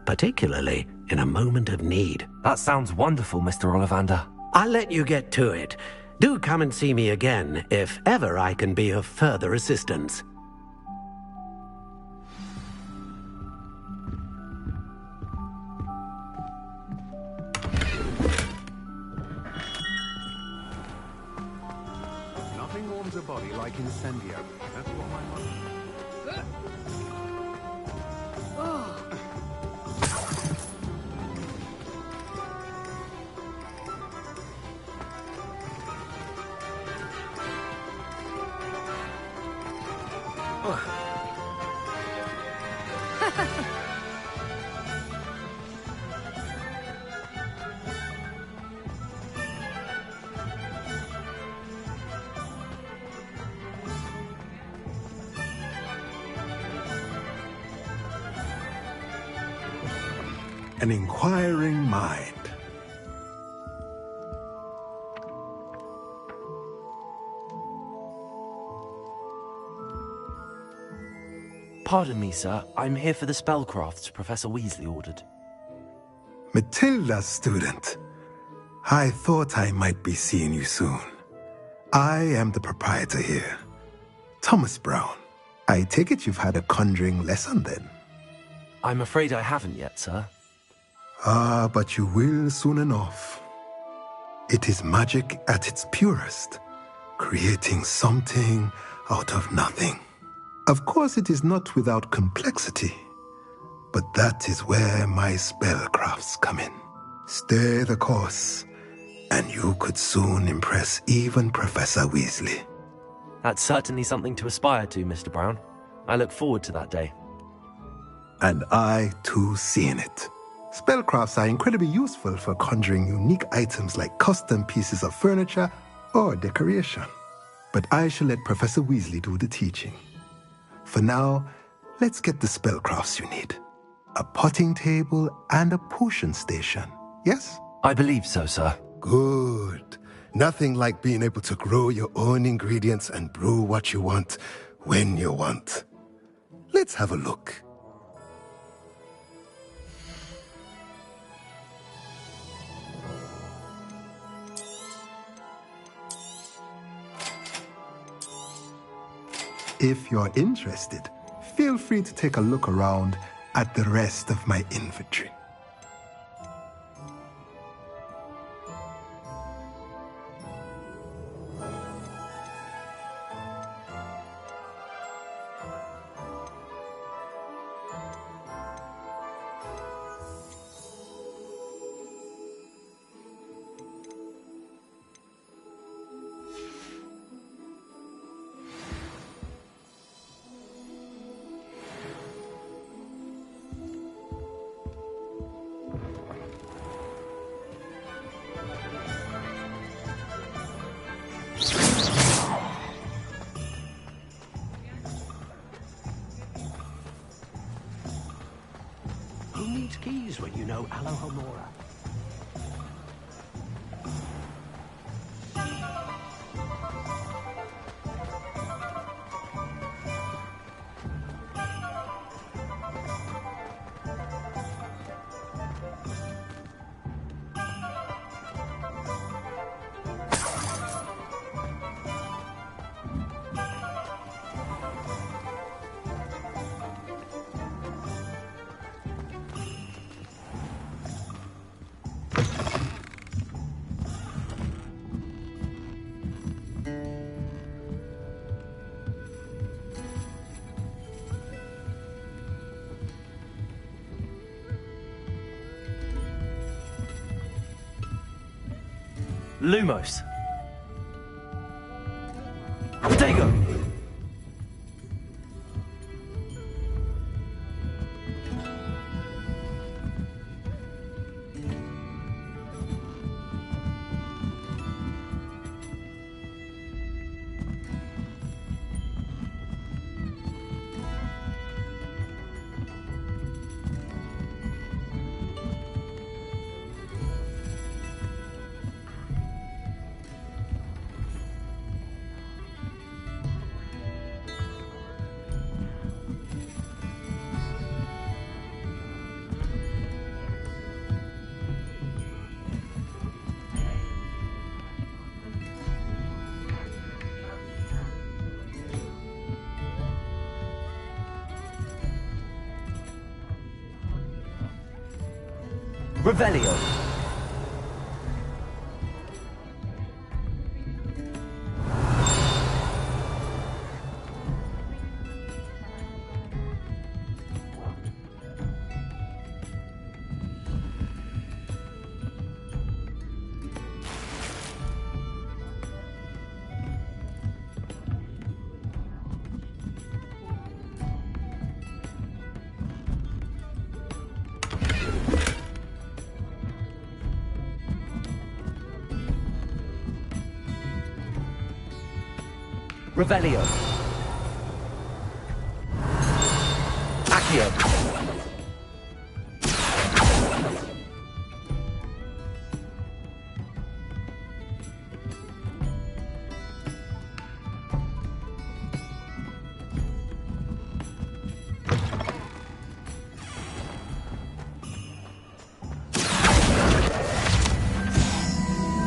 particularly in a moment of need. That sounds wonderful, Mr. Ollivander. I'll let you get to it. Do come and see me again if ever I can be of further assistance. Nothing warms a body like incendio. That's what my mother... An inquiring mind. Pardon me, sir. I'm here for the spellcrafts Professor Weasley ordered. Matilda's student. I thought I might be seeing you soon. I am the proprietor here, Thomas Brown. I take it you've had a conjuring lesson then? I'm afraid I haven't yet, sir. Ah, but you will soon enough. It is magic at its purest, creating something out of nothing. Of course, it is not without complexity, but that is where my spellcrafts come in. Stay the course, and you could soon impress even Professor Weasley. That's certainly something to aspire to, Mr. Brown. I look forward to that day. And I, too, seeing it. Spellcrafts are incredibly useful for conjuring unique items like custom pieces of furniture or decoration. But I shall let Professor Weasley do the teaching. For now, let's get the spellcrafts you need. A potting table and a potion station, yes? I believe so, sir. Good. Nothing like being able to grow your own ingredients and brew what you want when you want. Let's have a look. If you're interested, feel free to take a look around at the rest of my inventory. Who needs keys when you know Alohomora? Lumos. Dago! Revelio. Revelio. Accio.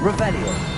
Revelio.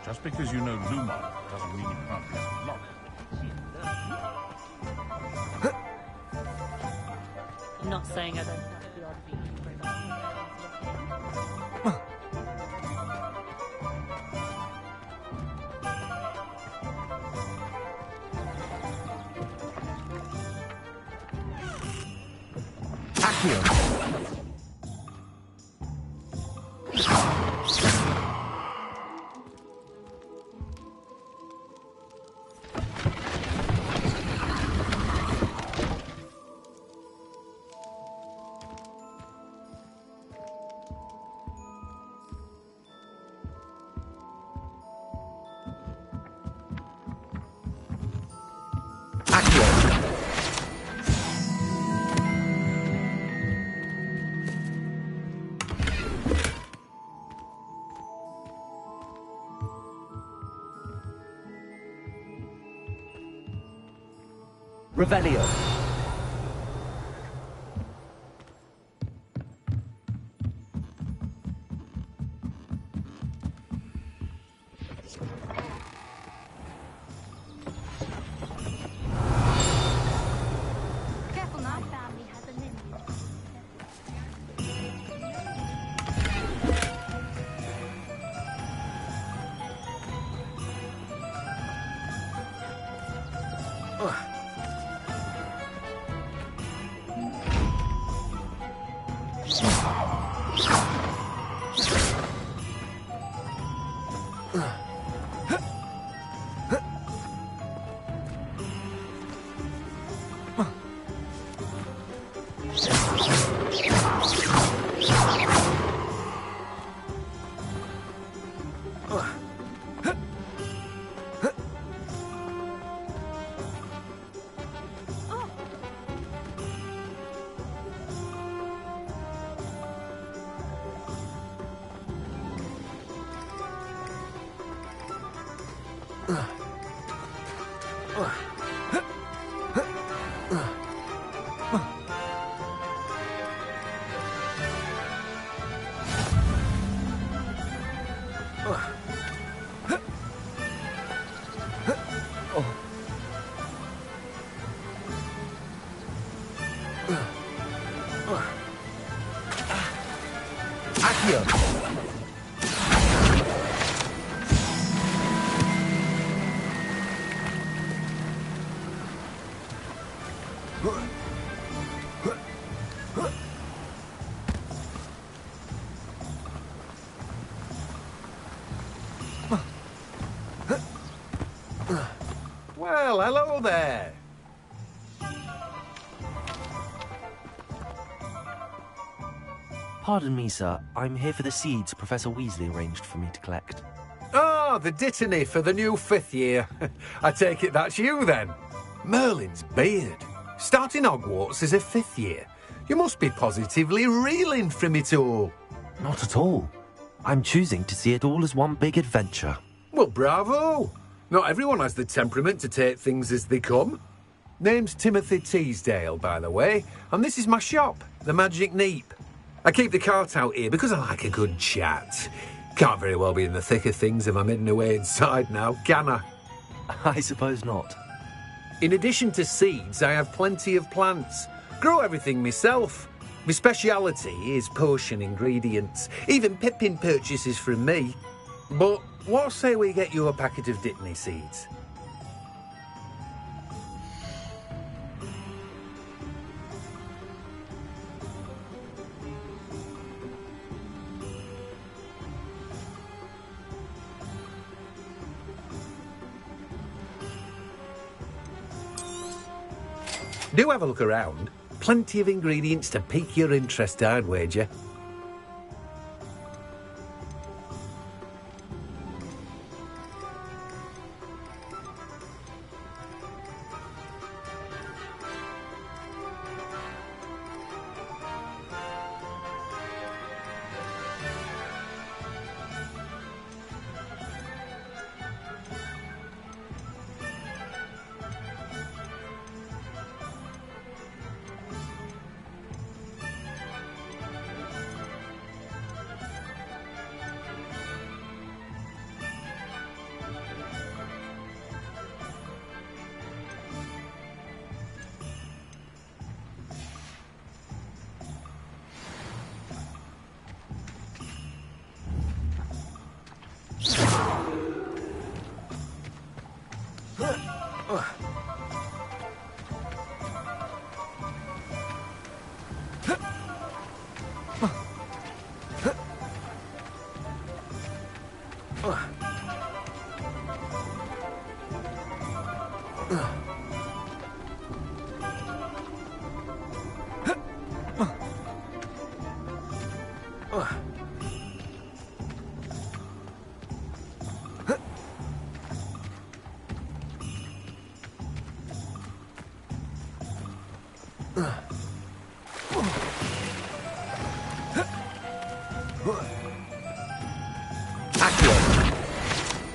Just because you know Lumon doesn't mean you can't be unlocked. I'm not saying I don't have the odd beat. Revelio. Well, hello there. Pardon me, sir. I'm here for the seeds Professor Weasley arranged for me to collect. Ah, the dittany for the new 5th year. I take it that's you, then. Merlin's beard. Starting Hogwarts as a 5th year. You must be positively reeling from it all. Not at all. I'm choosing to see it all as one big adventure. Well, bravo. Not everyone has the temperament to take things as they come. Name's Timothy Teasdale, by the way, and this is my shop, the Magic Neep. I keep the cart out here because I like a good chat. Can't very well be in the thick of things if I'm hidden away inside now, can I? I suppose not. In addition to seeds, I have plenty of plants. Grow everything myself. My speciality is potion ingredients. Even Pippin purchases from me. But what say we get you a packet of Dittany seeds? Do have a look around. Plenty of ingredients to pique your interest, I'd wager.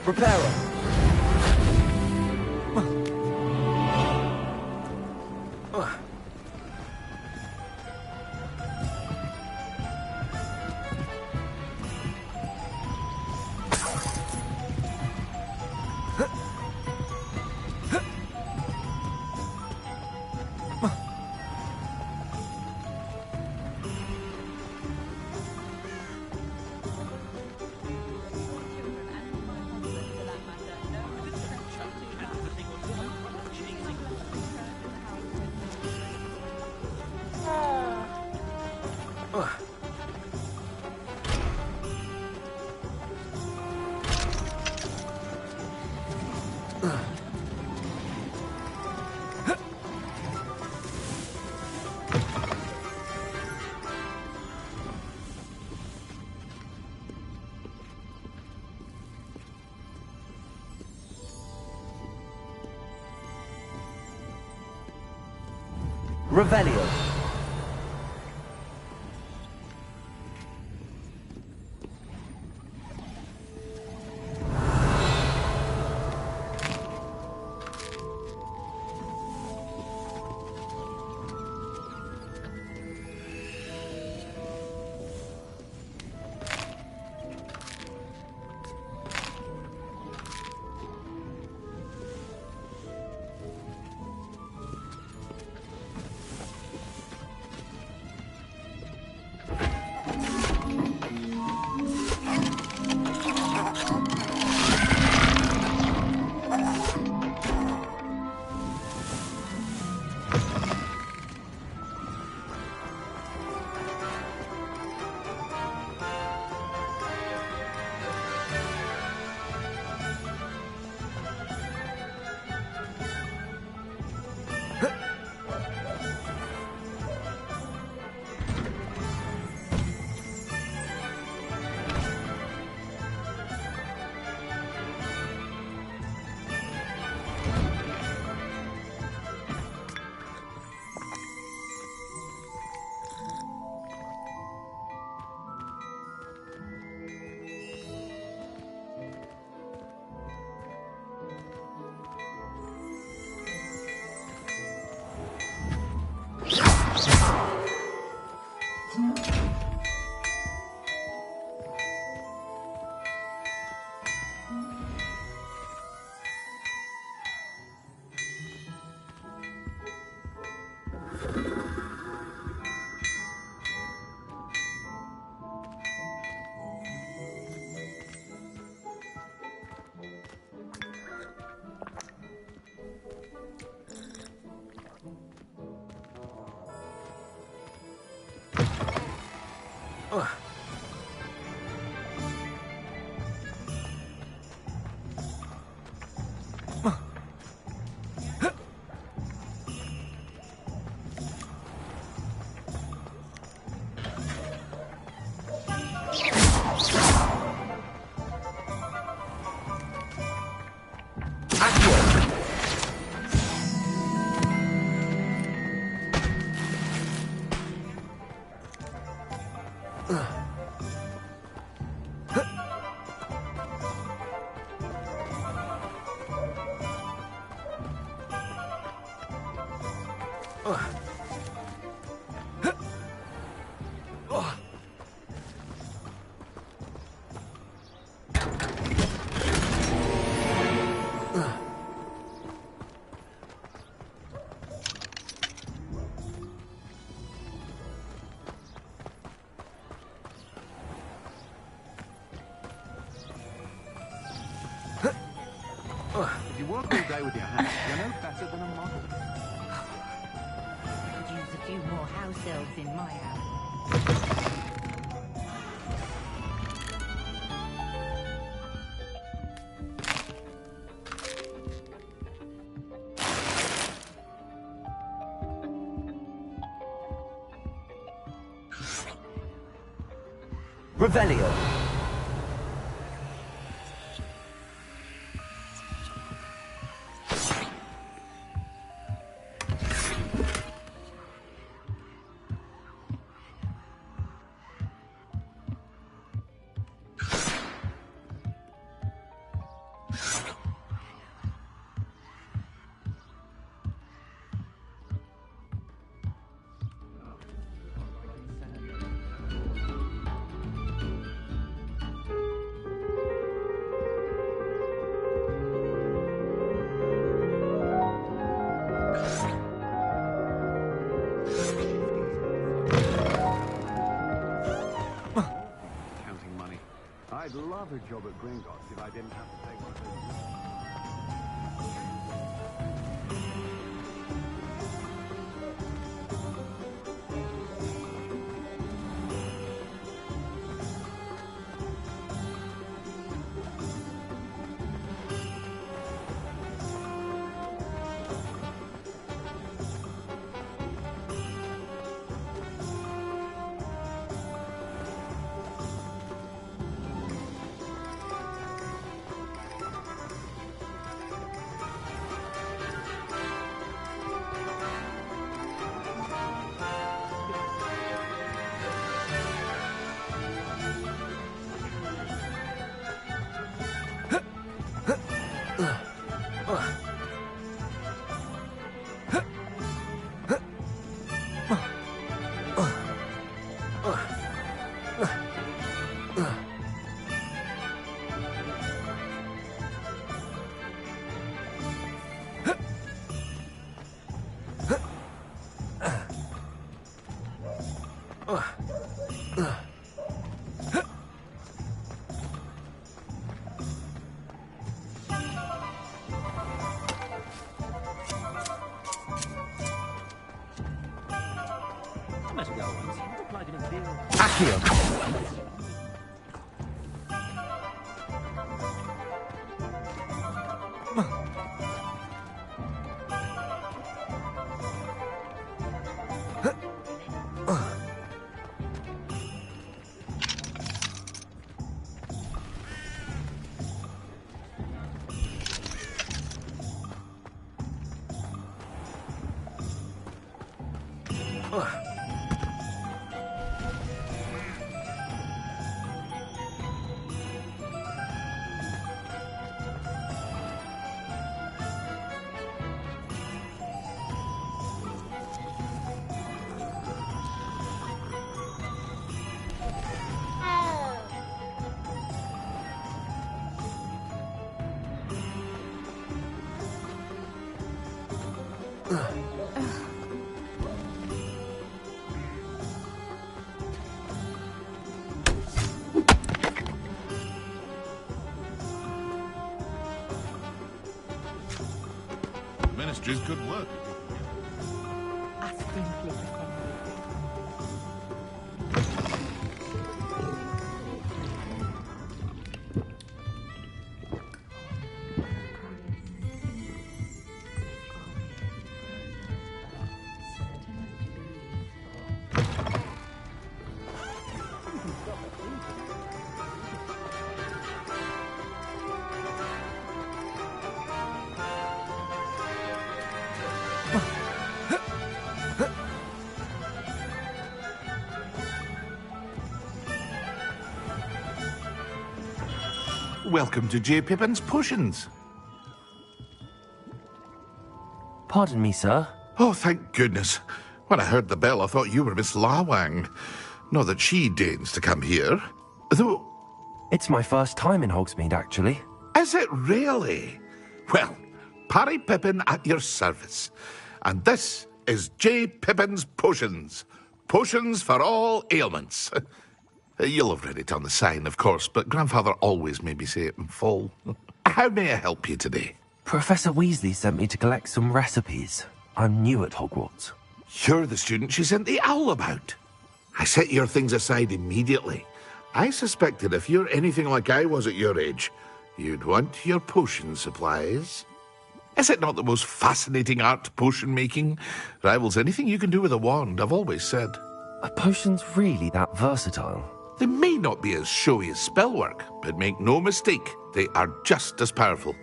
Prepare. Revelio. If you work all day with your hands, you're no better than a model. I could use a few more house elves in my house. Revelio. Counting money. I'd love a job at Gringotts if I didn't have to take one of those. Ministry's good work. Welcome to J. Pippin's Potions. Pardon me, sir. Oh, thank goodness. When I heard the bell, I thought you were Miss Lawang. Not that she deigns to come here. Though... It's my first time in Hogsmeade, actually. Is it really? Well, Parry Pippin at your service. And this is J. Pippin's Potions. Potions for all ailments. You'll have read it on the sign, of course, but Grandfather always made me say it in full. How may I help you today? Professor Weasley sent me to collect some recipes. I'm new at Hogwarts. You're the student she sent the owl about. I set your things aside immediately. I suspected if you're anything like I was at your age, you'd want your potion supplies. Is it not the most fascinating art, potion making? Rivals anything you can do with a wand, I've always said. Are potions really that versatile? They may not be as showy as spellwork, but make no mistake, they are just as powerful.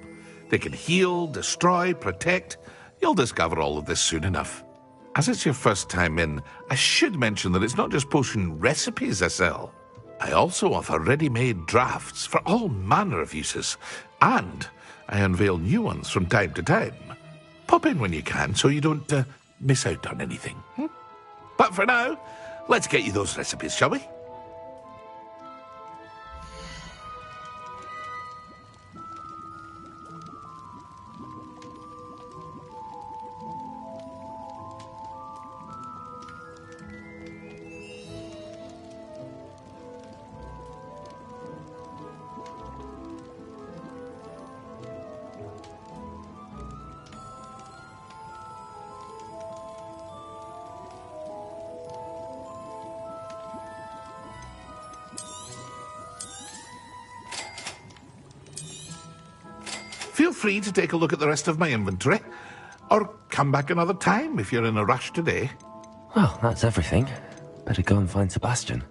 They can heal, destroy, protect. You'll discover all of this soon enough. As it's your first time in, I should mention that it's not just potion recipes I sell. I also offer ready-made drafts for all manner of uses, and I unveil new ones from time to time. Pop in when you can so you don't miss out on anything. But for now, let's get you those recipes, shall we? Feel free to take a look at the rest of my inventory, or come back another time if you're in a rush today. Well, that's everything. Better go and find Sebastian.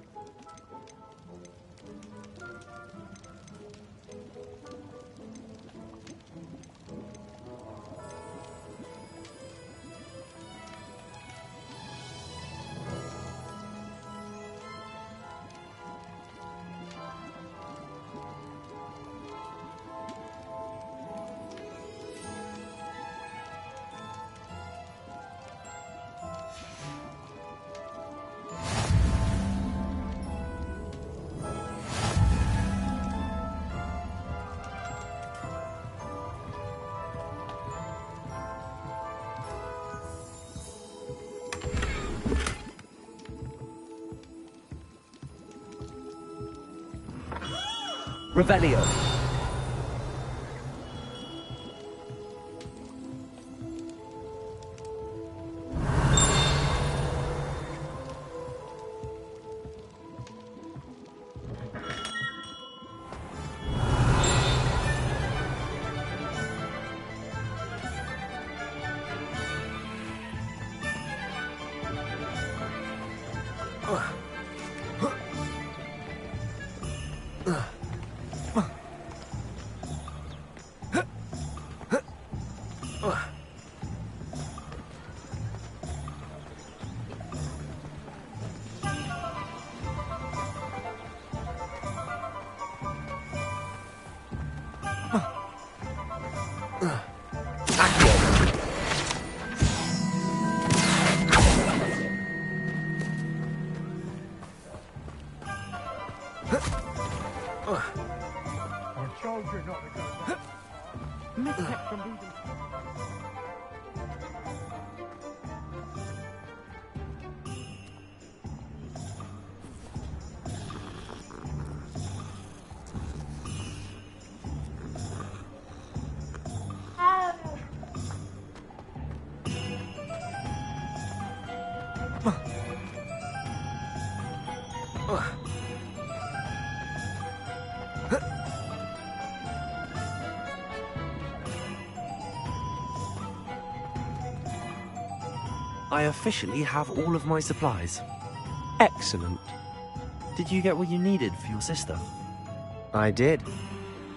Revelio. I officially have all of my supplies. Excellent. Did you get what you needed for your sister? I did.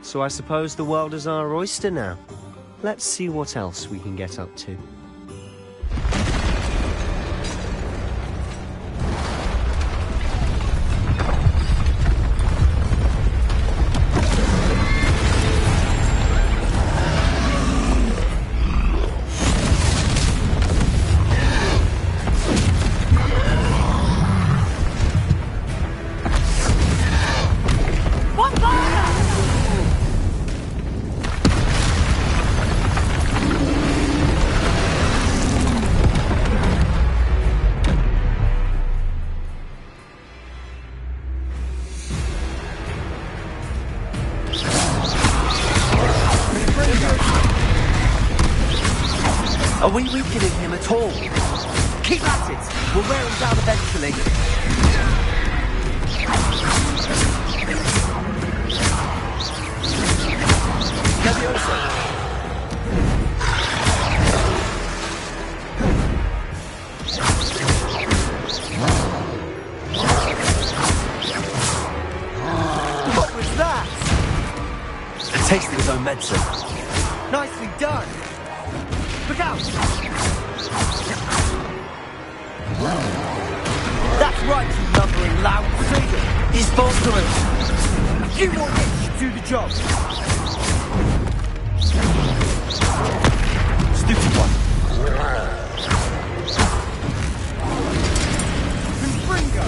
So I suppose the world is our oyster now. Let's see what else we can get up to. Are we weakening him at all? Keep at it! We'll wear him down eventually. Leviosa! What was that? A taste of his own medicine. Nicely done! Look out! That's right, you lumbering loud figure! He's faltering! A few more hits should do the job! Stupid one! Confringo!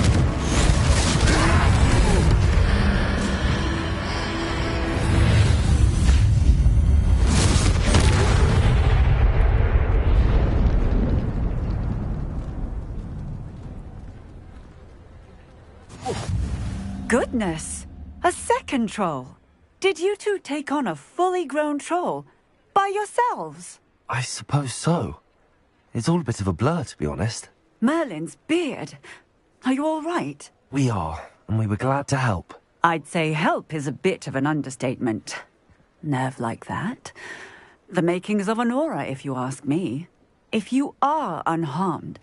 Goodness! A second troll! Did you two take on a fully grown troll? By yourselves? I suppose so. It's all a bit of a blur, to be honest. Merlin's beard. Are you all right? We are, and we were glad to help. I'd say help is a bit of an understatement. Nerve like that. The makings of an aura, if you ask me. If you are unharmed,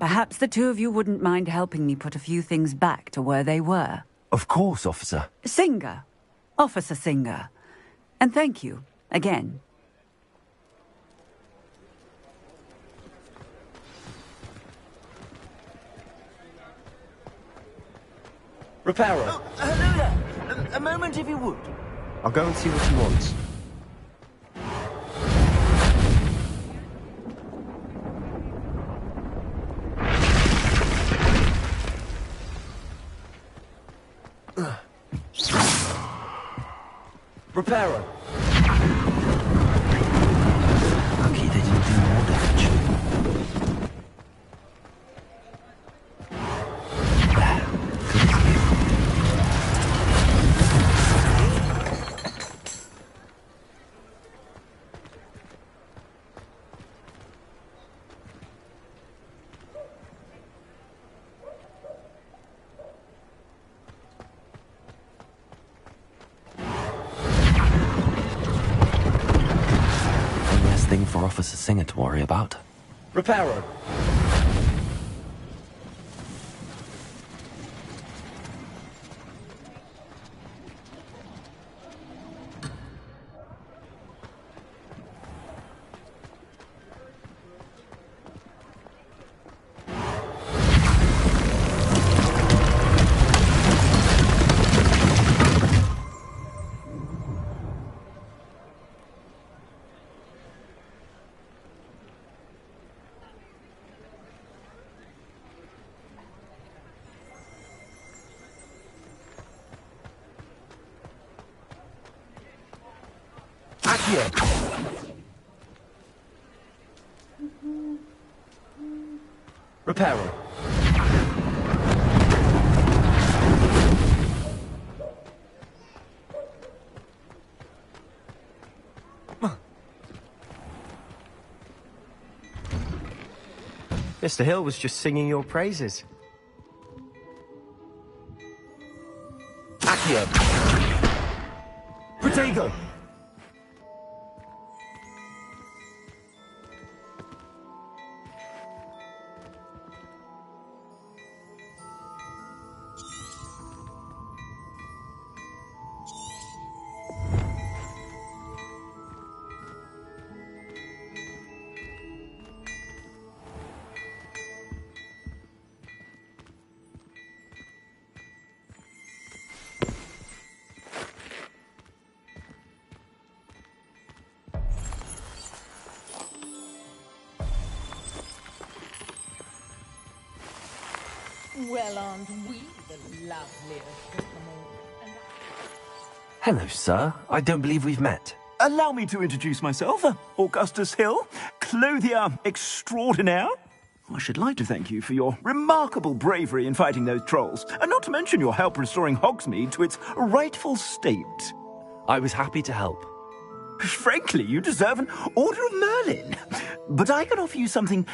perhaps the two of you wouldn't mind helping me put a few things back to where they were. Of course, officer. Singer. Officer Singer. And thank you, again. Reparo. Oh, hello there. A moment if you would. I'll go and see what he wants. Reparo. Lucky they didn't do more damage. There. Good as new. our Officer Singer to worry about. Reparo. Reparo. Mr. Hill was just singing your praises. Accio. Protego. Well, aren't we the loveliest of them all? Hello, sir. I don't believe we've met. Allow me to introduce myself, Augustus Hill, clothier extraordinaire. I should like to thank you for your remarkable bravery in fighting those trolls, and not to mention your help restoring Hogsmeade to its rightful state. I was happy to help. Frankly, you deserve an Order of Merlin. But I can offer you something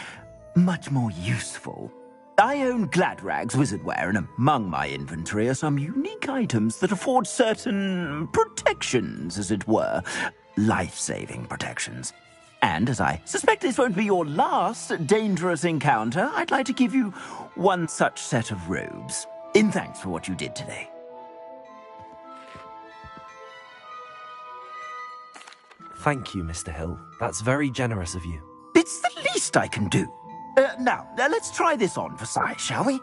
much more useful. I own Gladrag's wizardware, and among my inventory are some unique items that afford certain protections, as it were. Life-saving protections. And as I suspect this won't be your last dangerous encounter, I'd like to give you one such set of robes, in thanks for what you did today. Thank you, Mr. Hill. That's very generous of you. It's the least I can do. Now, let's try this on for size, shall we?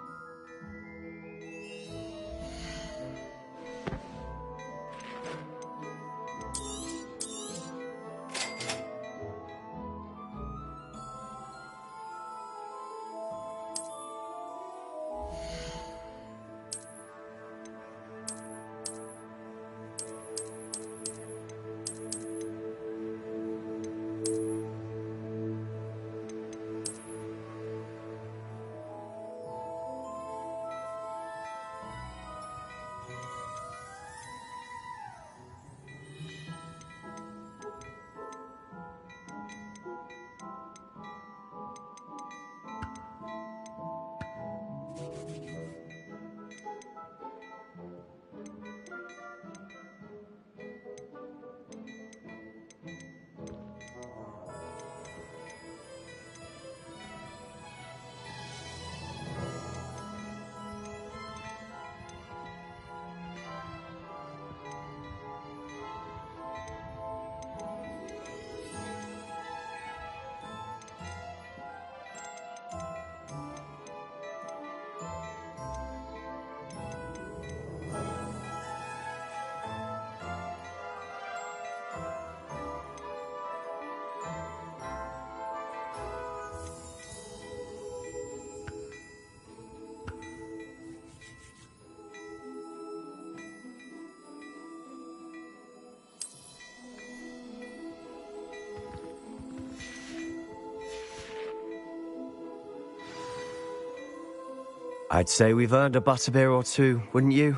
I'd say we've earned a butterbeer or two, wouldn't you?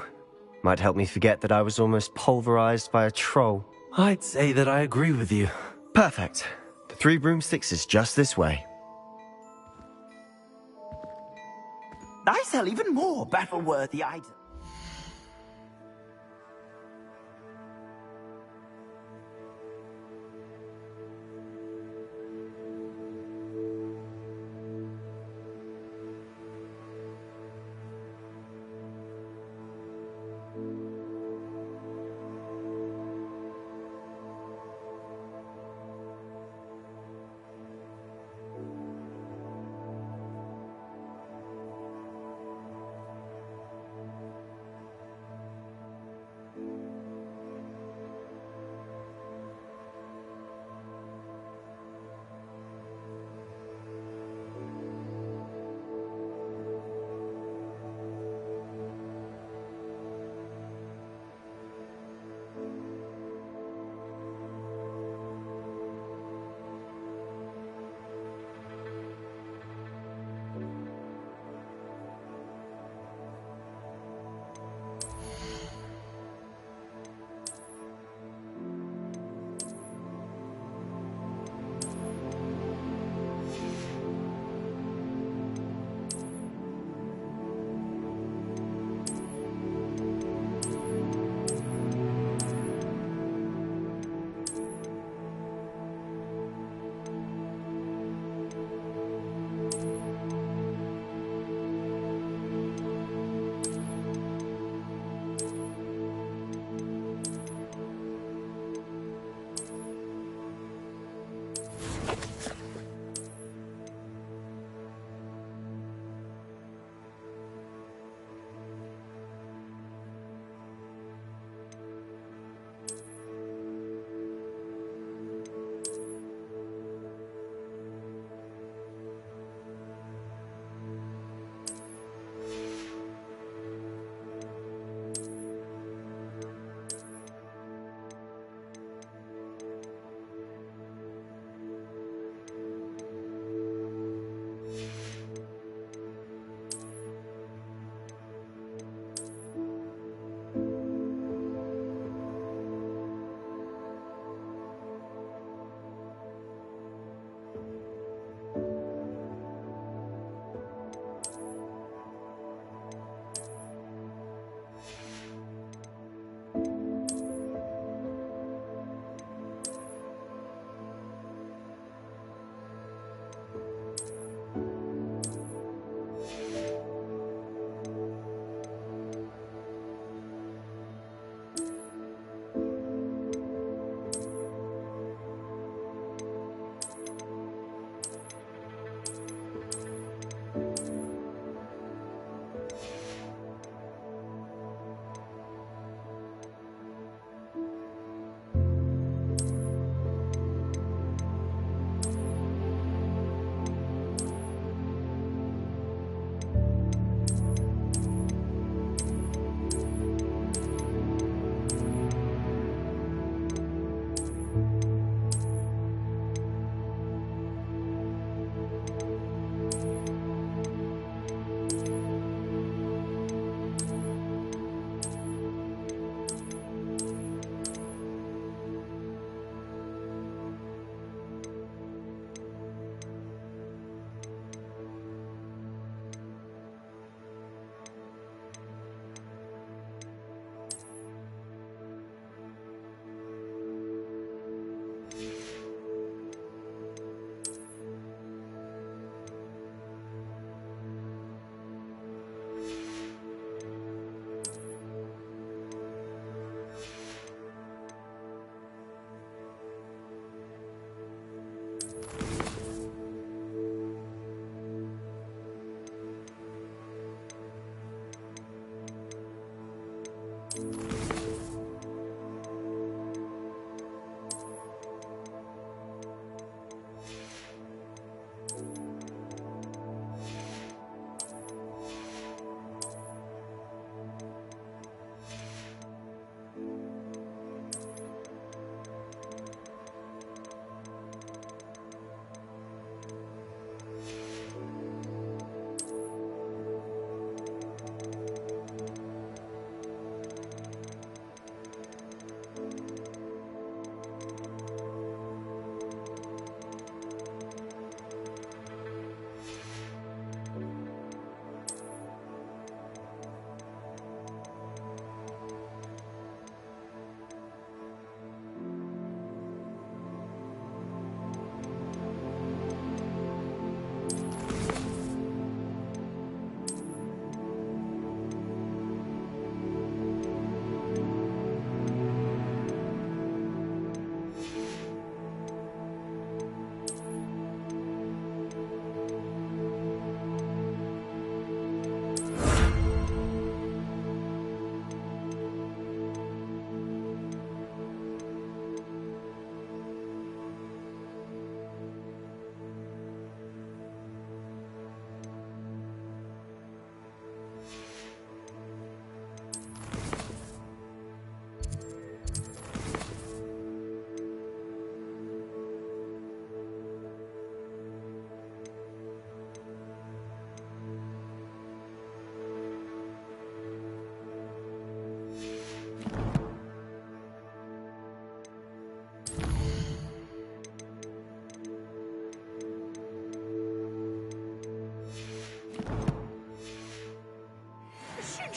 Might help me forget that I was almost pulverized by a troll. I'd say that I agree with you. Perfect. The 3 broomsticks is just this way. I sell even more battle-worthy items.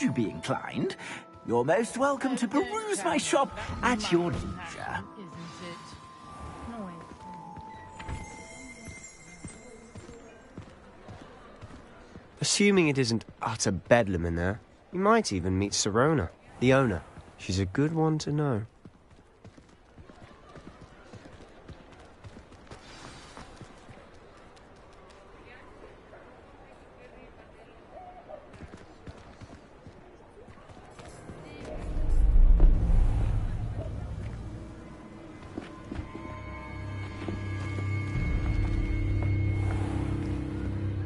you be inclined, you're most welcome to peruse my shop at your leisure. Assuming it isn't utter bedlam in there, you might even meet Sirona, the owner. She's a good one to know.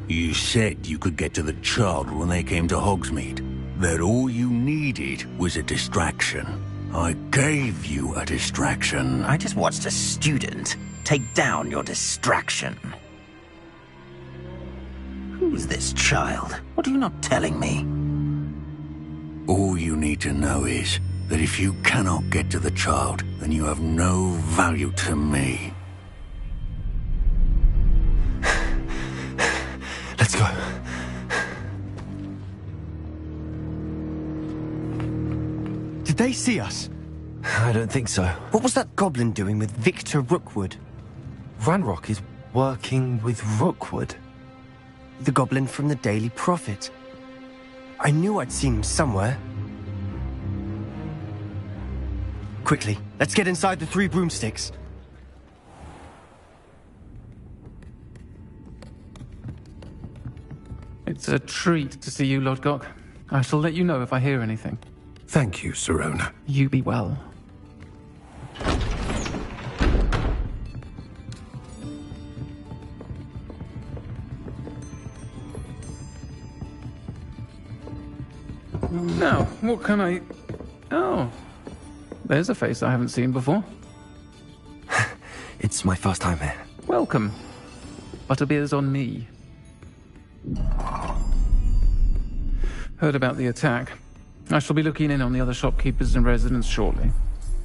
You said you could get to the child when they came to Hogsmeade. That all you needed was a distraction. I gave you a distraction. I just watched a student take down your distraction. Who's this child? What are you not telling me? All you need to know is that if you cannot get to the child, then you have no value to me. Let's go. Did they see us? I don't think so. What was that goblin doing with Victor Rookwood? Ranrock is working with Rookwood. The goblin from the Daily Prophet. I knew I'd seen him somewhere. Quickly, let's get inside the 3 broomsticks. It's a treat to see you, Lodgok. I shall let you know if I hear anything. Thank you, Sirona. You be well. Now, what can I... Oh, there's a face I haven't seen before. It's my first time here. Welcome. Butterbeer's on me. Heard about the attack. I shall be looking in on the other shopkeepers and residents shortly.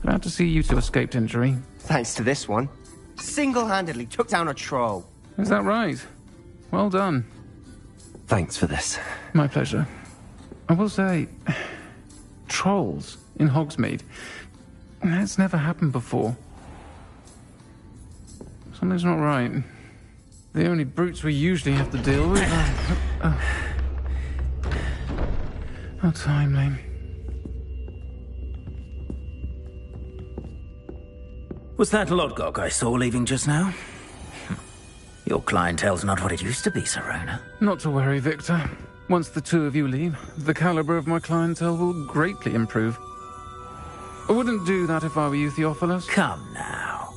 Glad to see you two escaped injury. Thanks to this one. Single-handedly took down a troll. Is that right? Well done. Thanks for this. My pleasure. I will say, trolls in Hogsmeade. That's never happened before. Something's not right. The only brutes we usually have to deal with are... How timely. Was that Lodgok I saw leaving just now? Your clientele's not what it used to be, Sirona. Not to worry, Victor. Once the 2 of you leave, the caliber of my clientele will greatly improve. I wouldn't do that if I were you, Theophilus. Come now.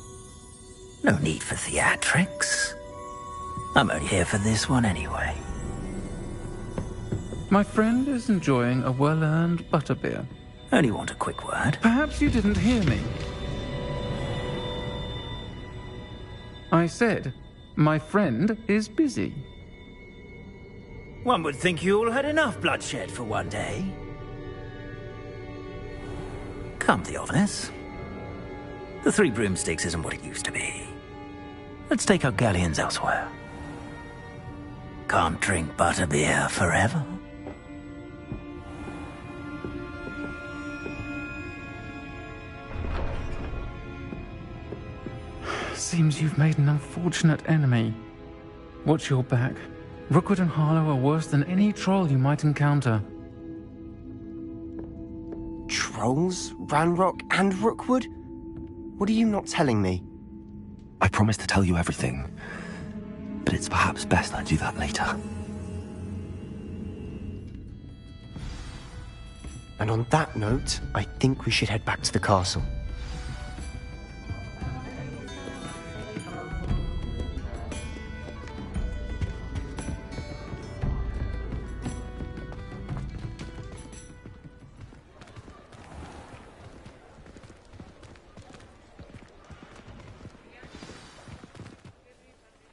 No need for theatrics. I'm only here for this one anyway. My friend is enjoying a well-earned butterbeer. Only want a quick word. Perhaps you didn't hear me. I said, my friend is busy. One would think you all had enough bloodshed for one day. Come, Theophilus. The 3 broomsticks isn't what it used to be. Let's take our galleons elsewhere. Can't drink butterbeer forever. Seems you've made an unfortunate enemy. Watch your back. Rookwood and Harlow are worse than any troll you might encounter. Trolls? Ranrock and Rookwood? What are you not telling me? I promised to tell you everything, but it's perhaps best I do that later. And on that note, I think we should head back to the castle.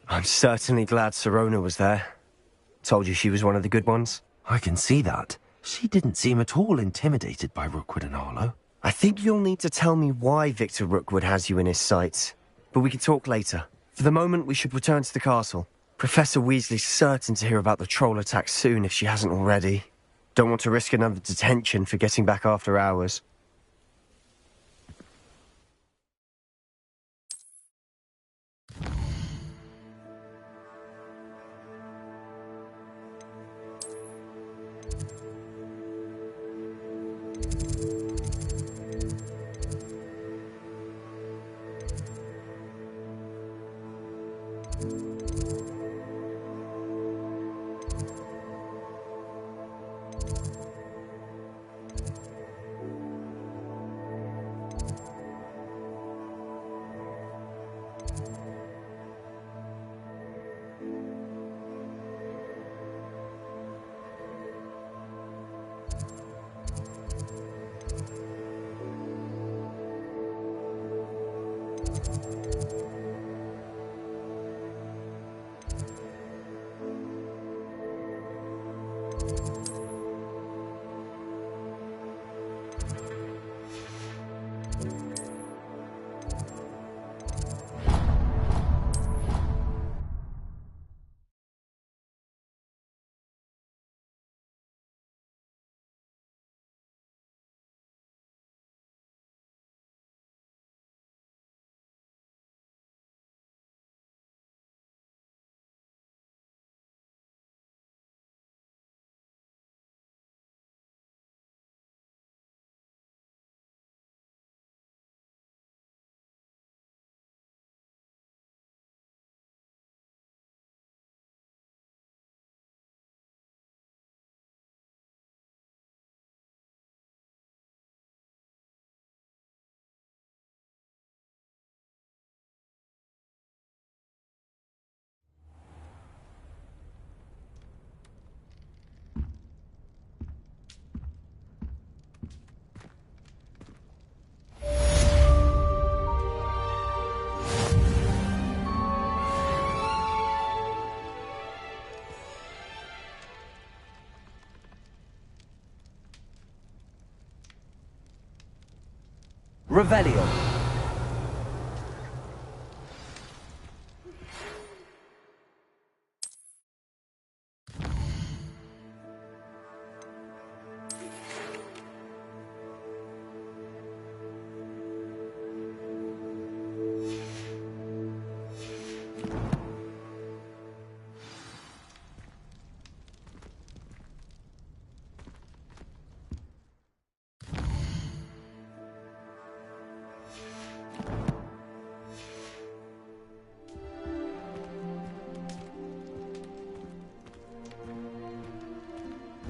I'm certainly glad Sirona was there. Told you she was one of the good ones. I can see that. She didn't seem at all intimidated by Rookwood and Harlow. I think you'll need to tell me why Victor Rookwood has you in his sights. But we can talk later. For the moment, we should return to the castle. Professor Weasley's certain to hear about the troll attack soon if she hasn't already. Don't want to risk another detention for getting back after hours. Revelio.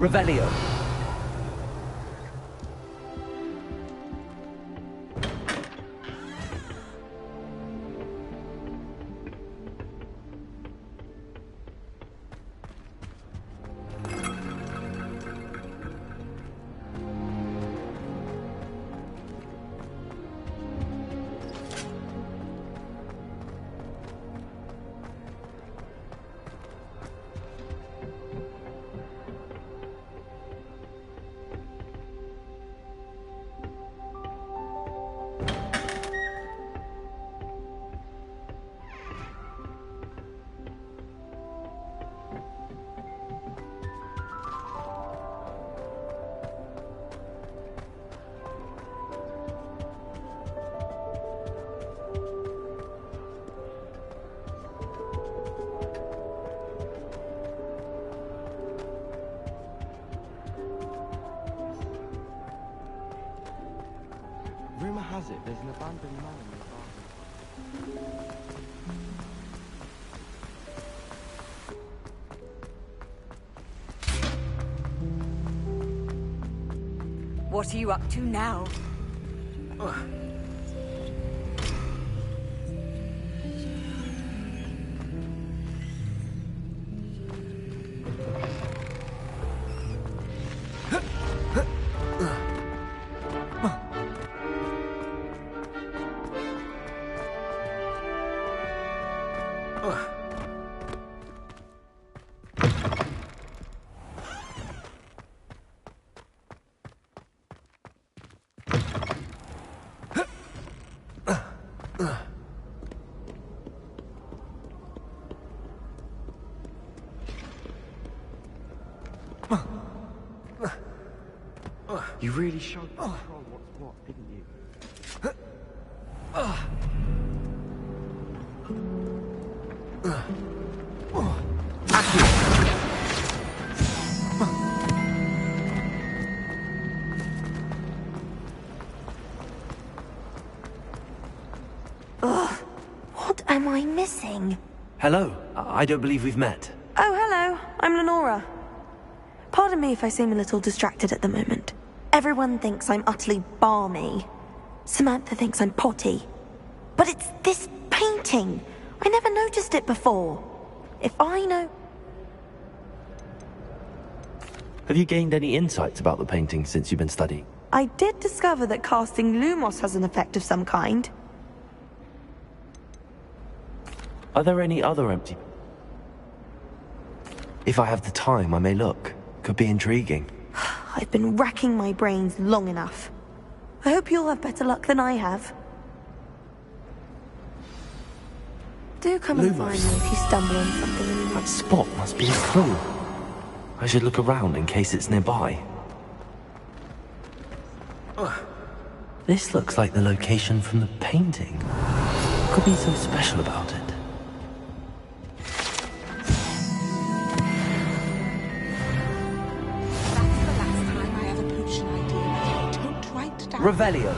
Revelio. Rumor has it there's an abandoned man in the garden. What are you up to now? You really showed the troll what's what, didn't you? Ugh. What am I missing? Hello. I don't believe we've met. Oh, hello. I'm Lenora. Pardon me if I seem a little distracted at the moment. Everyone thinks I'm utterly balmy. Samantha thinks I'm potty. But it's this painting. I never noticed it before. If I know... Have you gained any insights about the painting since you've been studying? I did discover that casting Lumos has an effect of some kind. Are there any other empty... If I have the time, I may look. Could be intriguing. I've been racking my brains long enough. I hope you'll have better luck than I have. Do come and find me if you stumble on something. That spot must be a clue. I should look around in case it's nearby. This looks like the location from the painting. What could be so special about it? Revelio.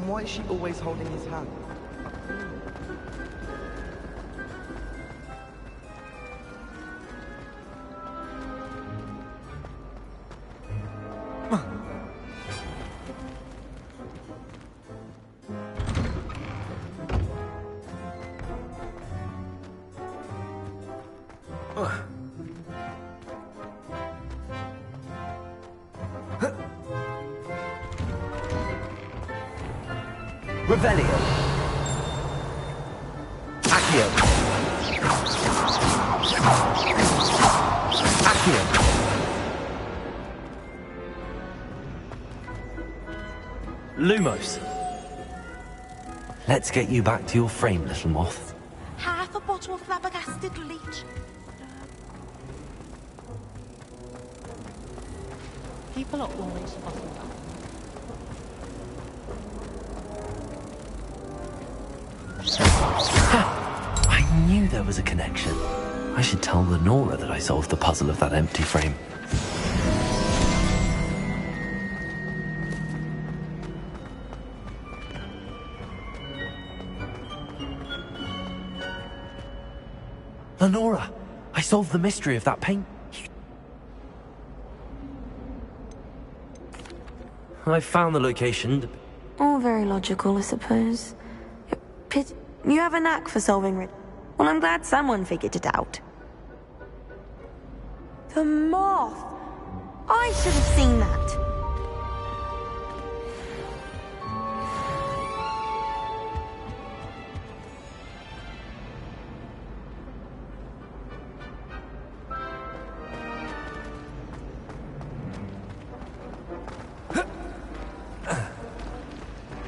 Why is she always holding his hand? Revelio. Accio. Accio. Lumos. Let's get you back to your frame, little moth. Half a bottle of flabbergasted leech. People are always fussing about them. I knew there was a connection. I should tell Lenora that I solved the puzzle of that empty frame. Lenora, I solved the mystery of that paint. I found the location. All very logical, I suppose. You have a knack for solving riddles. Well, I'm glad someone figured it out. The moth! I should have seen that.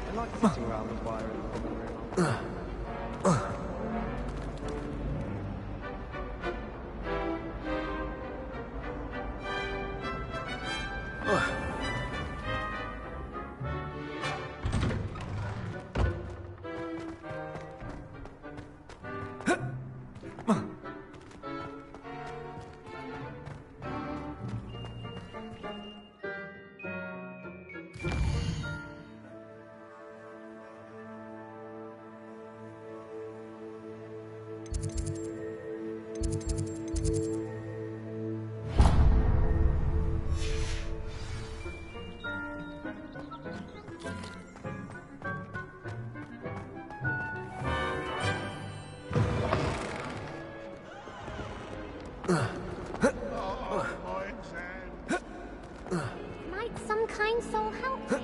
I like sitting around the fire in the common room. Might some kind soul help me?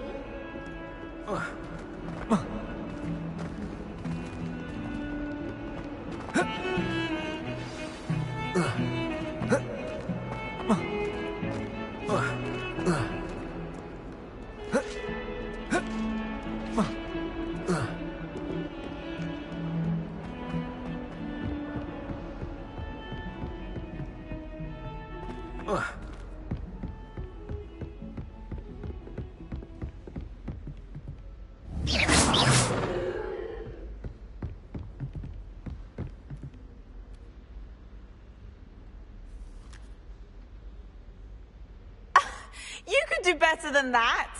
You could do better than that.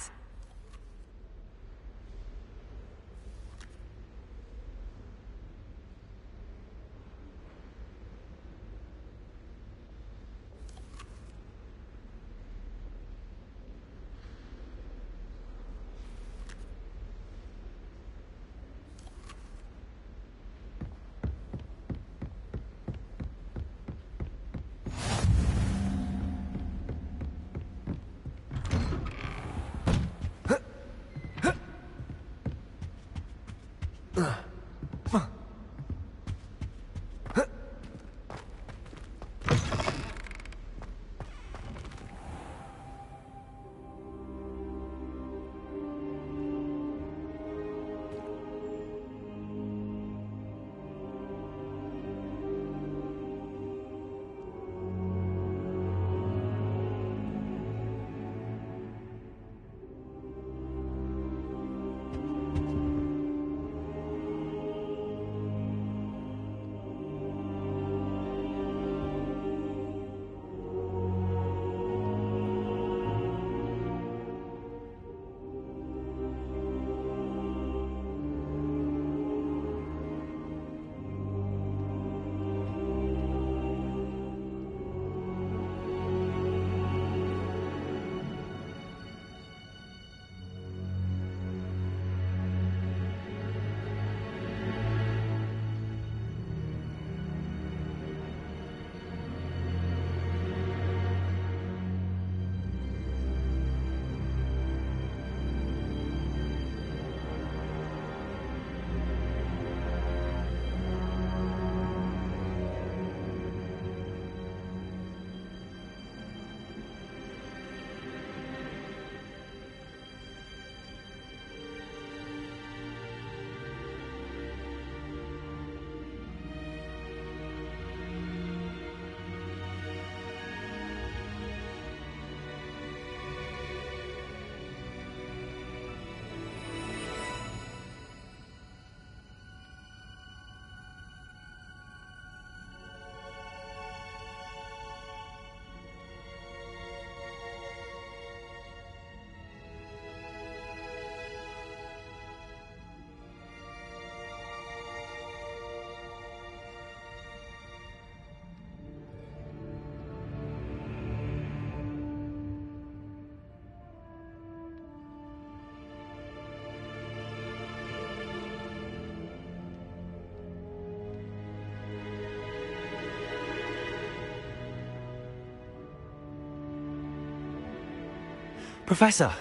Professor,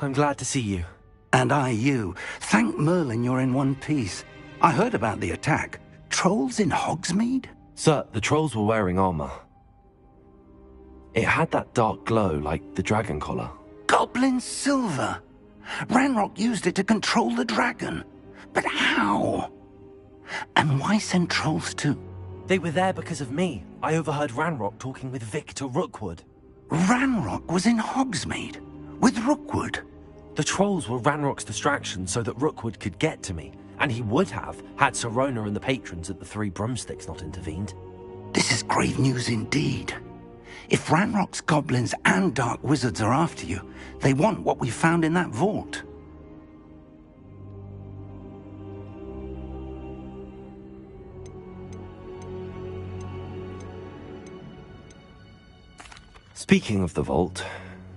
I'm glad to see you. And I you. Thank Merlin you're in one piece. I heard about the attack. Trolls in Hogsmeade? Sir, the trolls were wearing armor. It had that dark glow like the dragon collar. Goblin silver! Ranrock used it to control the dragon. But how? And why send trolls too? They were there because of me. I overheard Ranrock talking with Victor Rookwood. Ranrock was in Hogsmeade? With Rookwood? The trolls were Ranrock's distraction so that Rookwood could get to me. And he would have, had Sirona and the patrons at the Three Broomsticks not intervened. This is grave news indeed. If Ranrock's goblins and dark wizards are after you, they want what we found in that vault. Speaking of the vault,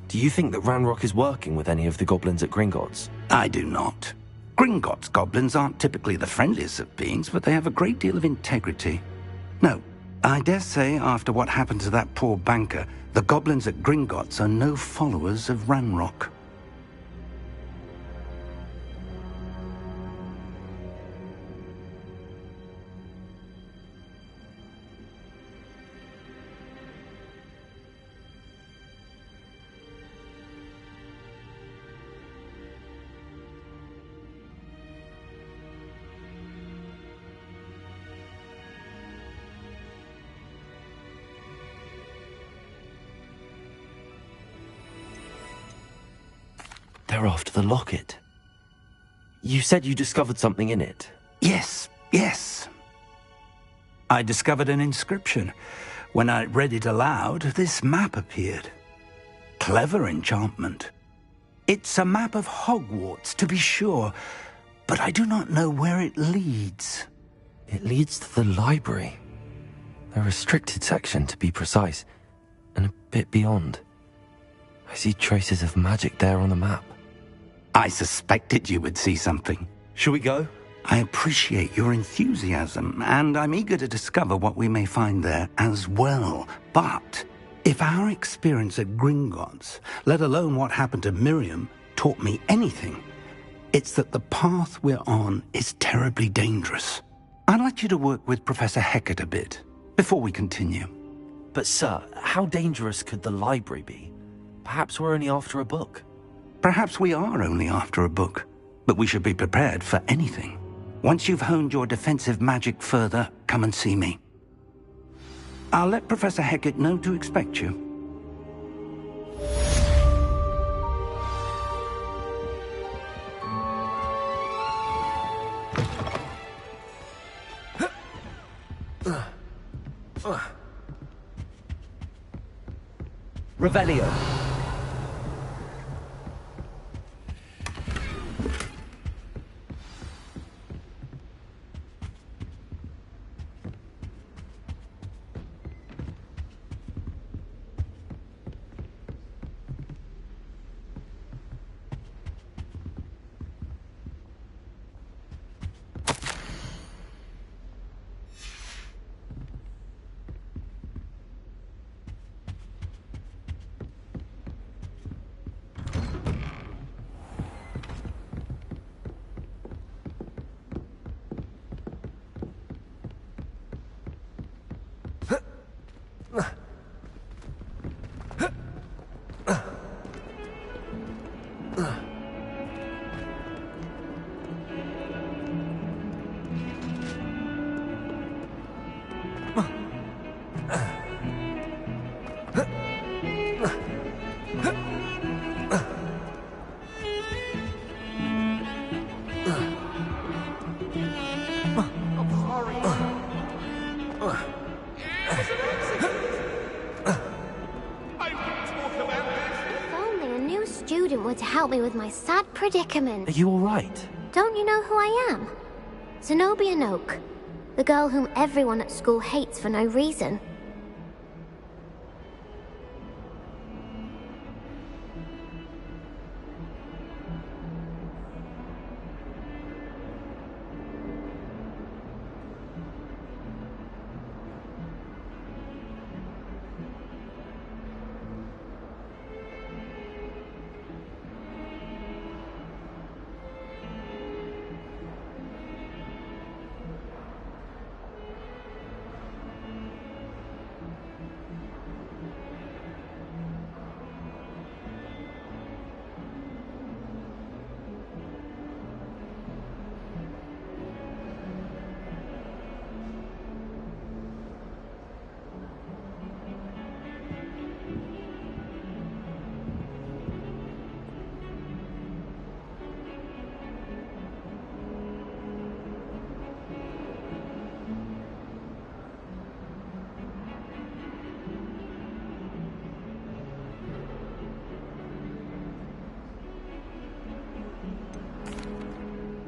do you think that Ranrock is working with any of the goblins at Gringotts? I do not. Gringotts goblins aren't typically the friendliest of beings, but they have a great deal of integrity. No, I dare say after what happened to that poor banker, the goblins at Gringotts are no followers of Ranrock. They're after the locket. You said you discovered something in it. Yes. I discovered an inscription. When I read it aloud, this map appeared. Clever enchantment. It's a map of Hogwarts, to be sure, but I do not know where it leads. It leads to the library. A restricted section, to be precise, and a bit beyond. I see traces of magic there on the map. I suspected you would see something. Shall we go? I appreciate your enthusiasm, and I'm eager to discover what we may find there as well. But if our experience at Gringotts, let alone what happened to Miriam, taught me anything, it's that the path we're on is terribly dangerous. I'd like you to work with Professor Hecat a bit before we continue. But sir, how dangerous could the library be? Perhaps we're only after a book. Perhaps we are only after a book, but we should be prepared for anything. Once you've honed your defensive magic further, come and see me. I'll let Professor Hecat know to expect you. Revelio. To help me with my sad predicament. Are you all right? Don't you know who I am? Zenobia Noak, the girl whom everyone at school hates for no reason.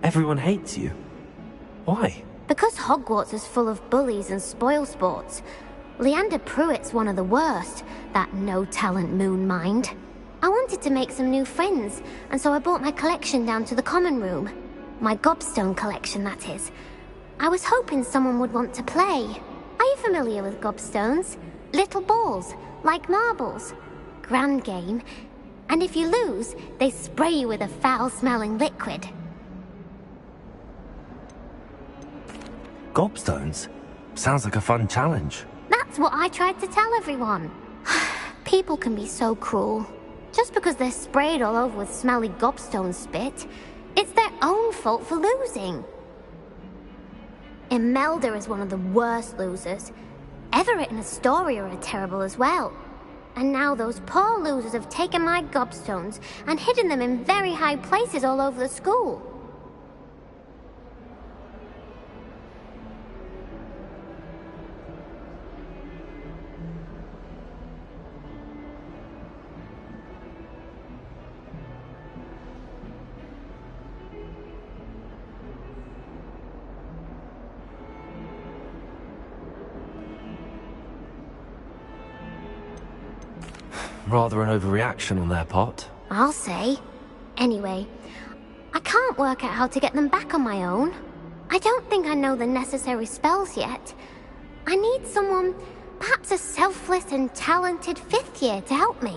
Everyone hates you. Why? Because Hogwarts is full of bullies and spoilsports. Leander Pruitt's one of the worst, that no-talent moon mind. I wanted to make some new friends, and so I brought my collection down to the common room. My gobstone collection, that is. I was hoping someone would want to play. Are you familiar with gobstones? Little balls, like marbles. Grand game. And if you lose, they spray you with a foul-smelling liquid. Gobstones? Sounds like a fun challenge. That's what I tried to tell everyone. People can be so cruel. Just because they're sprayed all over with smelly gobstone spit, it's their own fault for losing. Imelda is one of the worst losers. Everett and Astoria are terrible as well. And now those poor losers have taken my gobstones and hidden them in very high places all over the school. Rather an overreaction on their part. I'll say. Anyway, I can't work out how to get them back on my own. I don't think I know the necessary spells yet. I need someone, perhaps a selfless and talented 5th year to help me.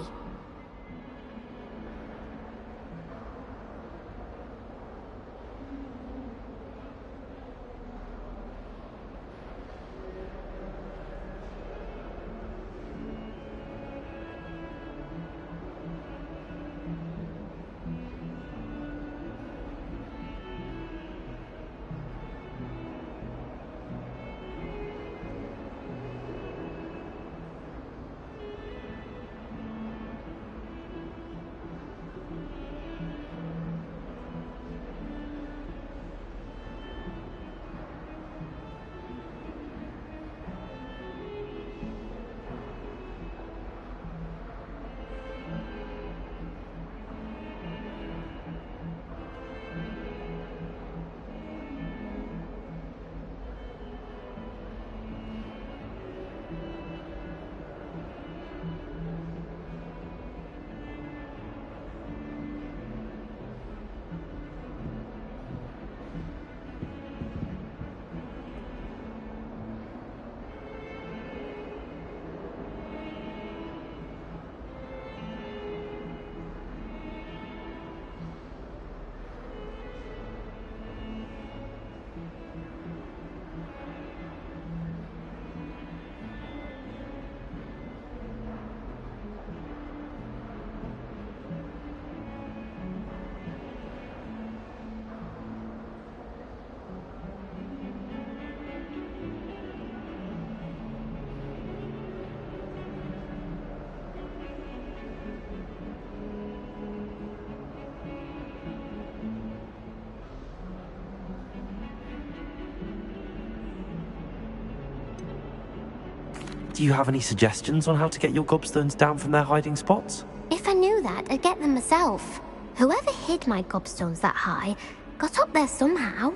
Do you have any suggestions on how to get your gobstones down from their hiding spots? If I knew that, I'd get them myself. Whoever hid my gobstones that high got up there somehow.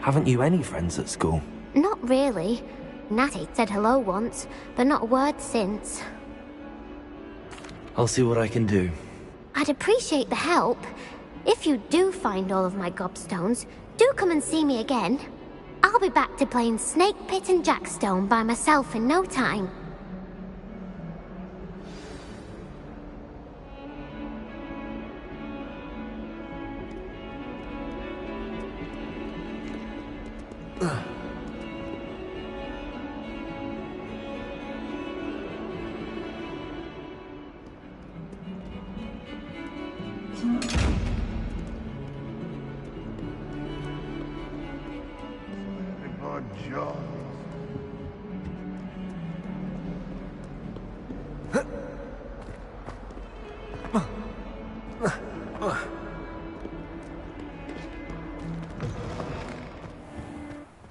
Haven't you any friends at school? Not really. Natty said hello once, but not a word since. I'll see what I can do. I'd appreciate the help. If you do find all of my gobstones, do come and see me again. I'll be back to playing Snake Pit and Jackstone by myself in no time.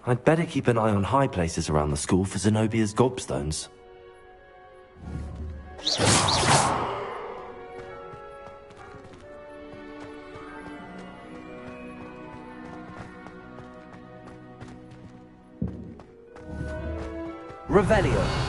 I'd better keep an eye on high places around the school for Zenobia's gobstones. Revelio.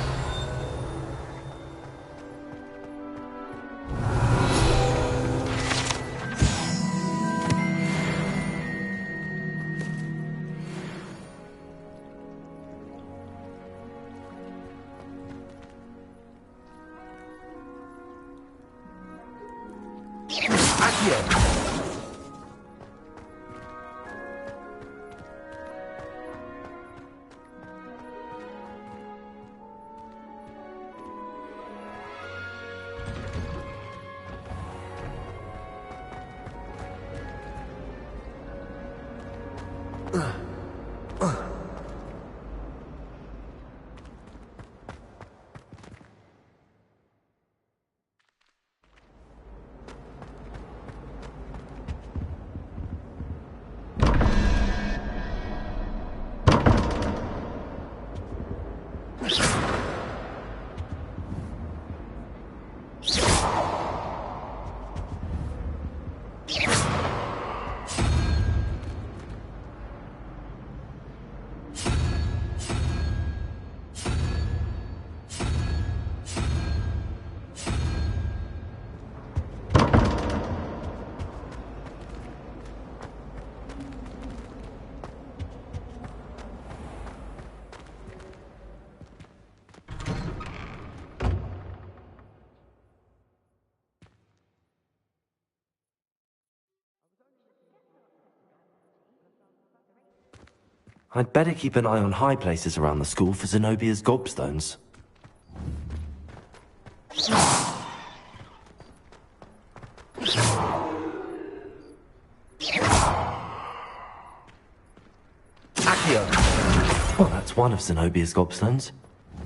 I'd better keep an eye on high places around the school for Zenobia's gobstones. Accio! Well, that's one of Zenobia's gobstones.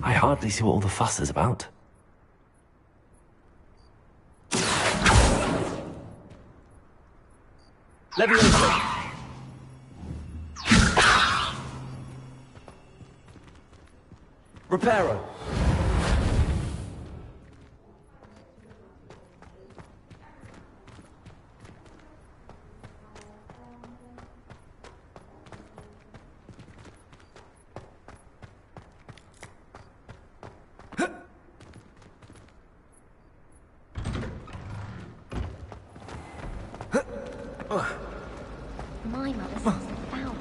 I hardly see what all the fuss is about. Leviosa! Reparo. My mother says the foul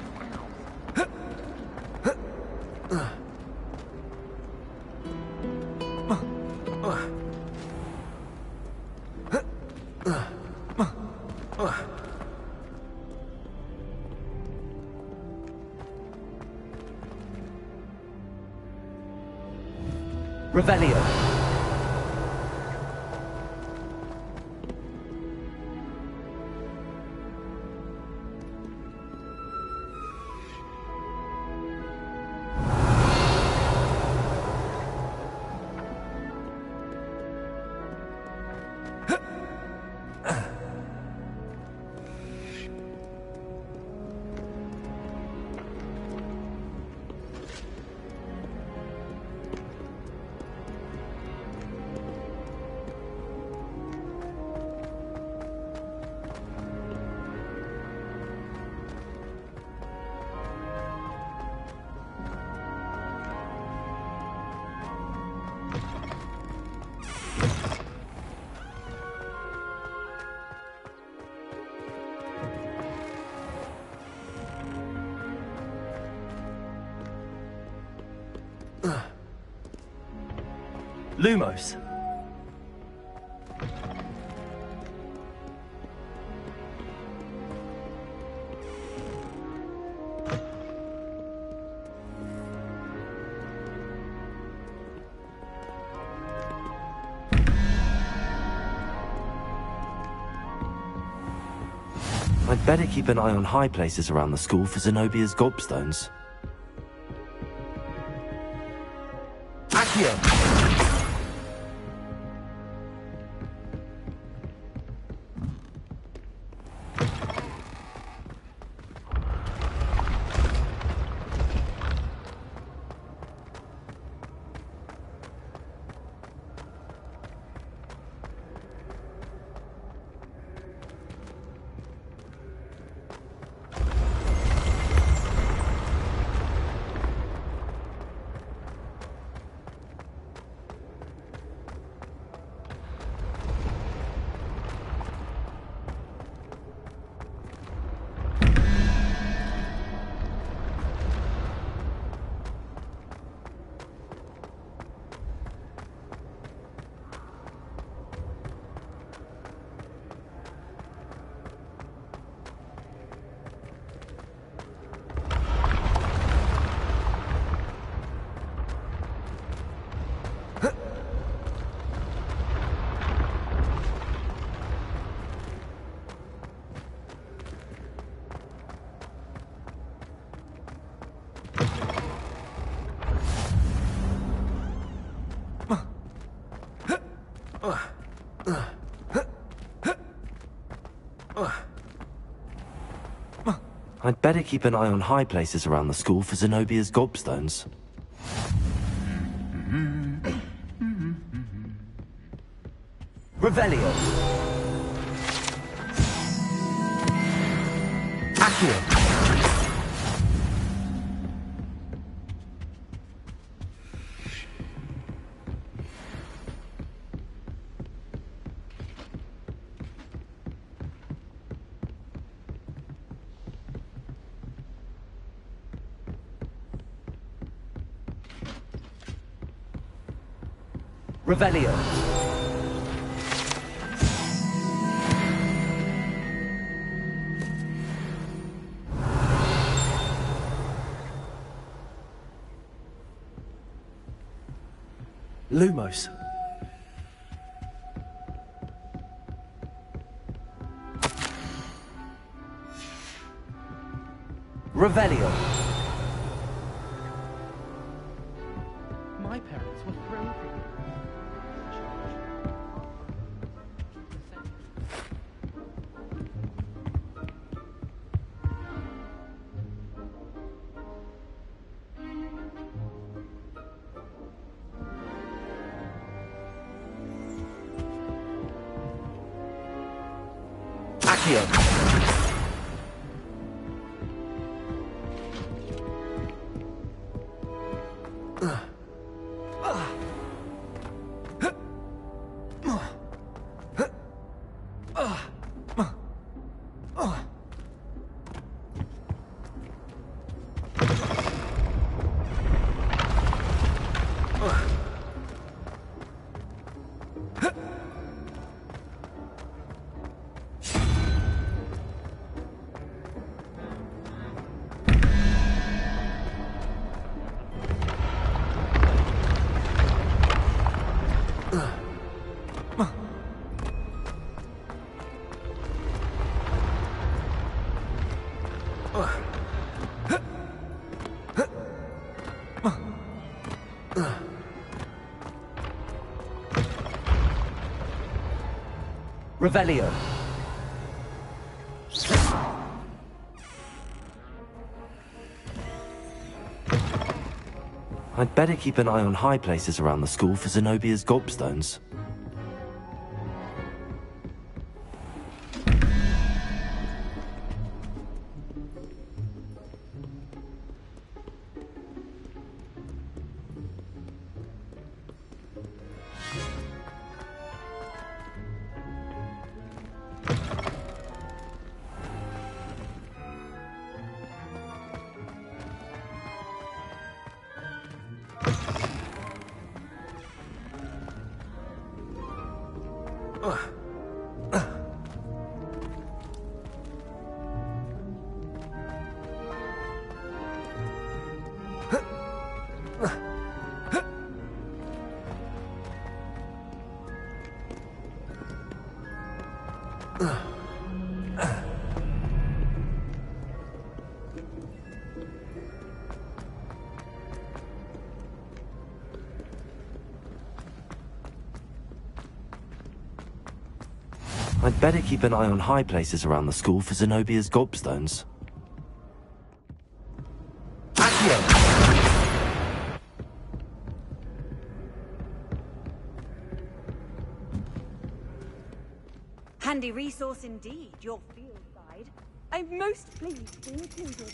Revelio. Lumos. I'd better keep an eye on high places around the school for Zenobia's gobstones. Accio! I'd better keep an eye on high places around the school for Zenobia's gobstones. Revelio. Accio. Revelio. Lumos. Revelio. My parents were thrilled. Accio. Revelio. I'd better keep an eye on high places around the school for Zenobia's gobstones. I'd better keep an eye on high places around the school for Zenobia's gobstones. Handy resource indeed, your field guide. I'm most pleased to be included.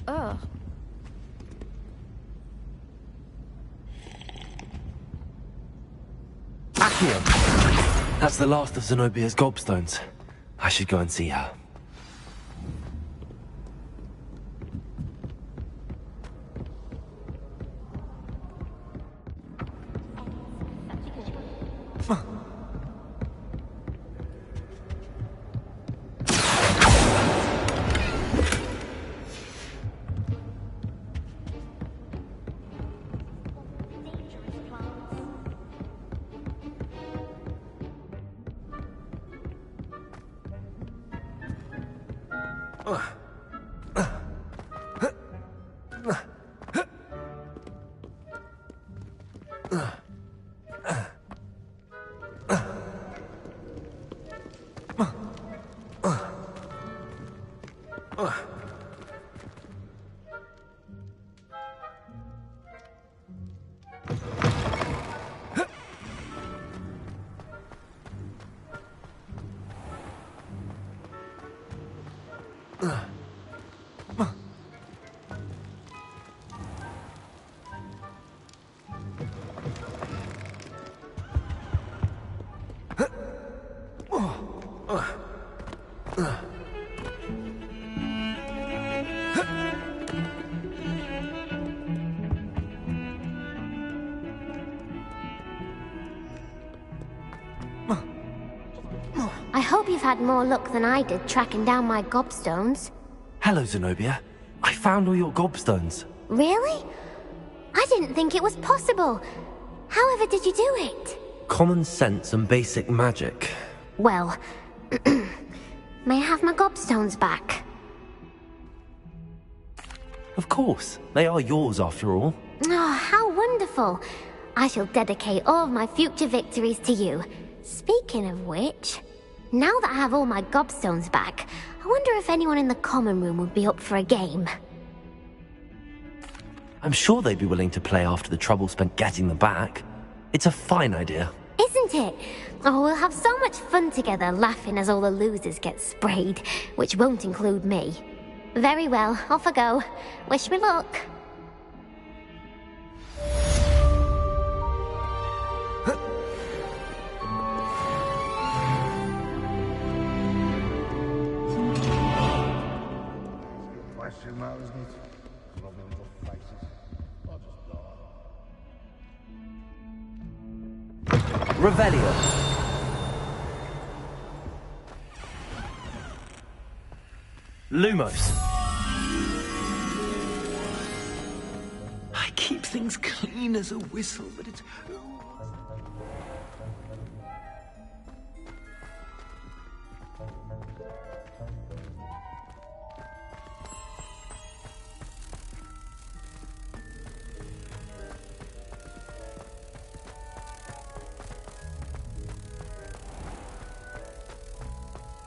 Ugh. That's the last of Zenobia's gobstones. I should go and see her. I hope you've had more luck than I did tracking down my gobstones. Hello, Zenobia. I found all your gobstones. Really? I didn't think it was possible. However did you do it? Common sense and basic magic. Well, may I have my gobstones back? Of course. They are yours after all. Oh, how wonderful. I shall dedicate all of my future victories to you. Speaking of which, now that I have all my gobstones back, I wonder if anyone in the common room would be up for a game. I'm sure they'd be willing to play after the trouble spent getting them back. It's a fine idea. Isn't it? Oh, we'll have so much fun together laughing as all the losers get sprayed, which won't include me. Very well, off I go. Wish me luck. Revelio. Lumos. I keep things clean as a whistle, but it's...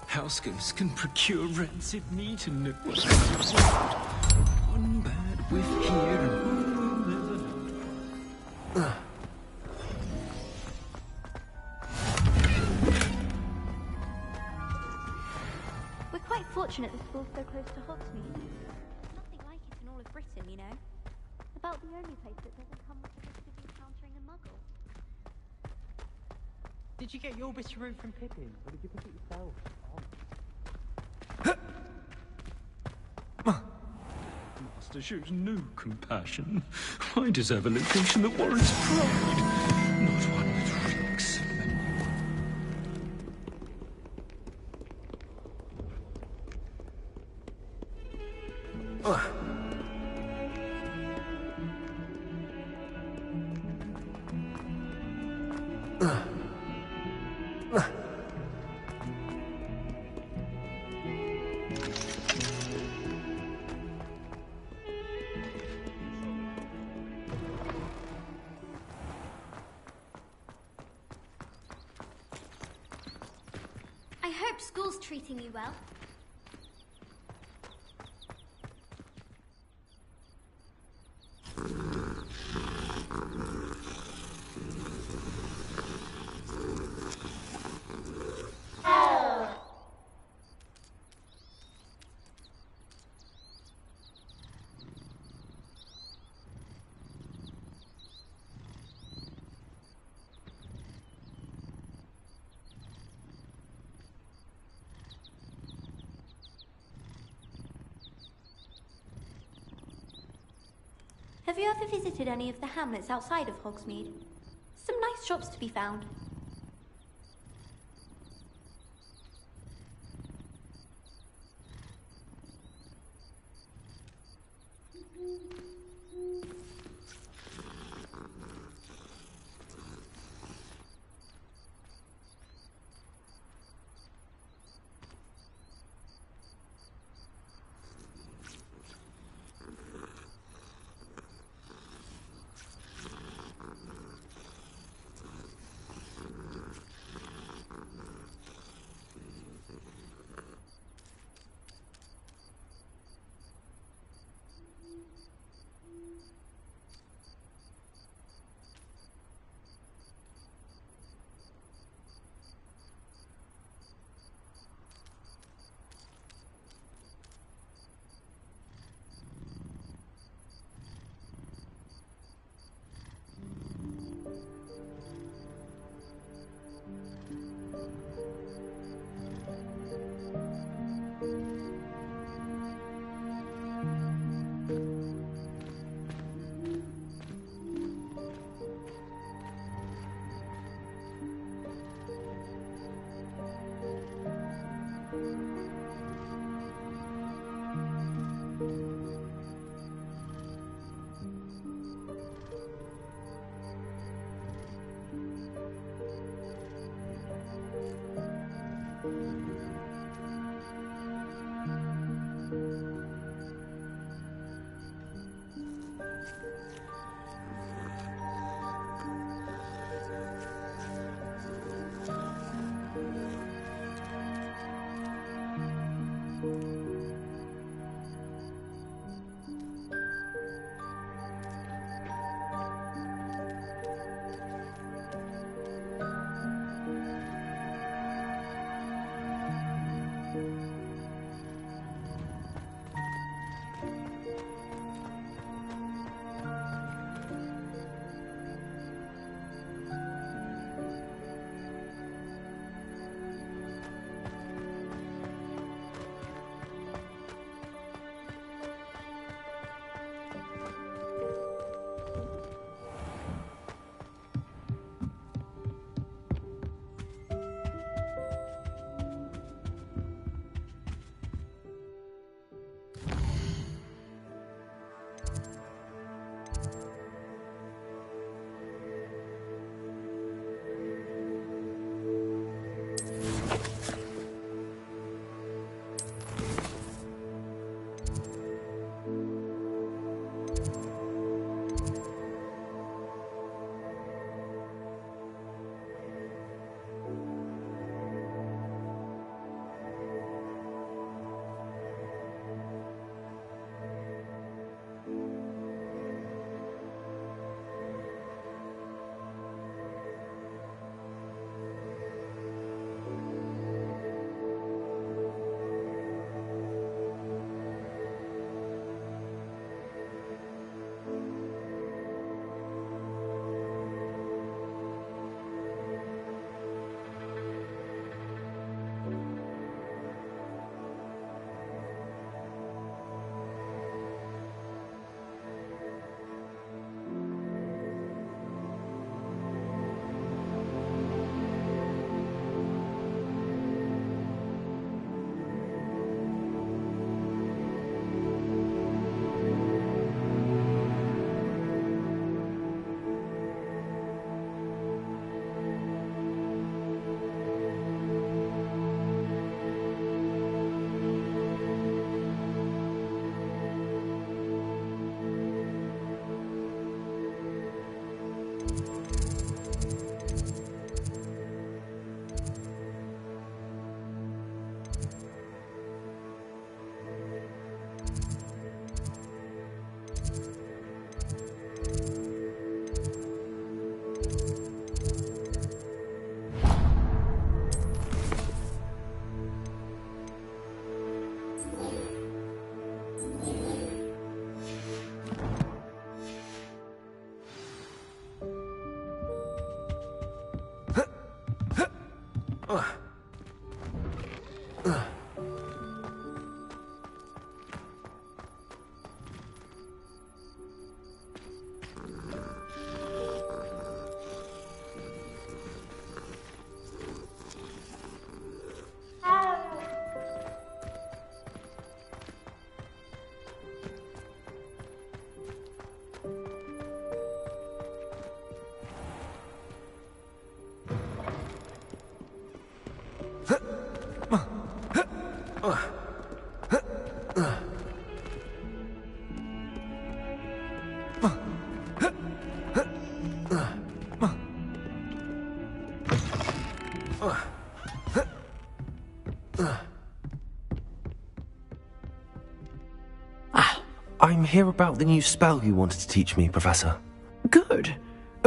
Housegoats can procure rancid meat and no one one bad whiff here and there's We're quite fortunate the school's so close to Hogsmeade. Nothing like it in all of Britain, you know. About the only place that doesn't come with the risk of encountering a muggle. Did you get your Witcheroo from Pippin, or did you pick it yourself? Master shows no compassion. I deserve a location that warrants pride, not one that reeks of I hope school's treating you well. Have you ever visited any of the hamlets outside of Hogsmeade? Some nice shops to be found. I'm here about the new spell you wanted to teach me, Professor. Good.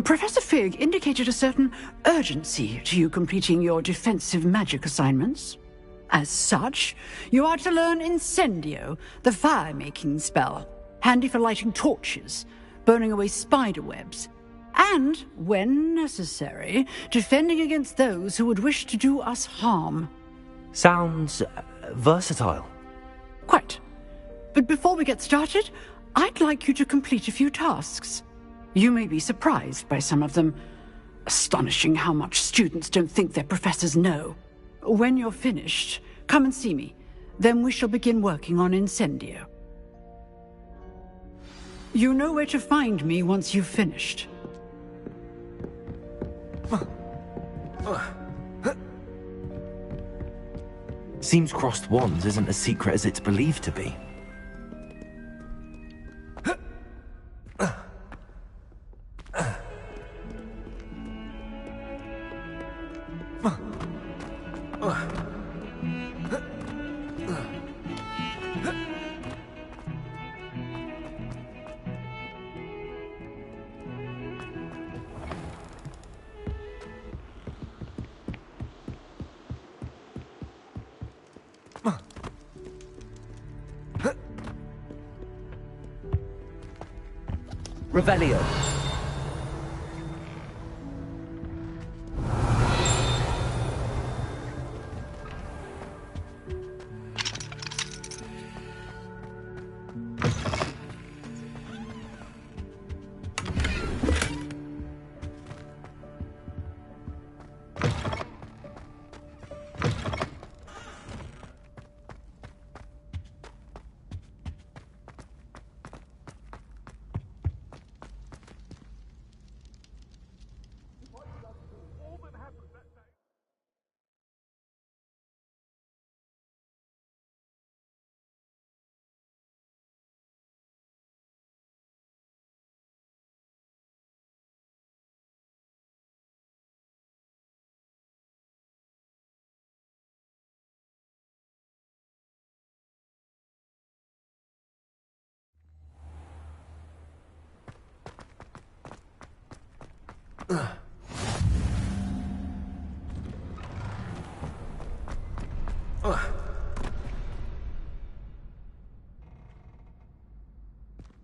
Professor Fig indicated a certain urgency to you completing your defensive magic assignments. As such, you are to learn Incendio, the fire-making spell, handy for lighting torches, burning away spider webs, and, when necessary, defending against those who would wish to do us harm. Sounds versatile. Quite. But before we get started, I'd like you to complete a few tasks. You may be surprised by some of them. Astonishing how much students don't think their professors know. When you're finished, come and see me. Then we shall begin working on Incendio. You know where to find me once you've finished. Seems crossed wands isn't as secret as it's believed to be. Revelio.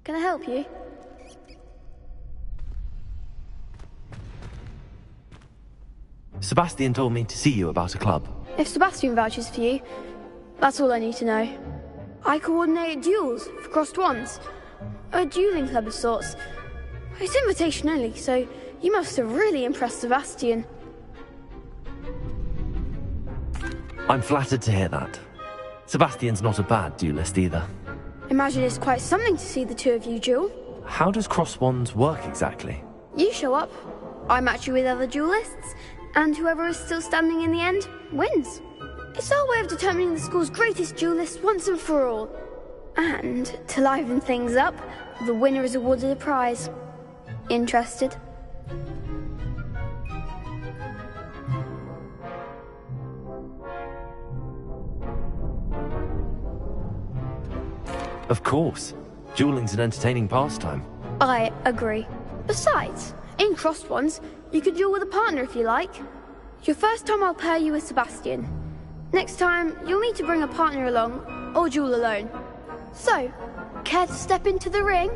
Can I help you? Sebastian told me to see you about a club. If Sebastian vouches for you, that's all I need to know. I coordinate duels for crossed wands. A dueling club of sorts. It's invitation only, so you must have really impressed Sebastian. I'm flattered to hear that. Sebastian's not a bad duelist either. Imagine it's quite something to see the two of you duel. How does cross wands work exactly? You show up, I match you with other duelists, and whoever is still standing in the end wins. It's our way of determining the school's greatest duelist once and for all. And, to liven things up, the winner is awarded a prize. Interested? Of course. Dueling's an entertaining pastime. I agree. Besides, in crossed wands, you could duel with a partner if you like. Your first time I'll pair you with Sebastian. Next time, you'll need to bring a partner along, or duel alone. So, care to step into the ring?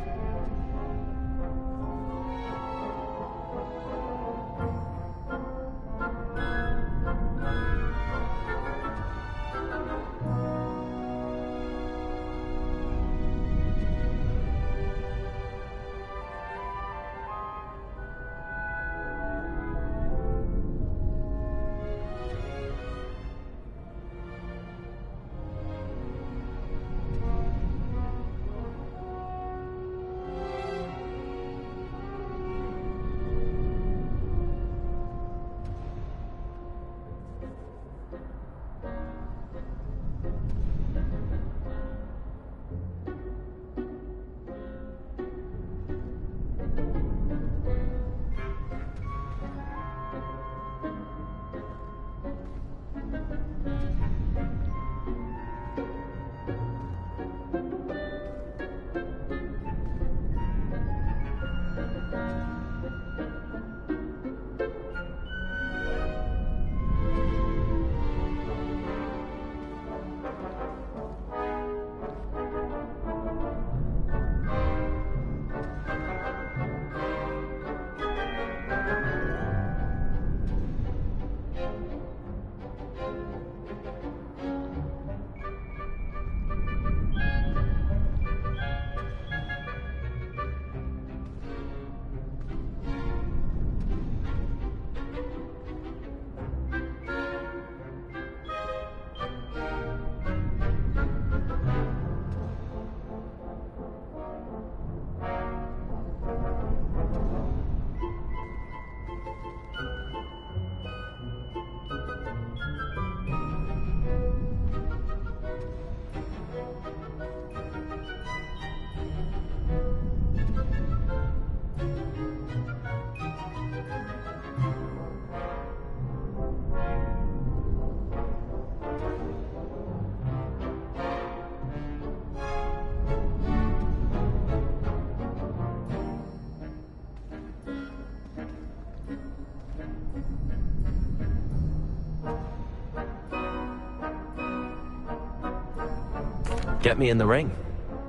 Get me in the ring.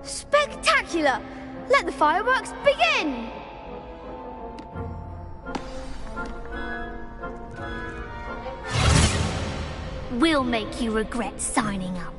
Spectacular! Let the fireworks begin! We'll make you regret signing up.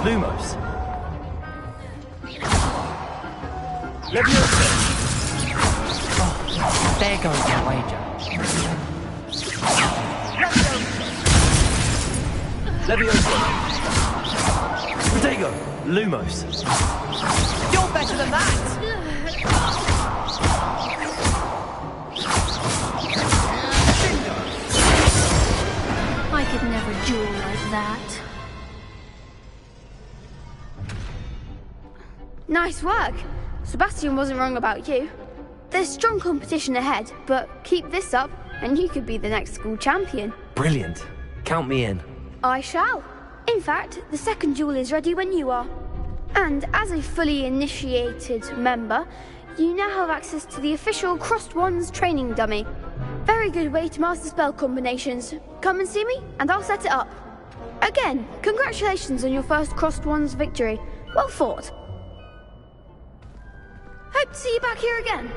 Lumos. Oh, there goes your wager. Leviosa. Protego. Lumos. You're better than that! I could never duel like that. Nice work. Sebastian wasn't wrong about you. There's strong competition ahead, but keep this up and you could be the next school champion. Brilliant. Count me in. I shall. In fact, the second duel is ready when you are. And as a fully initiated member, you now have access to the official Crossed Wands training dummy. Very good way to master spell combinations. Come and see me, and I'll set it up. Again, congratulations on your first Crossed Wands victory. Well fought. Hope to see you back here again.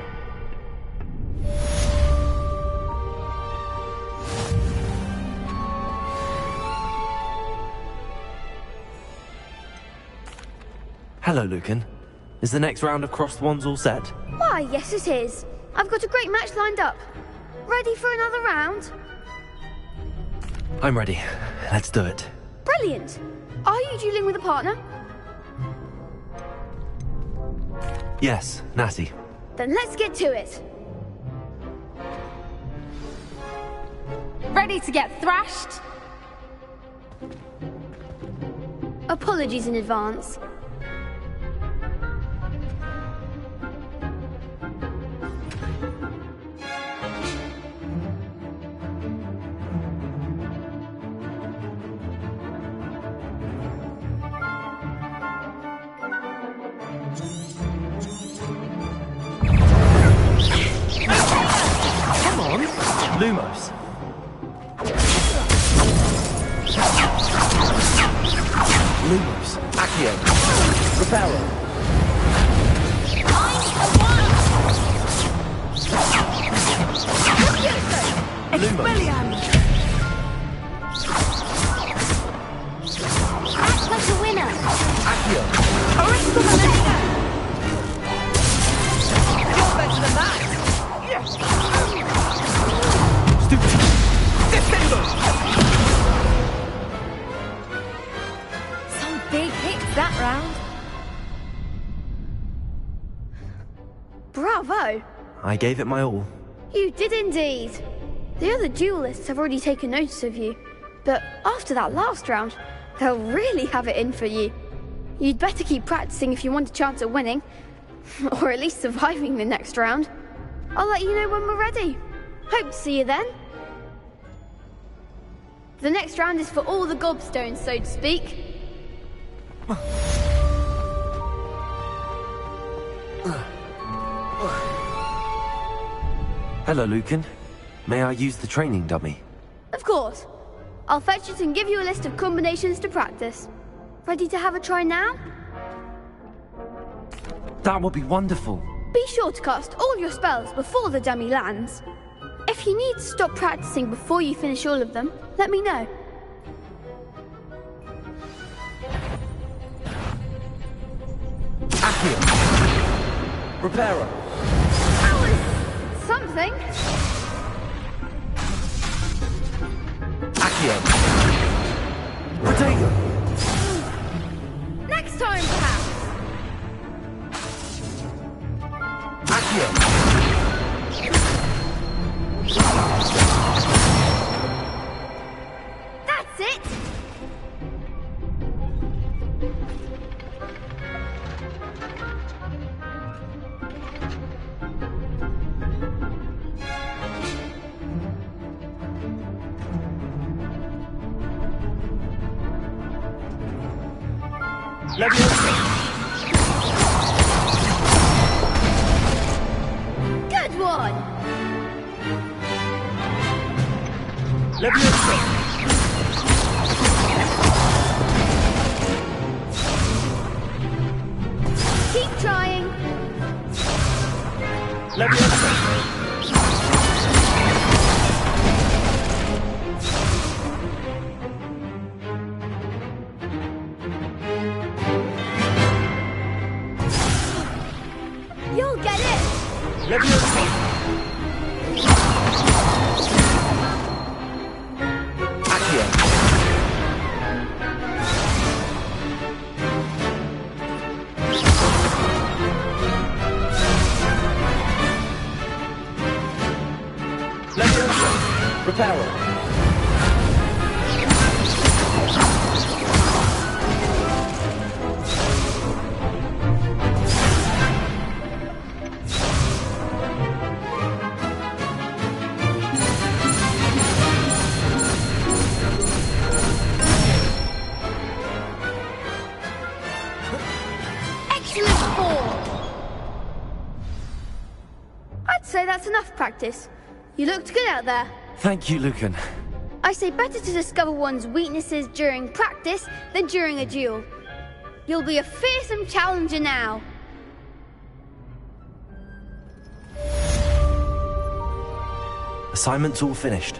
Hello, Lucan. Is the next round of Crossed Wands all set? Why, yes it is. I've got a great match lined up. Ready for another round? I'm ready. Let's do it. Brilliant. Are you dueling with a partner? Yes, Natty. Then let's get to it. Ready to get thrashed? Apologies in advance. Lumos. Lumos. Accio. Reparo. Lumos. Act like a winner. Accio. You're better than that! Yes! I gave it my all. You did indeed. The other duelists have already taken notice of you, but after that last round, they'll really have it in for you. You'd better keep practicing if you want a chance at winning, or at least surviving the next round. I'll let you know when we're ready. Hope to see you then. The next round is for all the gobstones, so to speak. Hello, Lucan. May I use the training dummy? Of course. I'll fetch it and give you a list of combinations to practice. Ready to have a try now? That would be wonderful. Be sure to cast all your spells before the dummy lands. If you need to stop practicing before you finish all of them, let me know. Accio. Reparo. That was something. Accio. Protego. Next time, perhaps. Accio. That's it. Good one. Keep trying. You'll get it. Reparo. Excellent form. I'd say that's enough practice. You looked good out there. Thank you, Lucan. I say better to discover one's weaknesses during practice than during a duel. You'll be a fearsome challenger now. Assignment's all finished.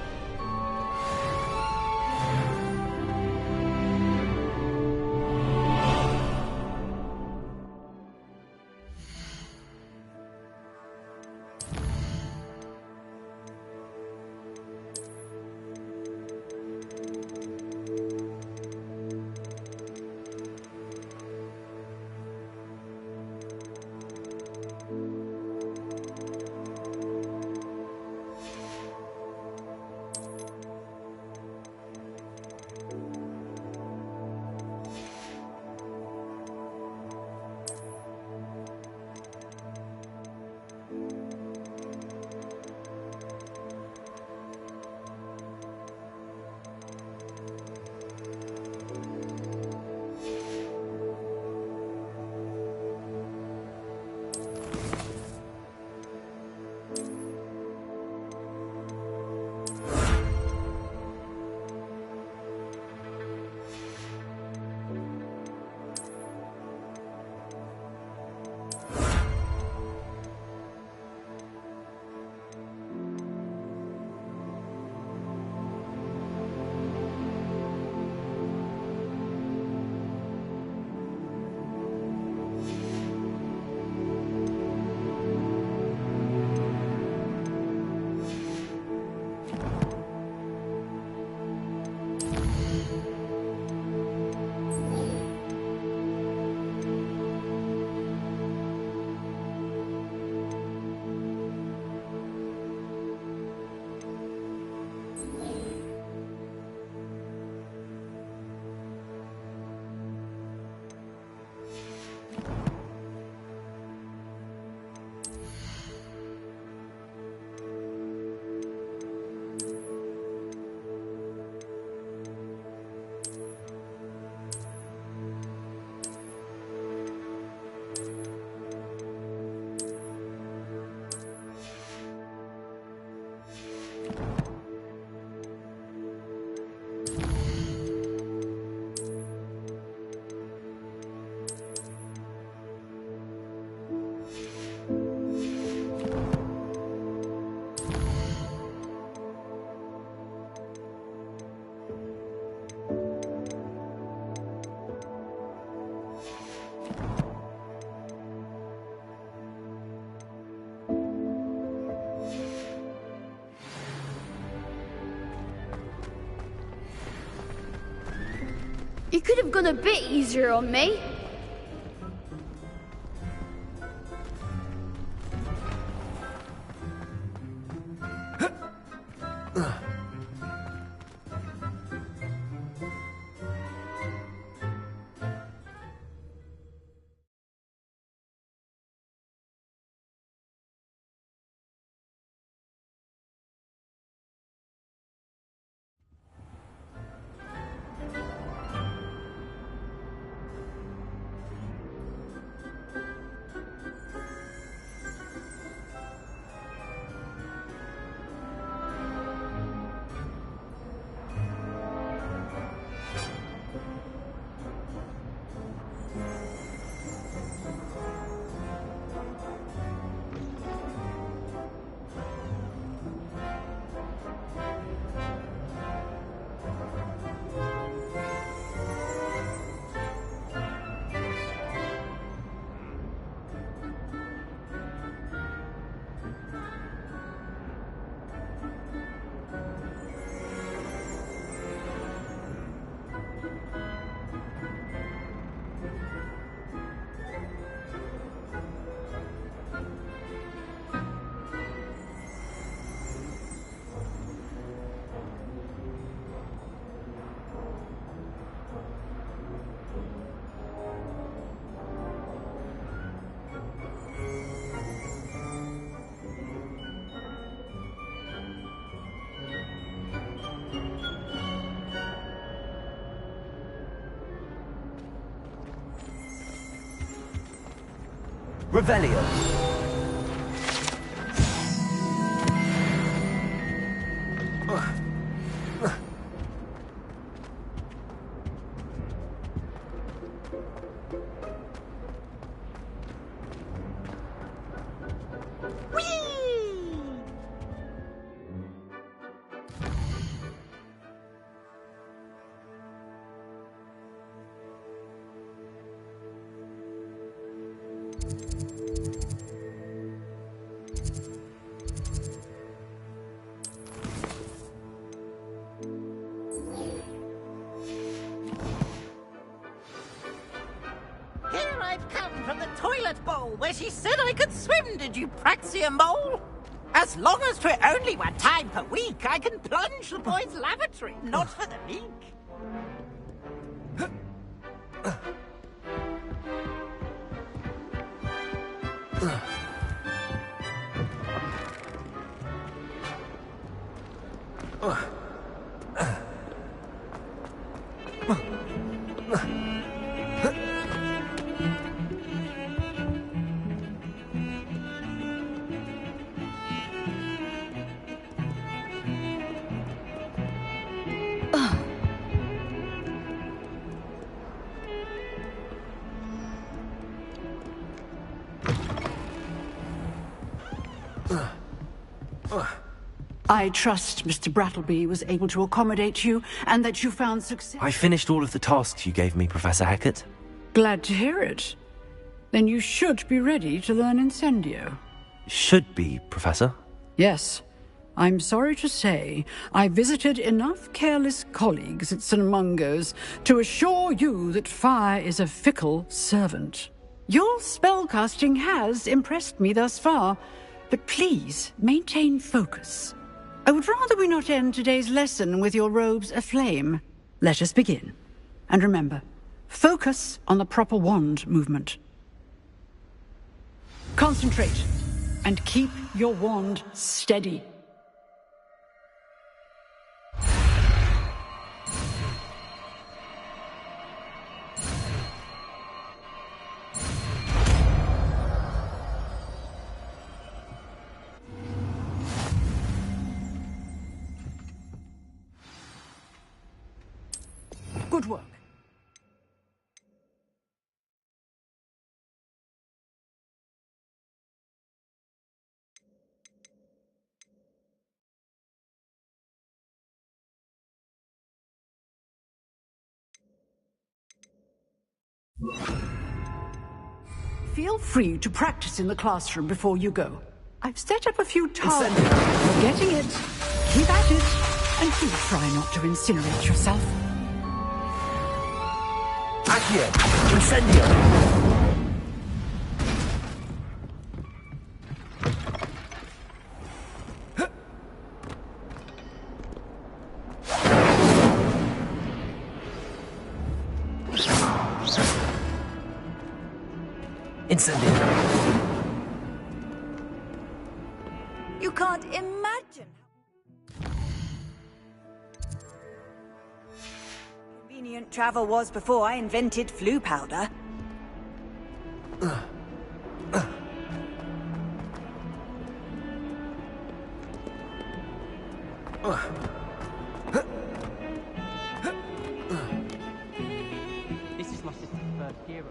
You could have gone a bit easier on me. Revelio. Here I've come from the toilet bowl where she said I could swim, did you praxia mole? As long as 'twere only 1 time per week, I can plunge the boys' lavatory, not for the meek. I trust Mr. Brattleby was able to accommodate you and that you found success. I finished all of the tasks you gave me, Professor Hackett. Glad to hear it. Then you should be ready to learn Incendio. Should be, Professor. Yes. I'm sorry to say, I visited enough careless colleagues at St. Mungo's to assure you that fire is a fickle servant. Your spellcasting has impressed me thus far, but please maintain focus. I would rather we not end today's lesson with your robes aflame. Let us begin. And remember, focus on the proper wand movement. Concentrate, and keep your wand steady. Good work. Feel free to practice in the classroom before you go. I've set up a few targets. You're getting it. Keep at it. And please try not to incinerate yourself. Accio! Incendio! Incendio! You can't imagine how convenient travel was before I invented flu powder. This is my sister's first year.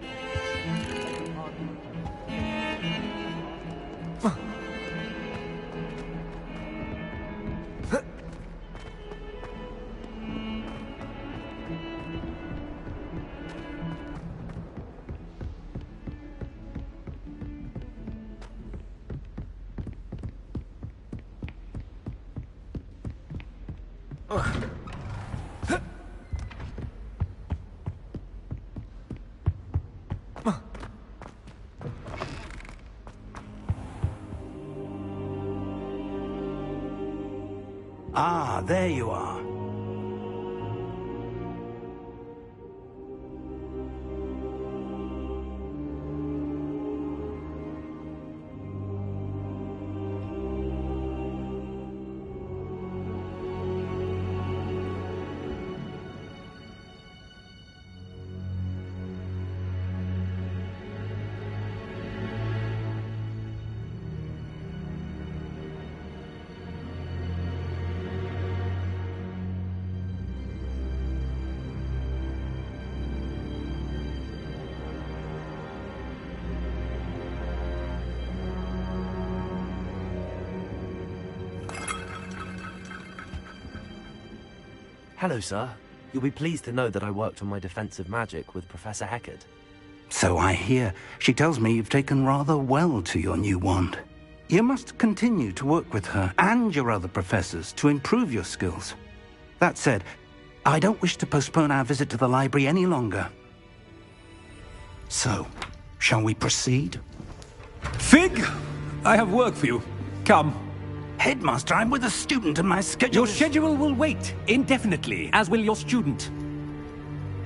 Ah, there you are. Hello, sir. You'll be pleased to know that I worked on my defensive magic with Professor Heckard. So I hear. She tells me you've taken rather well to your new wand. You must continue to work with her and your other professors to improve your skills. That said, I don't wish to postpone our visit to the library any longer. So, shall we proceed? Fig! I have work for you. Come. Headmaster, I'm with a student and my schedule Your schedule will wait indefinitely, as will your student.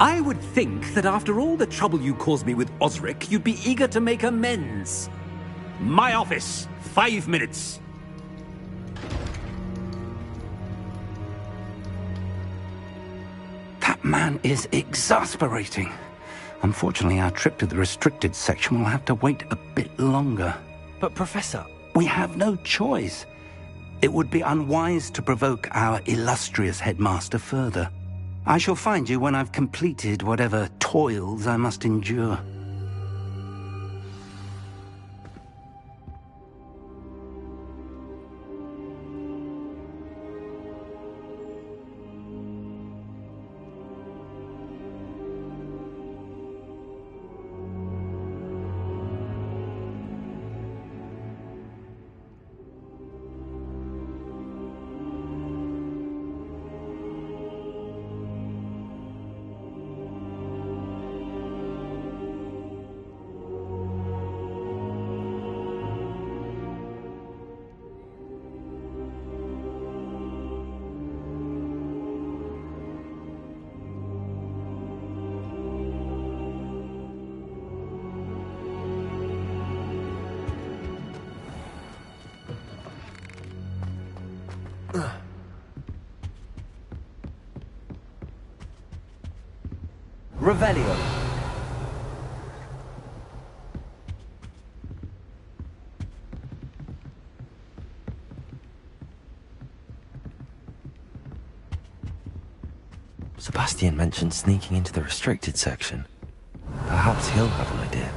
I would think that after all the trouble you caused me with Osric, you'd be eager to make amends. My office, 5 minutes. That man is exasperating. Unfortunately, our trip to the restricted section will have to wait a bit longer. But, Professor... We have no choice. It would be unwise to provoke our illustrious headmaster further. I shall find you when I've completed whatever toils I must endure. Revelio. Sebastian mentioned sneaking into the restricted section. Perhaps he'll have an idea.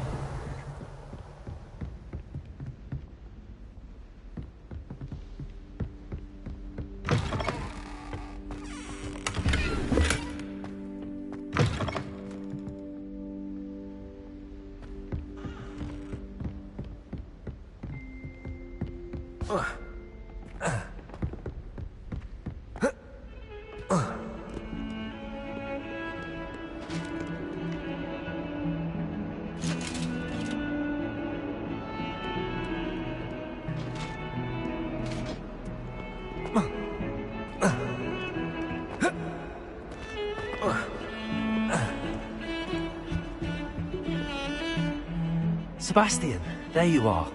Sebastian, there you are.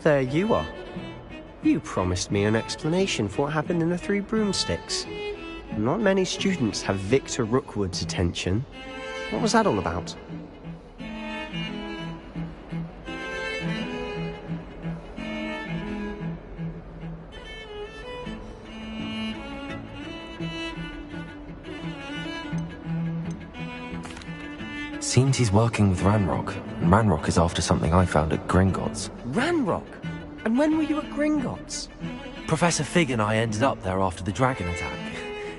There you are. You promised me an explanation for what happened in the Three Broomsticks. Not many students have Victor Rookwood's attention. What was that all about? Seems he's working with Ranrock, and Ranrock is after something I found at Gringotts. Ranrock? And when were you at Gringotts? Professor Fig and I ended up there after the dragon attack.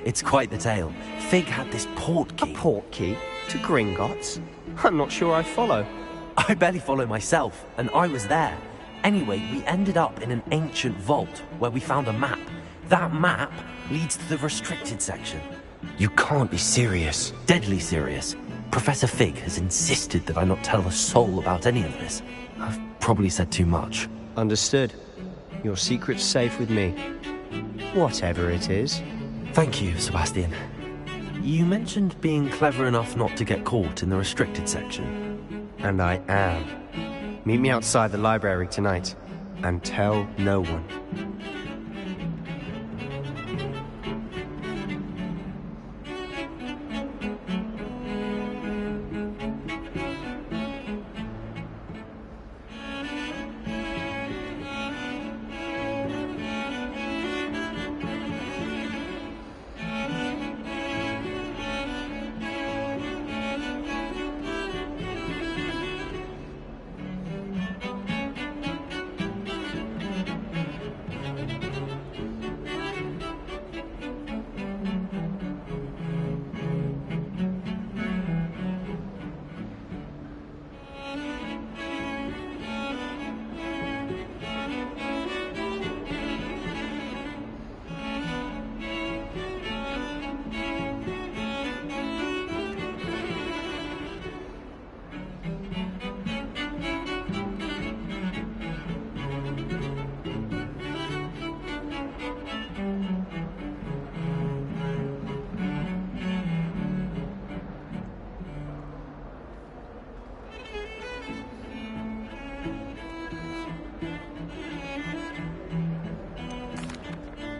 It's quite the tale. Fig had this port key. A port key? To Gringotts? I'm not sure I follow. I barely follow myself, and I was there. Anyway, we ended up in an ancient vault where we found a map. That map leads to the restricted section. You can't be serious. Deadly serious. Professor Fig has insisted that I not tell a soul about any of this. I've probably said too much. Understood. Your secret's safe with me. Whatever it is. Thank you, Sebastian. You mentioned being clever enough not to get caught in the restricted section. And I am. Meet me outside the library tonight, and tell no one.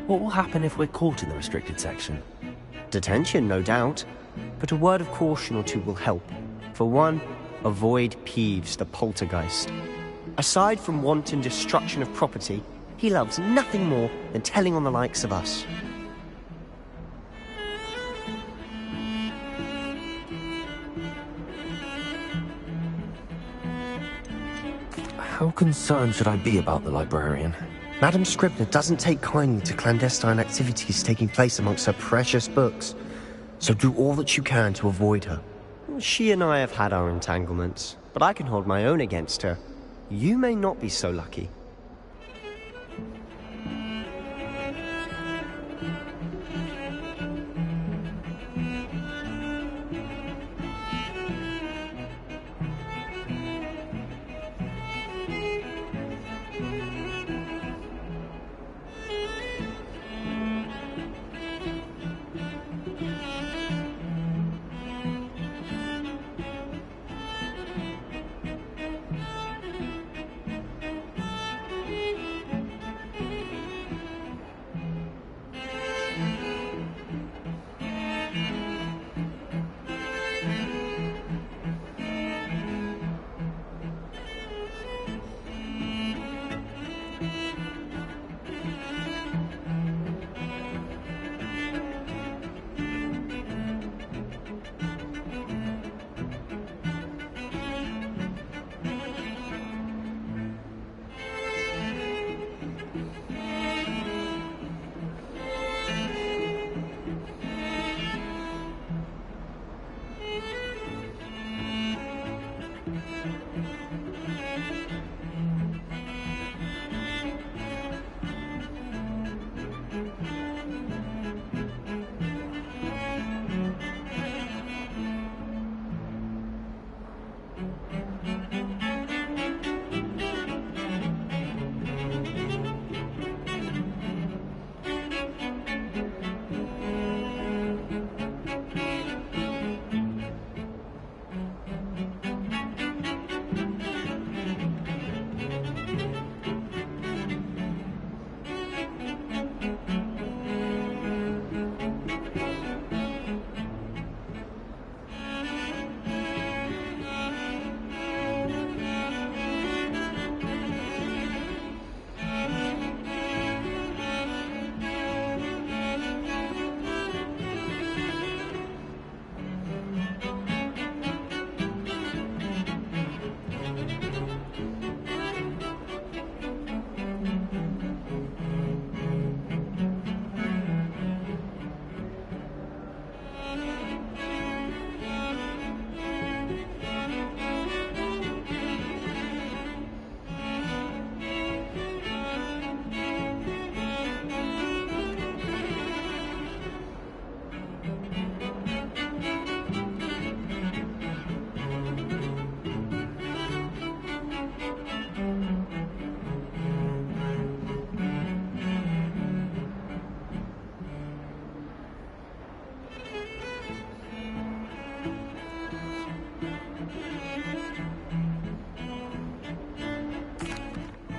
What will happen if we're caught in the restricted section? Detention, no doubt. But a word of caution or two will help. For one, avoid Peeves, the poltergeist. Aside from wanton destruction of property, he loves nothing more than telling on the likes of us. How concerned should I be about the librarian? Madame Scribner doesn't take kindly to clandestine activities taking place amongst her precious books, so do all that you can to avoid her. She and I have had our entanglements, but I can hold my own against her. You may not be so lucky.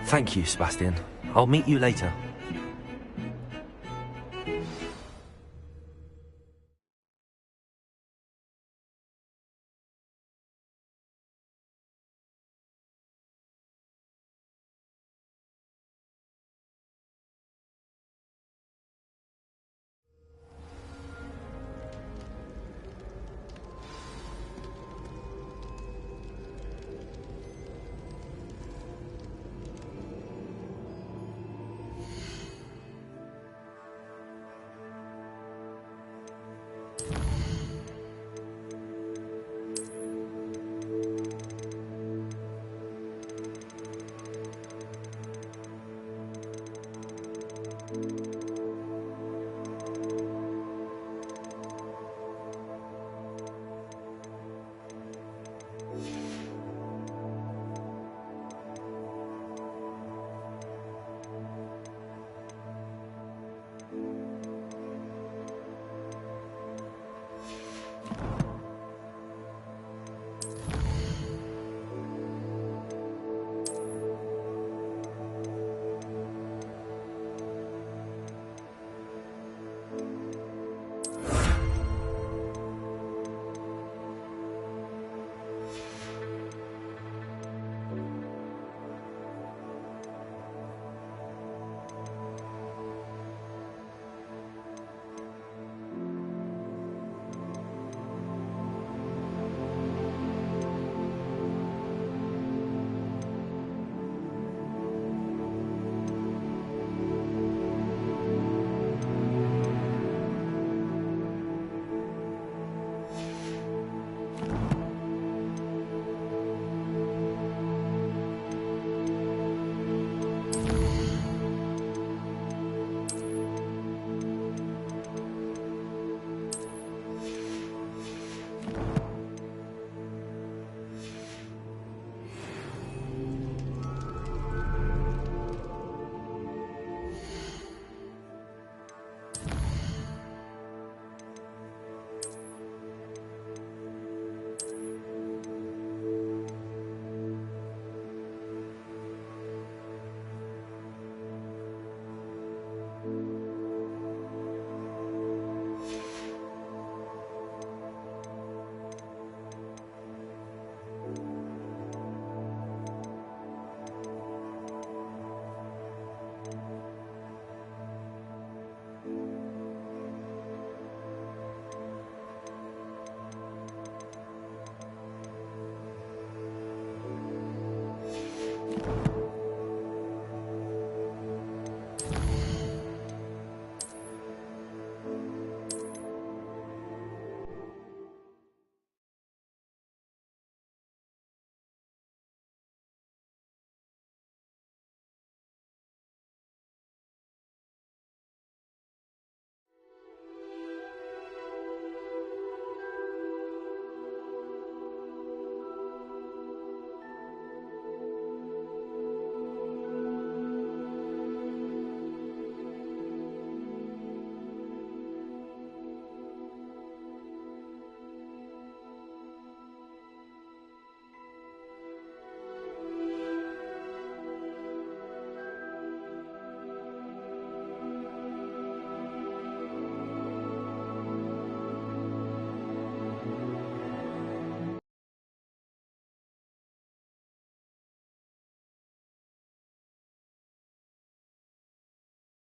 Thank you, Sebastian. I'll meet you later.